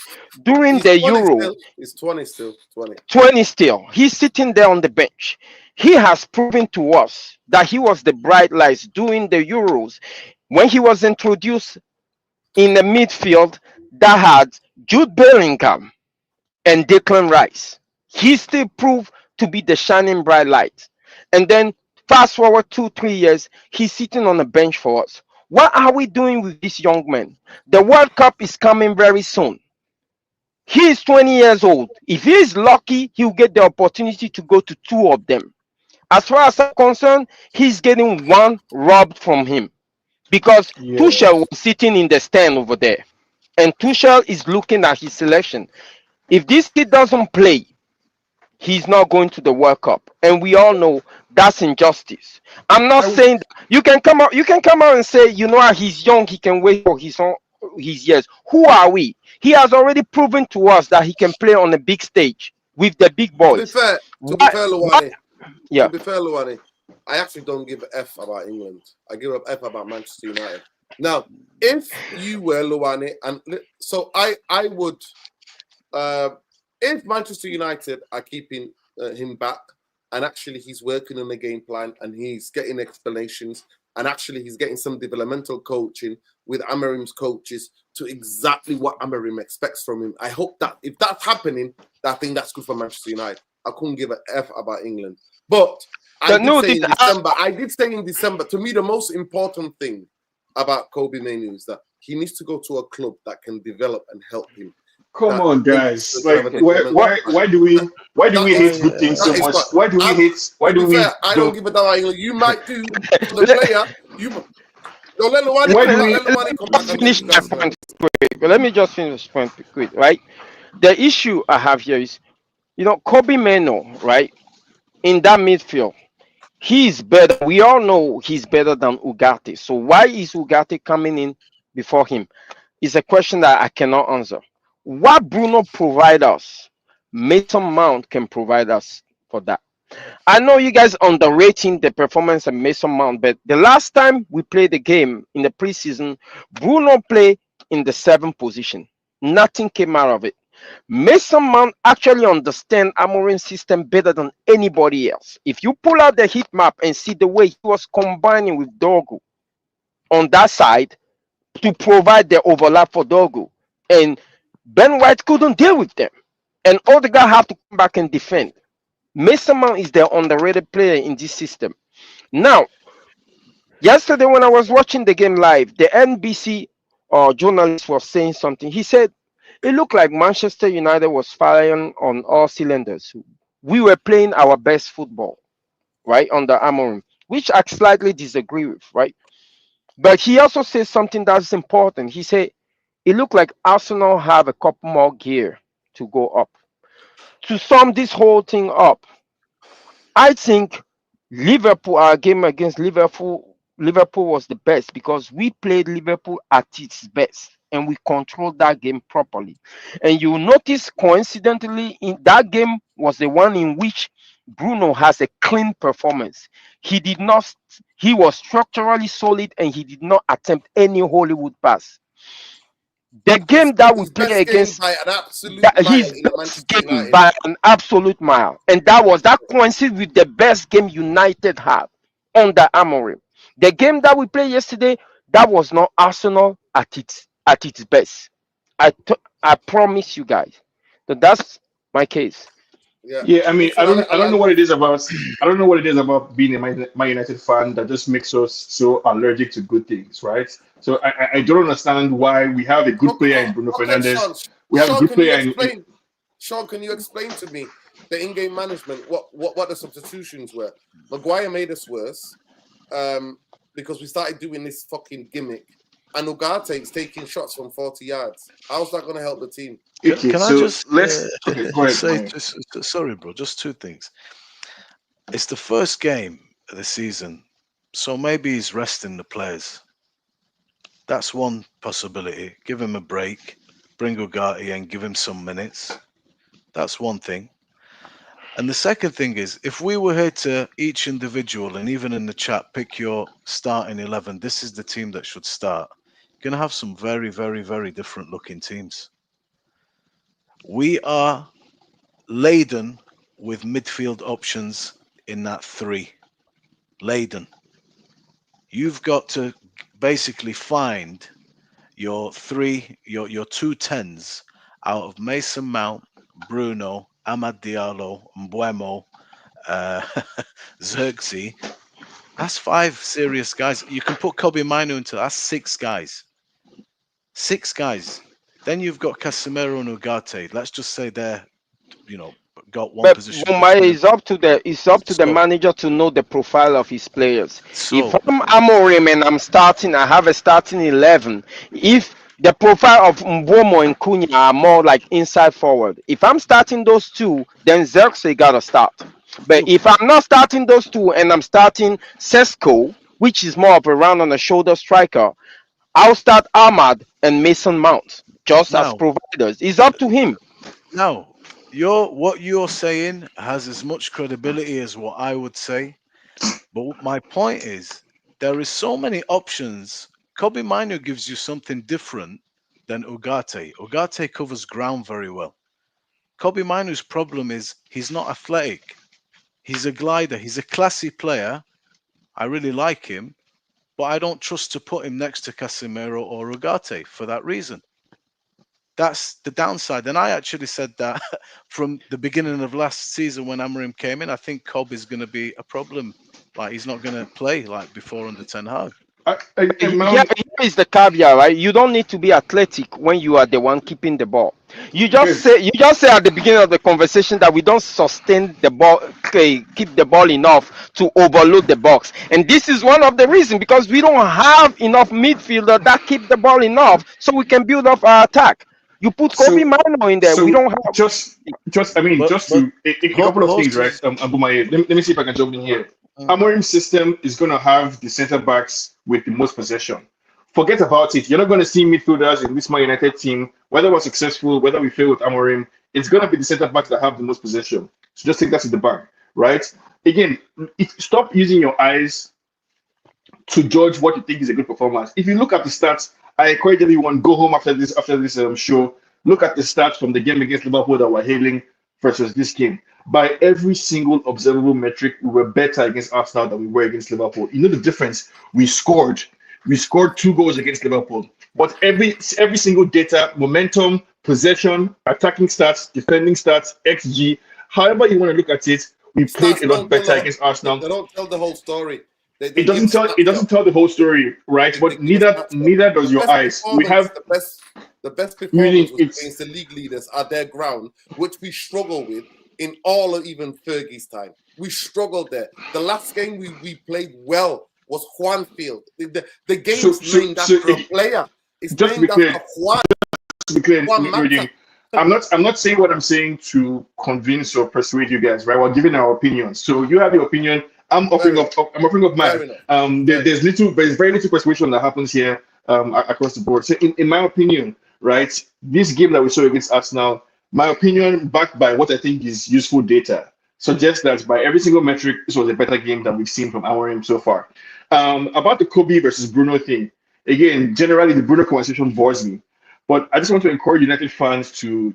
During the Euro, he's 20 still. 20 still. He's sitting there on the bench. He has proven to us that he was the bright lights during the Euros when he was introduced in the midfield that had Jude Bellingham and Declan Rice. He still proved to be the shining bright light. And then fast forward 2-3 years, he's sitting on the bench for us. What are we doing with this young man? The World Cup is coming very soon. He is 20 years old. If he is lucky, he'll get the opportunity to go to 2 of them. As far as I'm concerned, he's getting one robbed from him because Tuchel was sitting in the stand over there, and Tuchel is looking at his selection. If this kid doesn't play, he's not going to the World Cup, and we all know that's injustice. I'm not saying that you can come out and say, you know, he's young, he can wait for his years. Who are we? He has already proven to us that he can play on the big stage with the big boys. To be fair, Luwani, yeah. To be fair, Luwani, I actually don't give an F about England. I give an F about Manchester United. Now, if you were Luwani, and so I would, if Manchester United are keeping him back, and actually he's working on a game plan, and he's getting explanations, and actually he's getting some developmental coaching with Amorim's coaches to exactly what Amorim expects from him. I hope that if that's happening, I think that's good for Manchester United. I couldn't give an F about England. But I did say in December, to me, the most important thing about Kobe Mainoo is that he needs to go to a club that can develop and help him. Come on, guys! Like, why do we hate good things so much? Why do we hate? I don't give a damn about England. You might do the player. Don't let Luwani come back. Finish my point quick. But let me just finish this point quick, right? The issue I have here is, you know, Kobe Mainoo, right? In that midfield, he's better. We all know he's better than Ugarte. So why is Ugarte coming in before him? It's a question that I cannot answer. What Bruno provides us, Mason Mount can provide us for that. I know you guys underrating the performance of Mason Mount, but the last time we played the game in the preseason, Bruno played in the 7th position. Nothing came out of it. Mason Mount actually understands Amorim's system better than anybody else. If you pull out the heat map and see the way he was combining with Dogu on that side, to provide the overlap for Dogo. And Ben White couldn't deal with them. And Odegaard have to come back and defend. Mason Mount is the underrated player in this system. Now, yesterday when I was watching the game live, the NBC journalist was saying something. He said, it looked like Manchester United was firing on all cylinders. We were playing our best football, right, under Amorim, which I slightly disagree with, right? But he also said something that's important. He said, it looked like Arsenal have a couple more gear to go up. To sum this whole thing up, I think Liverpool, our game against Liverpool was the best because we played Liverpool at its best and we controlled that game properly. And you notice coincidentally, in that game was the one in which Bruno has a clean performance. He was structurally solid and he did not attempt any Hollywood pass. The game that we play against, by an absolute his mile in best Manchester game United. by an absolute mile, and that coincided with the best game United had under Amorim. The game that we played yesterday, that was not Arsenal at its best. I promise you guys. So that's my case. Yeah, I mean, Listen, I don't know what it is about. I don't know what it is about being a Man United fan that just makes us so allergic to good things, right? So I don't understand why we have a good player in Bruno Fernandes. We have a good player in. Sean, can you explain to me the in-game management? What the substitutions were? Maguire made us worse because we started doing this fucking gimmick, and Ugarte's taking shots from 40 yards. How's that going to help the team? Okay, Can so I just go ahead, say, sorry, bro, just two things. It's the first game of the season, so maybe he's resting the players. That's one possibility. Give him a break, bring Ugarte and give him some minutes. That's one thing. And the second thing is, if we were here to each individual and even in the chat pick your starting 11, this is the team that should start. You're going to have some very, very, very different looking teams. We are laden with midfield options in that three. Laden. You've got to basically find your your two tens out of Mason Mount, Bruno, Amad Diallo, Mbuemo, Xerxes. That's 5 serious guys. You can put Kobe Minu into that's 6 guys. 6 guys. Then you've got Casemiro and Ugarte. Let's just say they're, got one position. But it's up to the manager to know the profile of his players. If I'm Amorim and I'm starting, I have a starting 11. If the profile of Mbomo and Cunha are more like inside forward, if I'm starting those two, then Xerxes gotta start. But if I'm not starting those two and I'm starting Sesko, which is more of a round on the shoulder striker, I'll start Ahmad and Mason Mount just as providers. It's up to him. No, what you're saying has as much credibility as what I would say. But my point is, there is so many options. Kobe Minu gives you something different than Ugarte. Ugarte covers ground very well. Kobe Minu's problem is he's not athletic. He's a glider. He's a classy player. I really like him. But I don't trust to put him next to Casemiro or Ugarte for that reason. That's the downside. And I actually said that from the beginning of last season when Amorim came in. I think Cobb is going to be a problem. Like, he's not going to play like before under Ten Hag. Here is the caveat, right? You don't need to be athletic when you are the one keeping the ball. You just say at the beginning of the conversation that we don't sustain the ball, keep the ball enough to overload the box, and this is one of the reasons because we don't have enough midfielder that keep the ball enough so we can build up our attack. You put Kobe Mino in there. We don't have just a couple of things, right? Let me see if I can jump in here. Amorim's system is going to have the center backs with the most possession. Forget about it. You're not going to see midfielders in this Man United team, whether we're successful, whether we fail with Amorim. It's going to be the center backs that have the most possession. So just take that to the bank, right? Again, stop using your eyes to judge what you think is a good performance. If you look at the stats, I encourage everyone go home after this show. Look at the stats from the game against Liverpool that we're hailing versus this game. By every single observable metric, we were better against Arsenal than we were against Liverpool. You know the difference? We scored 2 goals against Liverpool. But every single data, momentum, possession, attacking stats, defending stats, XG, however you want to look at it, we played Stats a lot don't better tell against Arsenal. they don't tell the whole story. They It give doesn't tell the whole story, right? They But give a snapshot. neither does your eyes. We have The best meaning performance was against the league leaders at their ground, which we struggle with in all of even Fergie's time. We struggled there. The last game we played well was Juanfield. The game's named after a player. It's just named to be after Juan. To be clear, Juan Mata. I'm not saying what I'm saying to convince or persuade you guys, right? We're giving our opinions. So you have your opinion. I'm offering up mine. There's very little persuasion that happens here across the board. So in my opinion, right, this game that we saw against Arsenal, my opinion, backed by what I think is useful data, suggests that by every single metric, this was a better game than we've seen from Amorim so far. About the Kobe versus Bruno thing, again, generally the Bruno conversation bores me. But I just want to encourage United fans to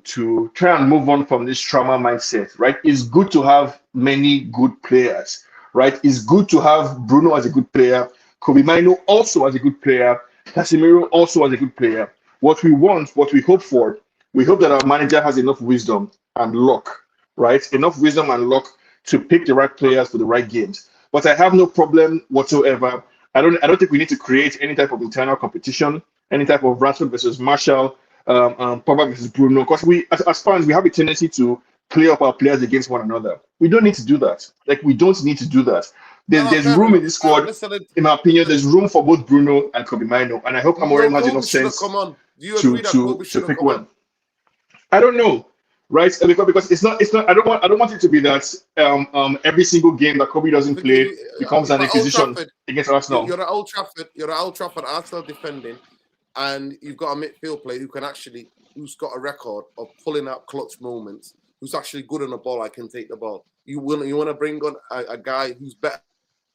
try and move on from this trauma mindset, right? It's good to have many good players, right? It's good to have Bruno as a good player, Kobe Mino also as a good player, Casemiro also as a good player. What we hope for, we hope that our manager has enough wisdom and luck, right? Enough wisdom and luck to pick the right players for the right games. But I have no problem whatsoever. I don't think we need to create any type of internal competition, any type of Rashford versus Marshall, Pogba versus Bruno, because we, as fans, we have a tendency to play up our players against one another. We don't need to do that. Like, we don't need to do that. There's room in this squad, in my opinion. There's room for both Bruno and Kobe Mino, and I hope Amorim has enough sense to pick one. I don't know, right? Because it's not. I don't want it to be that every single game that Kobe doesn't play becomes an acquisition against Arsenal. You're at Old Trafford, Arsenal defending, and you've got a midfield player who's got a record of pulling out clutch moments, who's actually good on the ball. I can take the ball. You want to bring on a guy who's better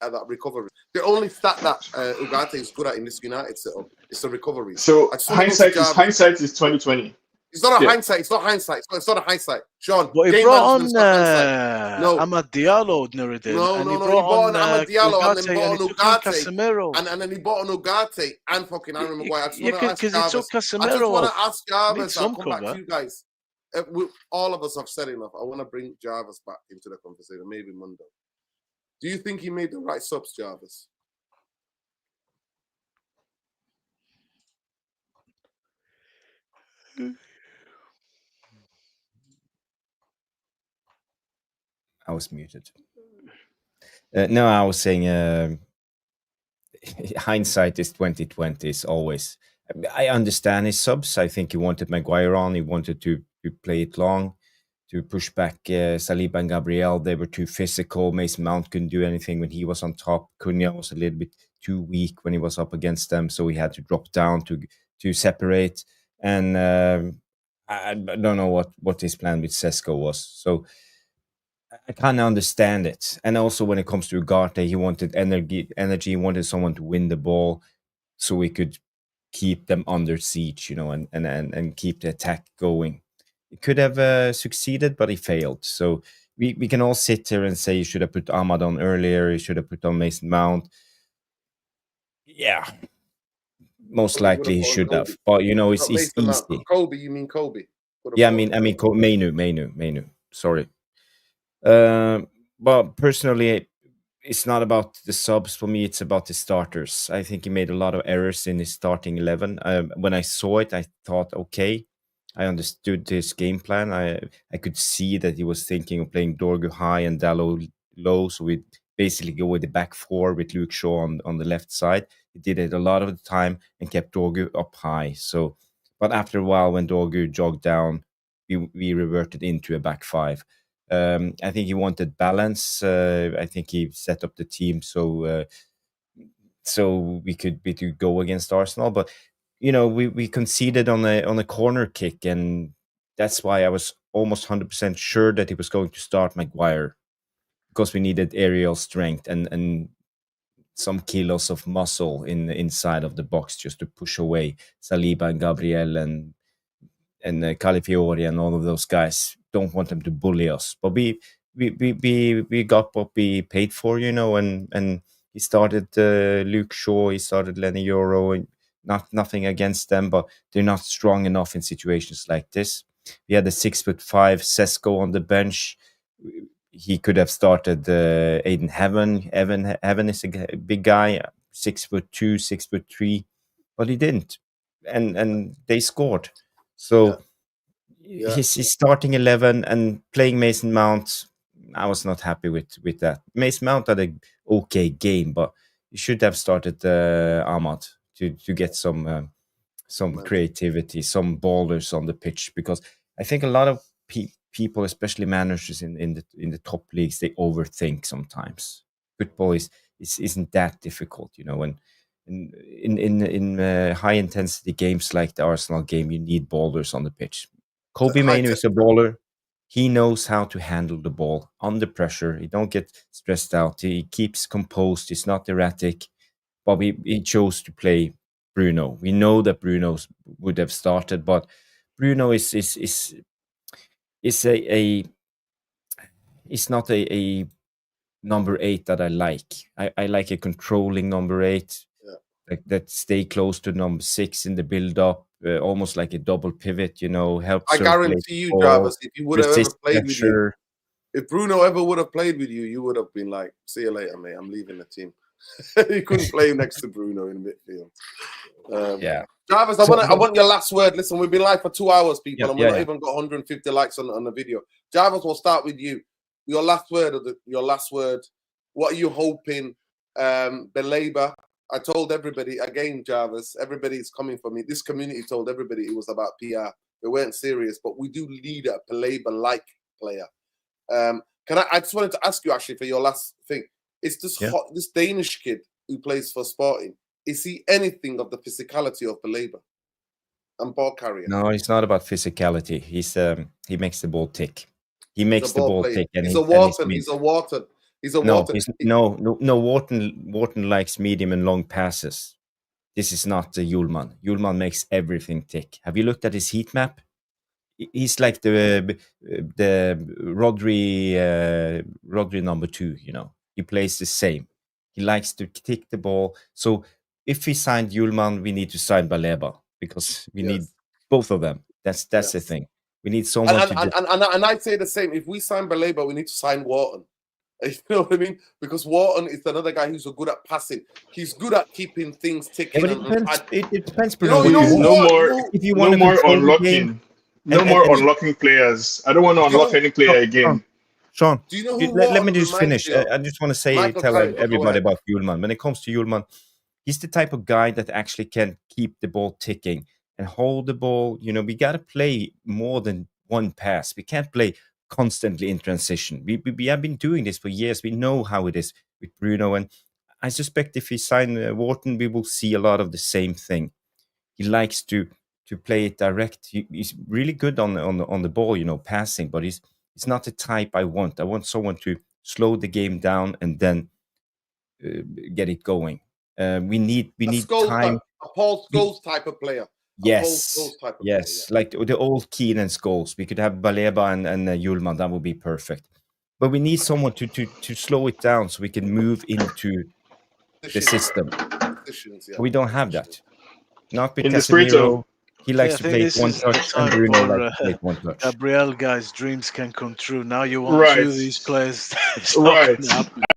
at that recovery. The only stat that Ugarte is good at in this United setup is the recovery. So hindsight is 2020. It's not a hindsight. It's not hindsight. It's not a hindsight. Sean, but he brought on Amad Diallo, Nuruddin. He brought on Amad Diallo and then brought on Ugarte. And then he bought on Ugarte and fucking Aaron Maguire. Because he took Casemiro. I just want to ask Jarvis. I'll come back to you guys. All of us have said enough. I want to bring Jarvis back into the conversation, maybe Monday. Do you think he made the right subs, Jarvis? I was muted. No, I was saying hindsight is 2020 is always. I understand his subs. I think he wanted Maguire on. He wanted to play it long, to push back Saliba and Gabriel. They were too physical. Mason Mount couldn't do anything when he was on top. Cunha was a little bit too weak when he was up against them, so he had to drop down to separate. And I don't know what his plan with Sesko was. So I kind of understand it. And also when it comes to Ugarte, he wanted energy. He wanted someone to win the ball so we could keep them under siege, and keep the attack going. It could have succeeded, but he failed. So we can all sit here and say you should have put Ahmad on earlier. You should have put on Mason Mount. Yeah, most likely he should have. But it's easy. Kobe, you mean Kobe? Yeah, I mean Mainu. Sorry. But personally, it's not about the subs for me. It's about the starters. I think he made a lot of errors in his starting 11. When I saw it, I thought, okay, I understood his game plan. I could see that he was thinking of playing Dorgu high and Dallo low. So we basically go with the back four with Luke Shaw on the left side. He did it a lot of the time and kept Dorgu up high. So, but after a while, when Dorgu jogged down, we reverted into a back five. I think he wanted balance. I think he set up the team so we could go against Arsenal. But we conceded on a corner kick, and that's why I was almost 100% sure that he was going to start Maguire, because we needed aerial strength and some kilos of muscle in the inside of the box just to push away Saliba and Gabriel and Calafiori and all of those guys. Don't want them to bully us, but we got what we paid for, and he started Luke Shaw, he started Lenny Euro, and Nothing against them, but they're not strong enough in situations like this. We had the 6'5" Sesko on the bench. He could have started Aiden Heaven. Heaven is a big guy, 6'2", 6'3", but he didn't, and they scored. So his starting 11 and playing Mason Mount, I was not happy with that. Mason Mount had a okay game, but you should have started Ahmad to get some creativity, some ballers on the pitch, because I think a lot of people, especially managers in the top leagues, they overthink sometimes. Football isn't that difficult, when in high intensity games like the Arsenal game, you need ballers on the pitch. Kobe Mainoo is a baller. He knows how to handle the ball under pressure. He don't get stressed out. He keeps composed. He's not erratic. But he chose to play Bruno. We know that Bruno would have started, but Bruno is not a number 8 that I like. I like a controlling number 8, like that stay close to number 6 in the build up, almost like a double pivot. Help. I guarantee you, Jarvis, if you would have ever played with you, if Bruno ever would have played with you, you would have been like, "See you later, mate. I'm leaving the team." You couldn't play next to Bruno in midfield. Jarvis, I want your last word. Listen, we've been live for 2 hours, people, and we've not even got 150 likes on the video. Jarvis, we'll start with you. Your last word. What are you hoping? Belabor. I told everybody again, Jarvis. Everybody's coming for me. This community told everybody it was about PR. They weren't serious, but we do need a Belabor-like player. I just wanted to ask you actually for your last thing. Is this Danish kid who plays for Sporting? Is he anything of the physicality of Belabor and ball carrier? No, it's not about physicality. He makes the ball tick. He makes the ball tick. And he's a Wharton. Wharton likes medium and long passes. This is not Hjulman. Hjulman makes everything tick. Have you looked at his heat map? He's like the Rodri number 2. He plays the same. He likes to tick the ball. So if we signed Hjulman, we need to sign Belabor, because we need both of them. That's the thing. We need someone and I'd say the same. If we sign Belabor, we need to sign Wharton. You know what I mean? Because Wharton is another guy who's so good at passing. He's good at keeping things ticking. Yeah, but it depends. No more unlocking. No more unlocking players. I don't want to unlock any player again. Sean, do you know let me just finish. I just want to tell everybody about Hjulman. When it comes to Hjulman, he's the type of guy that actually can keep the ball ticking and hold the ball. We got to play more than one pass. We can't play constantly in transition. We have been doing this for years. We know how it is with Bruno, and I suspect if we sign Wharton, we will see a lot of the same thing. He likes to play it direct. He's really good on the ball, passing, but he's not the type I want. I want someone to slow the game down and then get it going. We need time. A Paul Scholes type of player. Yes, like the old Keane and Scholes. We could have Belabor and Hjulman. That would be perfect. But we need someone to slow it down so we can move into the system. We don't have that. Not with Casemiro. He likes to play one touch, and Bruno likes to play one touch. Gabriel, guys, dreams can come true. Now you want to these players. Right.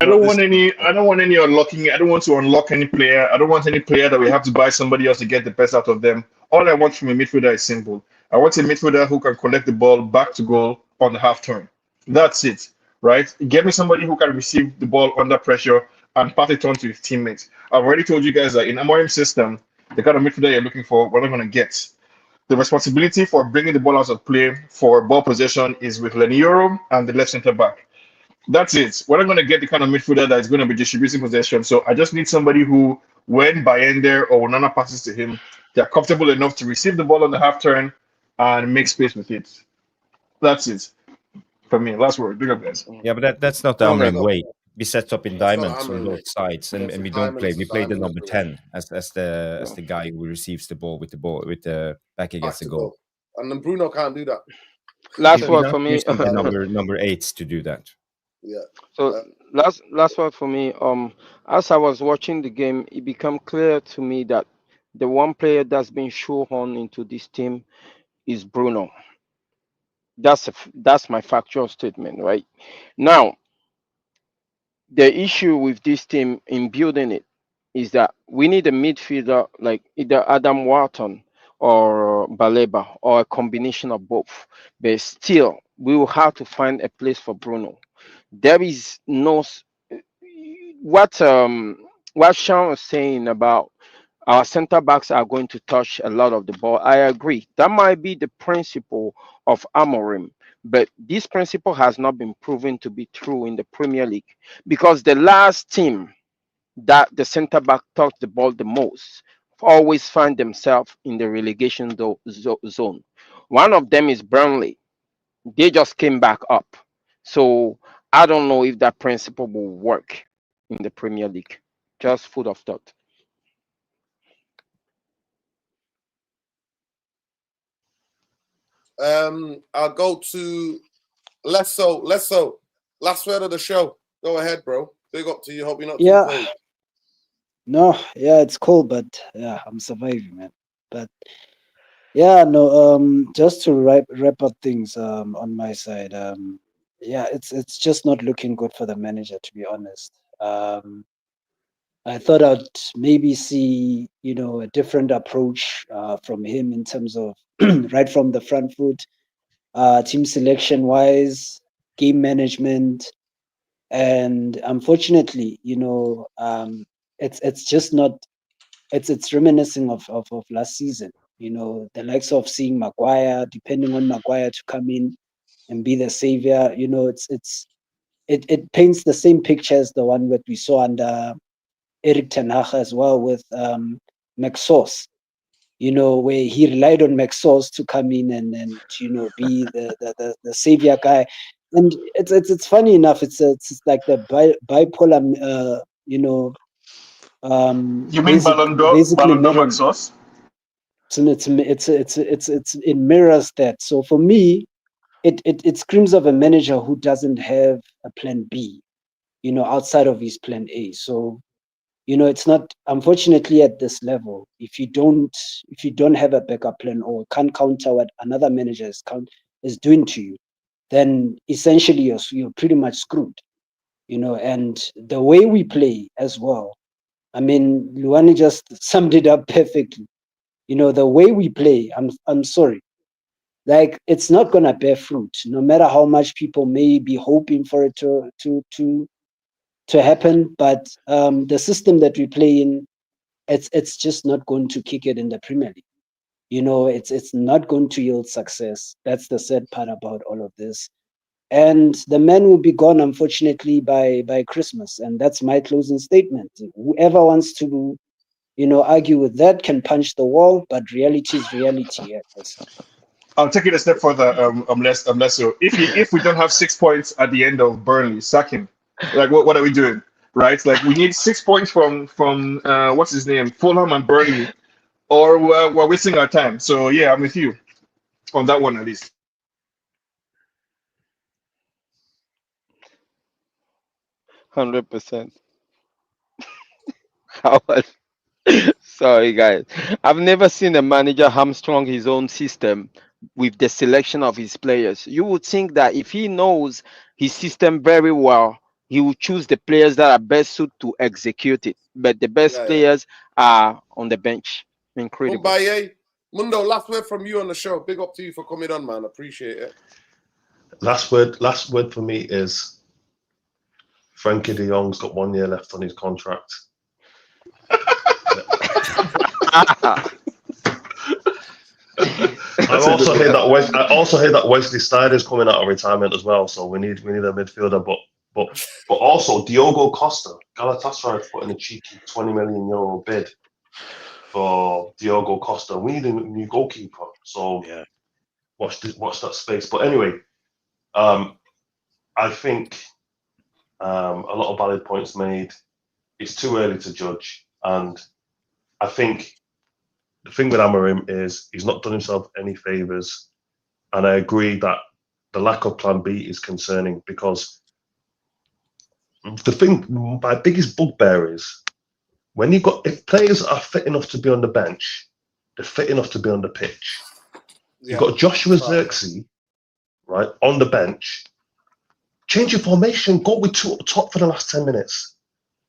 I don't want any unlocking. I don't want to unlock any player. I don't want any player that we have to buy somebody else to get the best out of them. All I want from a midfielder is simple. I want a midfielder who can collect the ball back to goal on the half turn. That's it, right? Get me somebody who can receive the ball under pressure and pass it on to his teammates. I've already told you guys that in Amorim's system, the kind of midfielder you're looking for, we're not going to get. The responsibility for bringing the ball out of play for ball possession is with Lenioro and the left center back. That's it. We're not going to get the kind of midfielder that is going to be distributing possession. So I just need somebody who, when Bayender or Onana passes to him, they're comfortable enough to receive the ball on the half turn and make space with it. That's it. For me, last word. Big up, guys. Yeah, but that's not the Amorim way. We set up in diamonds on both sides, and we don't play. We play the number 10 as the guy who receives the ball with the back against the goal. And then Bruno can't do that. Last word for me. number 8s to do that. Yeah. So last word for me. As I was watching the game, it became clear to me that the one player that's been shoehorned into this team is Bruno. That's my factual statement, right? Now, the issue with this team in building it is that we need a midfielder like either Adam Wharton or Baleba or a combination of both. But still, we will have to find a place for Bruno. There is no what what Sean was saying about our center backs are going to touch a lot of the ball. I agree. That might be the principle of Amorim, but this principle has not been proven to be true in the Premier League because the last team that the center back touched the ball the most always find themselves in the relegation zone. One of them is Burnley. They just came back up. So I don't know if that principle will work in the Premier League. Just food of thought. I'll go to Lesso. Last word of the show. Go ahead, bro. Big up to you. Hope you're not too cold. No, yeah, it's cold, but yeah, I'm surviving, man. But yeah, no, just to wrap up things on my side. Yeah, it's just not looking good for the manager, to be honest. I thought I'd maybe see, a different approach from him in terms of right from the front foot, team selection wise, game management, and unfortunately, it's just not. It's reminiscing of last season. The likes of seeing Maguire, depending on Maguire to come in and be the savior. It paints the same picture as the one that we saw under Eric Ten Hag as well with McSauce, where he relied on McSauce to come in and be the savior guy. And it's funny enough, it's like the bipolar, You mean Ballon d'Or McSauce? It mirrors that. So for me, it screams of a manager who doesn't have a plan B, outside of his plan A. So it's not, unfortunately, at this level. If you don't have a backup plan or can't counter what another manager is doing to you, then essentially you're pretty much screwed. And the way we play as well. I mean, Luani just summed it up perfectly. The way we play, I'm sorry. Like, it's not gonna bear fruit, no matter how much people may be hoping for it to happen. But the system that we play in, it's just not going to kick it in the Premier League. It's not going to yield success. That's the sad part about all of this. And the man will be gone, unfortunately, by Christmas. And that's my closing statement. Whoever wants to, argue with that can punch the wall, but reality is reality. Yes. I'll take it a step further, unless so. If we don't have 6 points at the end of Burnley, sack him. Like, what are we doing? Right? Like, we need 6 points from what's his name, Fulham and Burnley, or we're wasting our time. So yeah, I'm with you on that one at least. 100%. Sorry, guys. I've never seen a manager hamstrung his own system with the selection of his players. You would think that if he knows his system very well, he will choose the players that are best suited to execute it. But the best players are on the bench. Incredible. Goodbye, Mundo, last word from you on the show. Big up to you for coming on, man. Appreciate it. Last word for me is Frankie de Jong's got 1 year left on his contract. I also hear that Wesley Sneijder's coming out of retirement as well, so we need a midfielder. But also Diogo Costa, Galatasaray put in a cheeky €20 million bid for Diogo Costa. We need a new goalkeeper, so watch that space. But anyway, I think a lot of valid points made. It's too early to judge, and I think the thing with Amorim is he's not done himself any favours, and I agree that the lack of plan B is concerning because my biggest bugbear is when you got, if players are fit enough to be on the bench, they're fit enough to be on the pitch. Yeah. You've got Joshua Zirkzee, right, on the bench. Change your formation. Go with two up top for the last 10 minutes.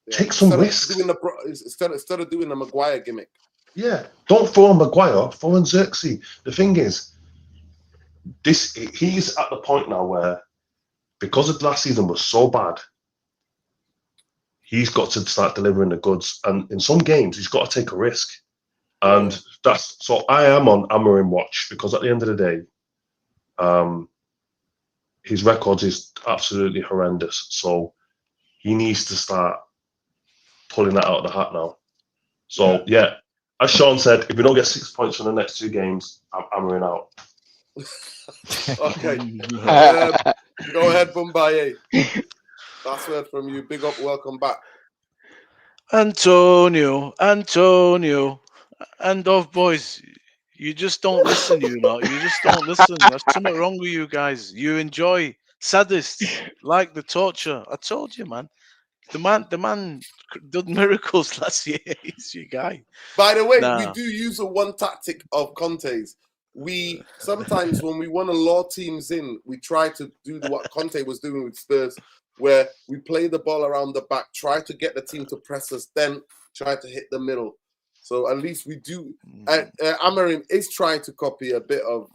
Yeah. Take some risks. Instead of doing the Maguire gimmick. Yeah. Don't throw on Maguire. Throw on Zirkzee. The thing is, he's at the point now where, because of last season was so bad, he's got to start delivering the goods. And in some games, he's got to take a risk. And that's so I am on Amorim watch, because at the end of the day, his record is absolutely horrendous. So he needs to start pulling that out of the hat now. So yeah, as Sean said, if we don't get 6 points from the next 2 games, I'm Amorim out. Okay. Go ahead, Bumbaye. Last word from you. Big up, welcome back. Antonio, and of boys, you just don't listen, you know. You just don't listen. There's something wrong with you guys. You enjoy sadists like the torture. I told you, man. The man did miracles last year. He's your guy. By the way, we do use a one tactic of Conte's. We sometimes, when we want to lure teams in, we try to do what Conte was doing with Spurs, where we play the ball around the back, try to get the team to press us, then try to hit the middle. So at least we do. Amorim is trying to copy a bit of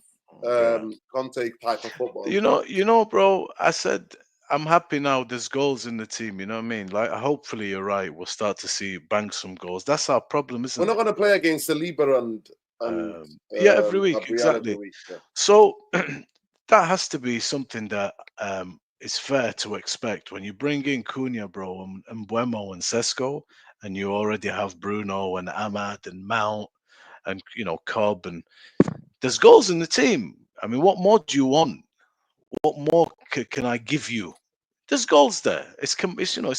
Conte type of football. You know, bro. I said I'm happy now. There's goals in the team. You know what I mean? Like, hopefully, you're right. We'll start to see bang some goals. That's our problem, isn't it? We're not going to play against Saliba and every week, Gabriel exactly. every week, yeah. So that has to be something that is fair to expect when you bring in Cunha, bro, and Buemo and Sesko, and you already have Bruno and Ahmad and Mount and Cobb, and there's goals in the team. I mean, what more do you want? What more can I give you? There's goals there. It's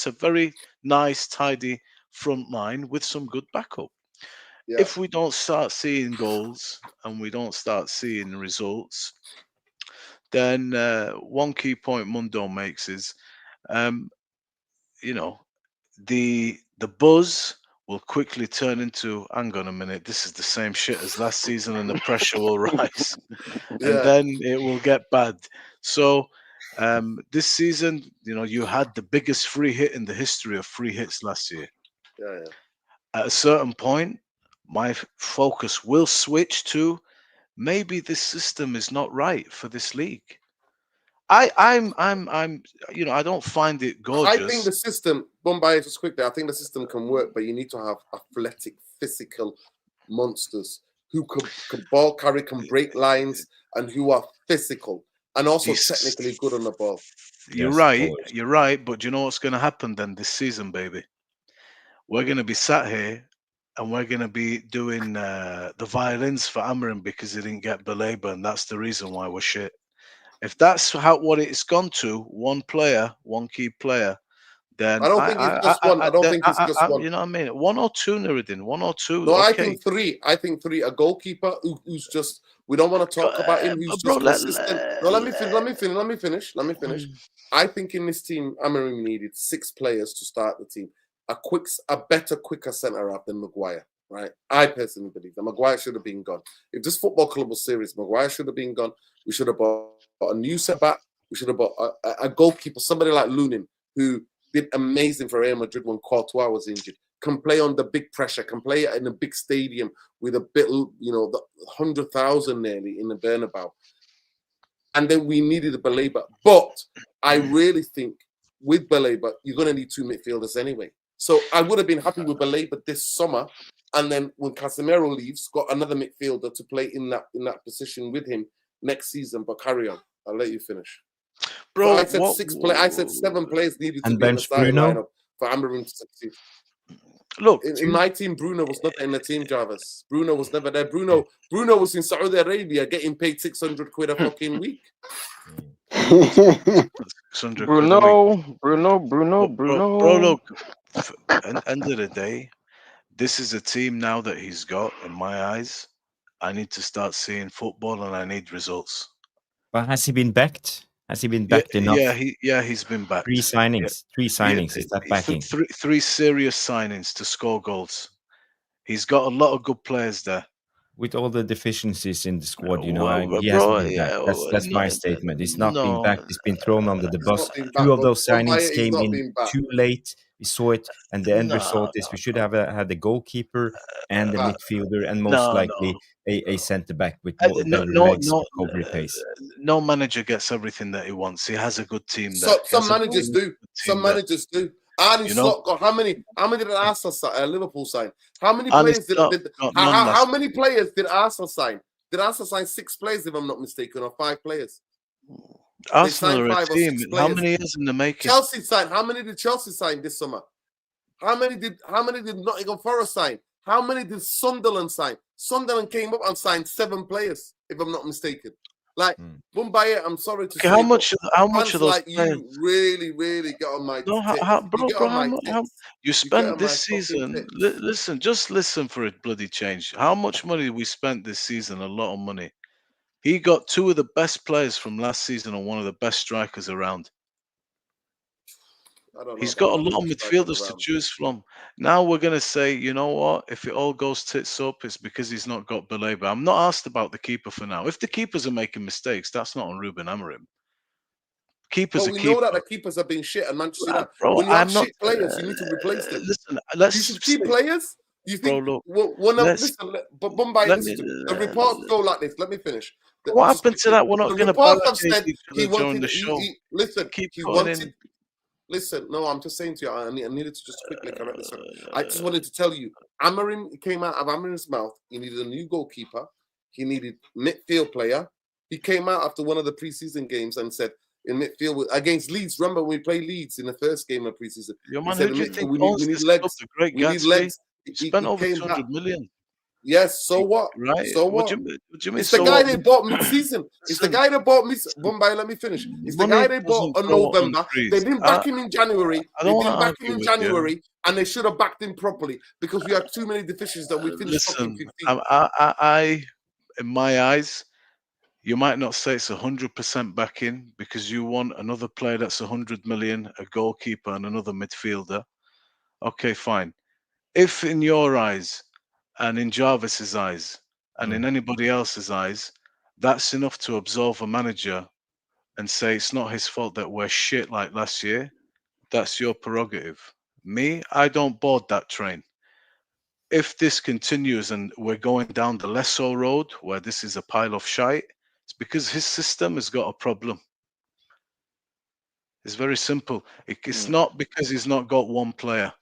a very nice, tidy front line with some good backup. Yeah. If we don't start seeing goals and we don't start seeing results, then one key point Mundo makes is, the buzz will quickly turn into, hang on a minute, this is the same shit as last season, and the pressure will rise, and then it will get bad. So this season, you had the biggest free hit in the history of free hits last year. Yeah. At a certain point, my focus will switch to maybe this system is not right for this league. I'm I don't find it gorgeous. I think the system, Bombay, just quickly, I think the system can work, but you need to have athletic, physical monsters who can ball carry, can break lines, and who are physical and also technically good on the ball. You're right, but do you know what's going to happen then this season, baby? We're going to be sat here and we're going to be doing the violins for Amorim because he didn't get Baleba, and that's the reason why we're shit. If that's what it's gone to, one player, one key player, then I don't think it's just one. I don't think it's just one. You know what I mean? One or two, Nuruddin. One or two. No, okay. I think three. A goalkeeper who's just. We don't want to talk about him. Who's just consistent. No, let me finish. I think in this team, Amorim needed 6 players to start the team. A better, quicker centre half than Maguire. Right? I personally believe that Maguire should have been gone. If this football club was serious, Maguire should have been gone. We should have bought a new centre back. We should have bought a goalkeeper, somebody like Lunin, who did amazing for Real Madrid when Courtois was injured. Can play under big pressure. Can play in a big stadium with a bit, the 100,000 nearly in the Bernabeu. And then we needed a Baleba. But I really think with Baleba, you're going to need 2 midfielders anyway. So I would have been happy with Baleba this summer. And then when Casemiro leaves, got another midfielder to play in that position with him next season. But carry on. I'll let you finish. Bro, I said 7 players needed to be in the starting lineup for Amorim to succeed. Look, in my team, Bruno was not in the team, Jarvis. Bruno was never there. Bruno was in Saudi Arabia getting paid 600 quid a fucking week. Bruno. Bro, look, at the end of the day, this is a team now that he's got, in my eyes. I need to start seeing football and I need results. But has he been backed? Has he been backed enough? He's been backed. Three signings. Is that backing? Three serious signings to score goals. He's got a lot of good players there. With all the deficiencies in the squad, he bro, hasn't been backed. That's my statement. He's not been backed. He's been thrown under the bus. Two of those signings came in too late. We saw it, and the end result is we should have had the goalkeeper and the midfielder, and most likely a centre back with better legs, recovery pace. No manager gets everything that he wants. He has a good team. Some managers do. Some managers do. Arne Slot got how many did Arsenal Liverpool sign? How many players how many players did Arsenal sign? Did Arsenal sign 6 players, if I'm not mistaken, or 5 players? Arsenal are a team. How many years in the making? Chelsea signed. How many did Chelsea sign this summer? How many did Nottingham Forest sign? How many did Sunderland sign? Sunderland came up and signed 7 players, if I'm not mistaken. Like Mumbai, I'm sorry to say, how much of those players? You really get on my you spent this season. Just listen for a bloody change. How much money we spent this season? A lot of money. He got 2 of the best players from last season and one of the best strikers around. He's got a lot of midfielders to choose from. Now we're going to say, you know what? If it all goes tits up, it's because he's not got Belabor. I'm not asked about the keeper for now. If the keepers are making mistakes, that's not on Ruben Amorim. Keepers are know that the keepers are being shit, and Manchester United. When you have shit players, you need to replace them. Listen, you should keep players. You think? Bro, but Bombay, the reports go like this. Let me finish. What happened to that? We're not going to said he wanted. during the show. Listen, no, I'm just saying to you, I needed to just quickly correct this. I just wanted to tell you, Amorim came out of Amorim's mouth. He needed a new goalkeeper. He needed midfield player. He came out after one of the preseason games and said, in midfield against Leeds, remember when we played Leeds in the first game of preseason? We need legs. We need legs. He spent over 200 million. Yes, so what? Right. So what? Do you mean? It's the guy they bought mid-season. It's the guy that bought Bombay. Let me finish. It's the guy they bought in November. They didn't back him in January. They didn't back him in January, and they should have backed him properly because we had too many deficiencies that we finished. Listen, I, in my eyes, you might not say it's 100% backing because you want another player that's 100 million, a goalkeeper, and another midfielder. Okay, fine. If in your eyes, and in Jarvis's eyes, and in anybody else's eyes, that's enough to absolve a manager and say it's not his fault that we're shit like last year, that's your prerogative. Me, I don't board that train. If this continues and we're going down the Lesso road, where this is a pile of shite, it's because his system has got a problem. It's very simple. It's not because he's not got one player.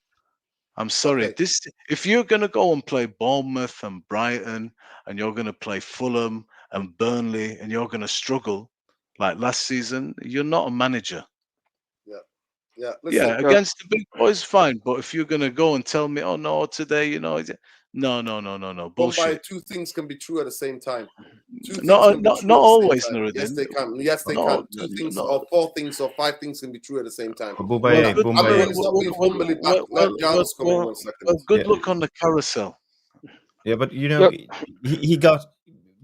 I'm sorry. Okay. If you're going to go and play Bournemouth and Brighton, and you're going to play Fulham and Burnley, and you're going to struggle like last season, you're not a manager. Yeah. Listen, against the big boys, fine. But if you're going to go and tell me, oh no, today, no, bullshit. 2 things can be true at the same time. Not always, Nuruddin. Yes, they can. Yes, they can. 2 things or 4 things or 5 things can be true at the same time. Good luck on the carousel. Yeah, but we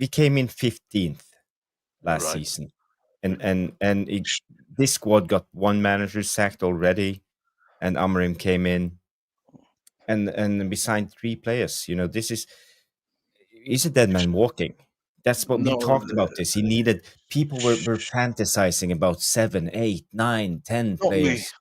came in 15th last season, and this squad got 1 manager sacked already, and Amorim came in, and we signed 3 players. He's a dead man walking. That's what we talked about. This people were fantasizing about 7, 8, 9, 10 players.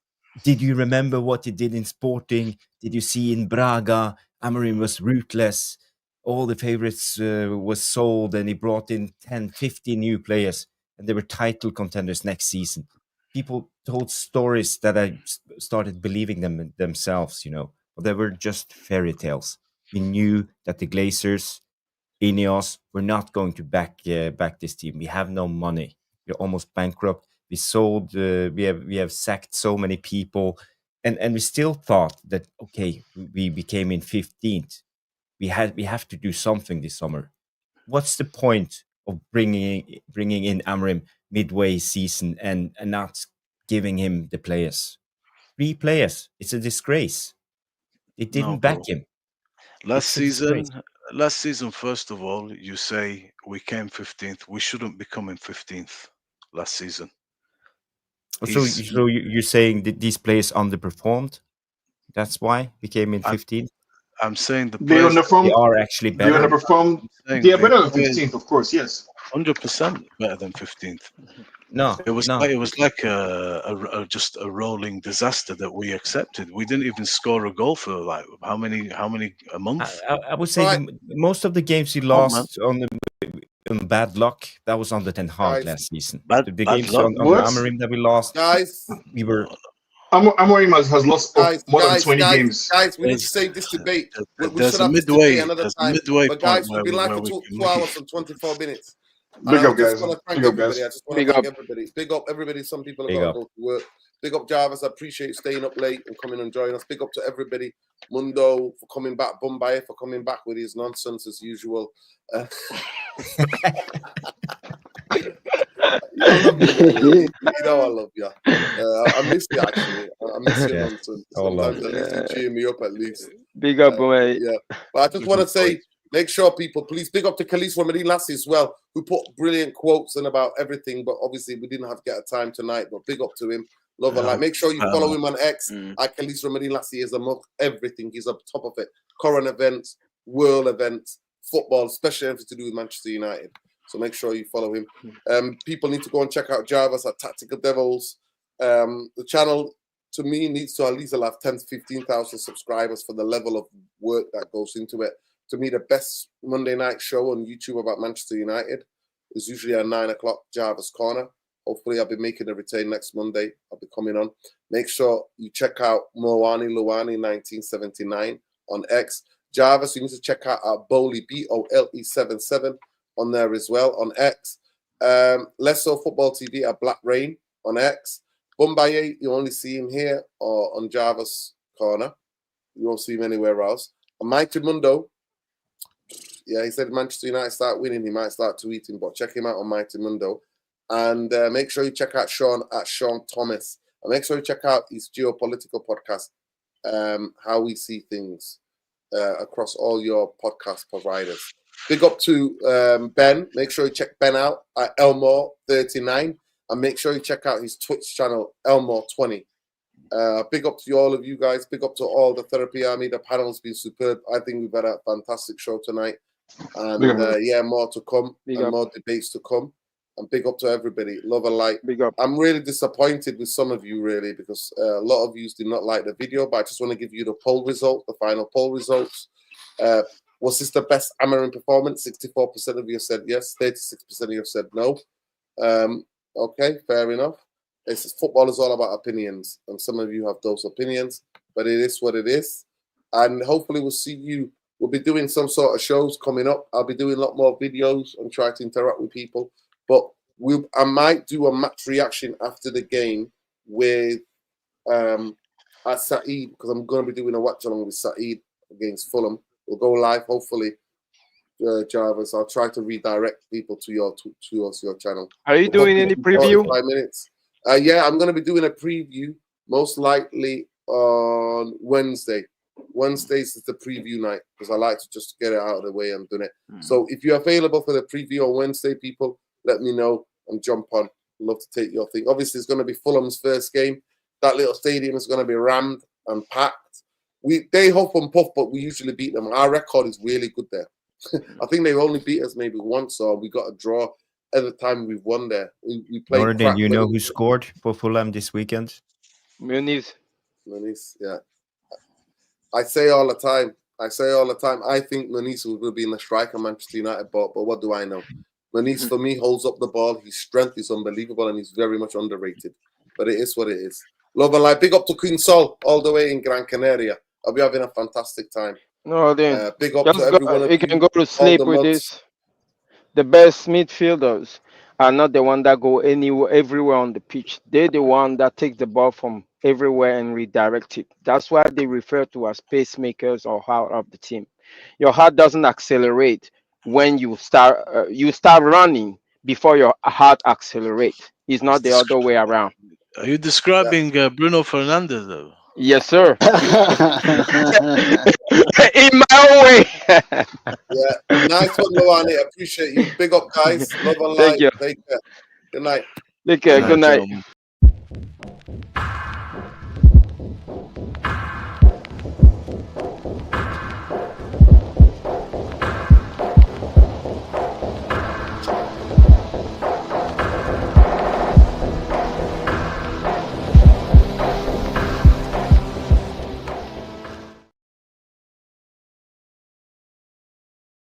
Did you remember what he did in Sporting? Did you see in Braga? Amorim was ruthless. All the favorites was sold, and he brought in 10, 15 new players, and they were title contenders next season. People told stories that I started believing them themselves, but they were just fairy tales. We knew that the Glazers, Ineos, were not going to back this team. We have no money. We're almost bankrupt. We sold. We have sacked so many people, and we still thought that we came in 15th. We have to do something this summer. What's the point of bringing in Amorim midway season and not giving him the players? 3 players. It's a disgrace. They didn't back him. Last season, first of all, you say we came 15th. We shouldn't be coming 15th last season. So you're saying that these players underperformed? That's why we came in 15th? I'm saying the They players They underperformed. are actually They better? underperformed. saying They are they better than played 15th, of course. Yes. 100% better than 15th. No, It was no. like just a rolling disaster that we accepted. We didn't even score a goal for like how many a month? I would say Right. most of the games we Come on, lost on bad luck, that was under Ten Hag Guys. last season. Bad The luck. games under What? Amarim that we lost, Guys, we were... Amorim has lost more than 20 games. Guys, we need to There's save this debate. We there's should a have this debate midway another there's a time. midway But point guys, we've been live for 2 can hours and 24 minutes. And Big I up, just guys. want to thank Big up, everybody. guys. I just want to Big thank up. everybody. Big up everybody. Some people have Big got to up. go to work. Big up Jarvis. I appreciate you staying up late and coming and joining us. Big up to everybody. Mundo for coming back. Bombay for coming back with his nonsense as usual. I love you, guys. You know I love you. I miss you actually. I miss your Yeah. nonsense. All love. Sometimes at least you cheer me up at least. Big up, boy. Yeah. But I just want to say, make sure people, please big up to Khalees Ramadine Lassie as well, who put brilliant quotes and about everything. But obviously we didn't have to get a time tonight. But big up to him. Love and like. Make sure you follow him on X. Khalees Ramadine Lassie is among everything. He's up top of it. Current events, world events, football, especially anything to do with Manchester United. So make sure you follow him. People need to go and check out Jarvis at Tactical Devils. The channel, to me, needs to at least have 10 to 15,000 subscribers for the level of work that goes into it. To me, the best Monday night show on YouTube about Manchester United is usually at 9 o'clock, Jarvis Corner. Hopefully, I'll be making a return next Monday. I'll be coming on. Make sure you check out Moani Luani 1979 on X. Jarvis, you need to check out our Bowley, BOLE77 on there as well on X. Lesso Football TV at Black Rain on X. Bumbaye, you only see him here or on Jarvis Corner. You won't see him anywhere else. And Mighty Mundo, yeah, he said Manchester United start winning, he might start tweeting, but check him out on Mighty Mundo. And make sure you check out Sean at Sean Thomas. And make sure you check out his geopolitical podcast, How We See Things, across all your podcast providers. Big up to Ben. Make sure you check Ben out at Elmore39. And make sure you check out his Twitch channel, Elmore20. Big up to all of you guys. Big up to all the Therapy Army. The panel's been superb. I think we've had a fantastic show tonight. And more to come. More debates to come. And big up to everybody. Love and light. Big up. I'm really disappointed with some of you, really, because a lot of you did not like the video. But I just want to give you the poll result, the final poll results. Was this the best Amarin performance? 64% of you said yes. 36% of you said no. Okay, fair enough. Football is all about opinions, and some of you have those opinions, but it is what it is. And hopefully we'll see you. We'll be doing some sort of shows coming up. I'll be doing a lot more videos and try to interact with people. But I might do a match reaction after the game with at Saeed, because I'm going to be doing a watch along with Saeed against Fulham. We'll go live, hopefully, Jarvis. I'll try to redirect people to your channel. Are you doing any preview? 5 minutes. Yeah, I'm going to be doing a preview, most likely on Wednesday. Wednesdays is the preview night, because I like to just get it out of the way and do it. So if you're available for the preview on Wednesday, people, let me know and jump on. I'd love to take your thing. Obviously, it's going to be Fulham's first game. That little stadium is going to be rammed and packed. They huff and puff, but we usually beat them. Our record is really good there. I think they only beat us maybe once, or we got a draw every time we've won there. We played. Nordin, you know who scored for Fulham this weekend? Muniz. Yeah. I say all the time. I think Muniz will be in the striker Manchester United, but what do I know? Muniz, for me, holds up the ball. His strength is unbelievable, and he's very much underrated. But it is what it is. Love and light. Big up to Queen Sol, all the way in Gran Canaria. I'll be having a fantastic time. No, then big up to everyone. You can go to sleep with this. The best midfielders are not the one that go everywhere on the pitch. They're the one that take the ball from everywhere and redirect it. That's why they refer to as pacemakers or heart of the team. Your heart doesn't accelerate when you start running before your heart accelerates. It's not the other way around. Are you describing Bruno Fernandes though? Yes, sir. In my own way. Yeah, nice one, Luani. Appreciate you. Big up, guys. Love and light. Thank you. Take care. Good night. Take care. Good night.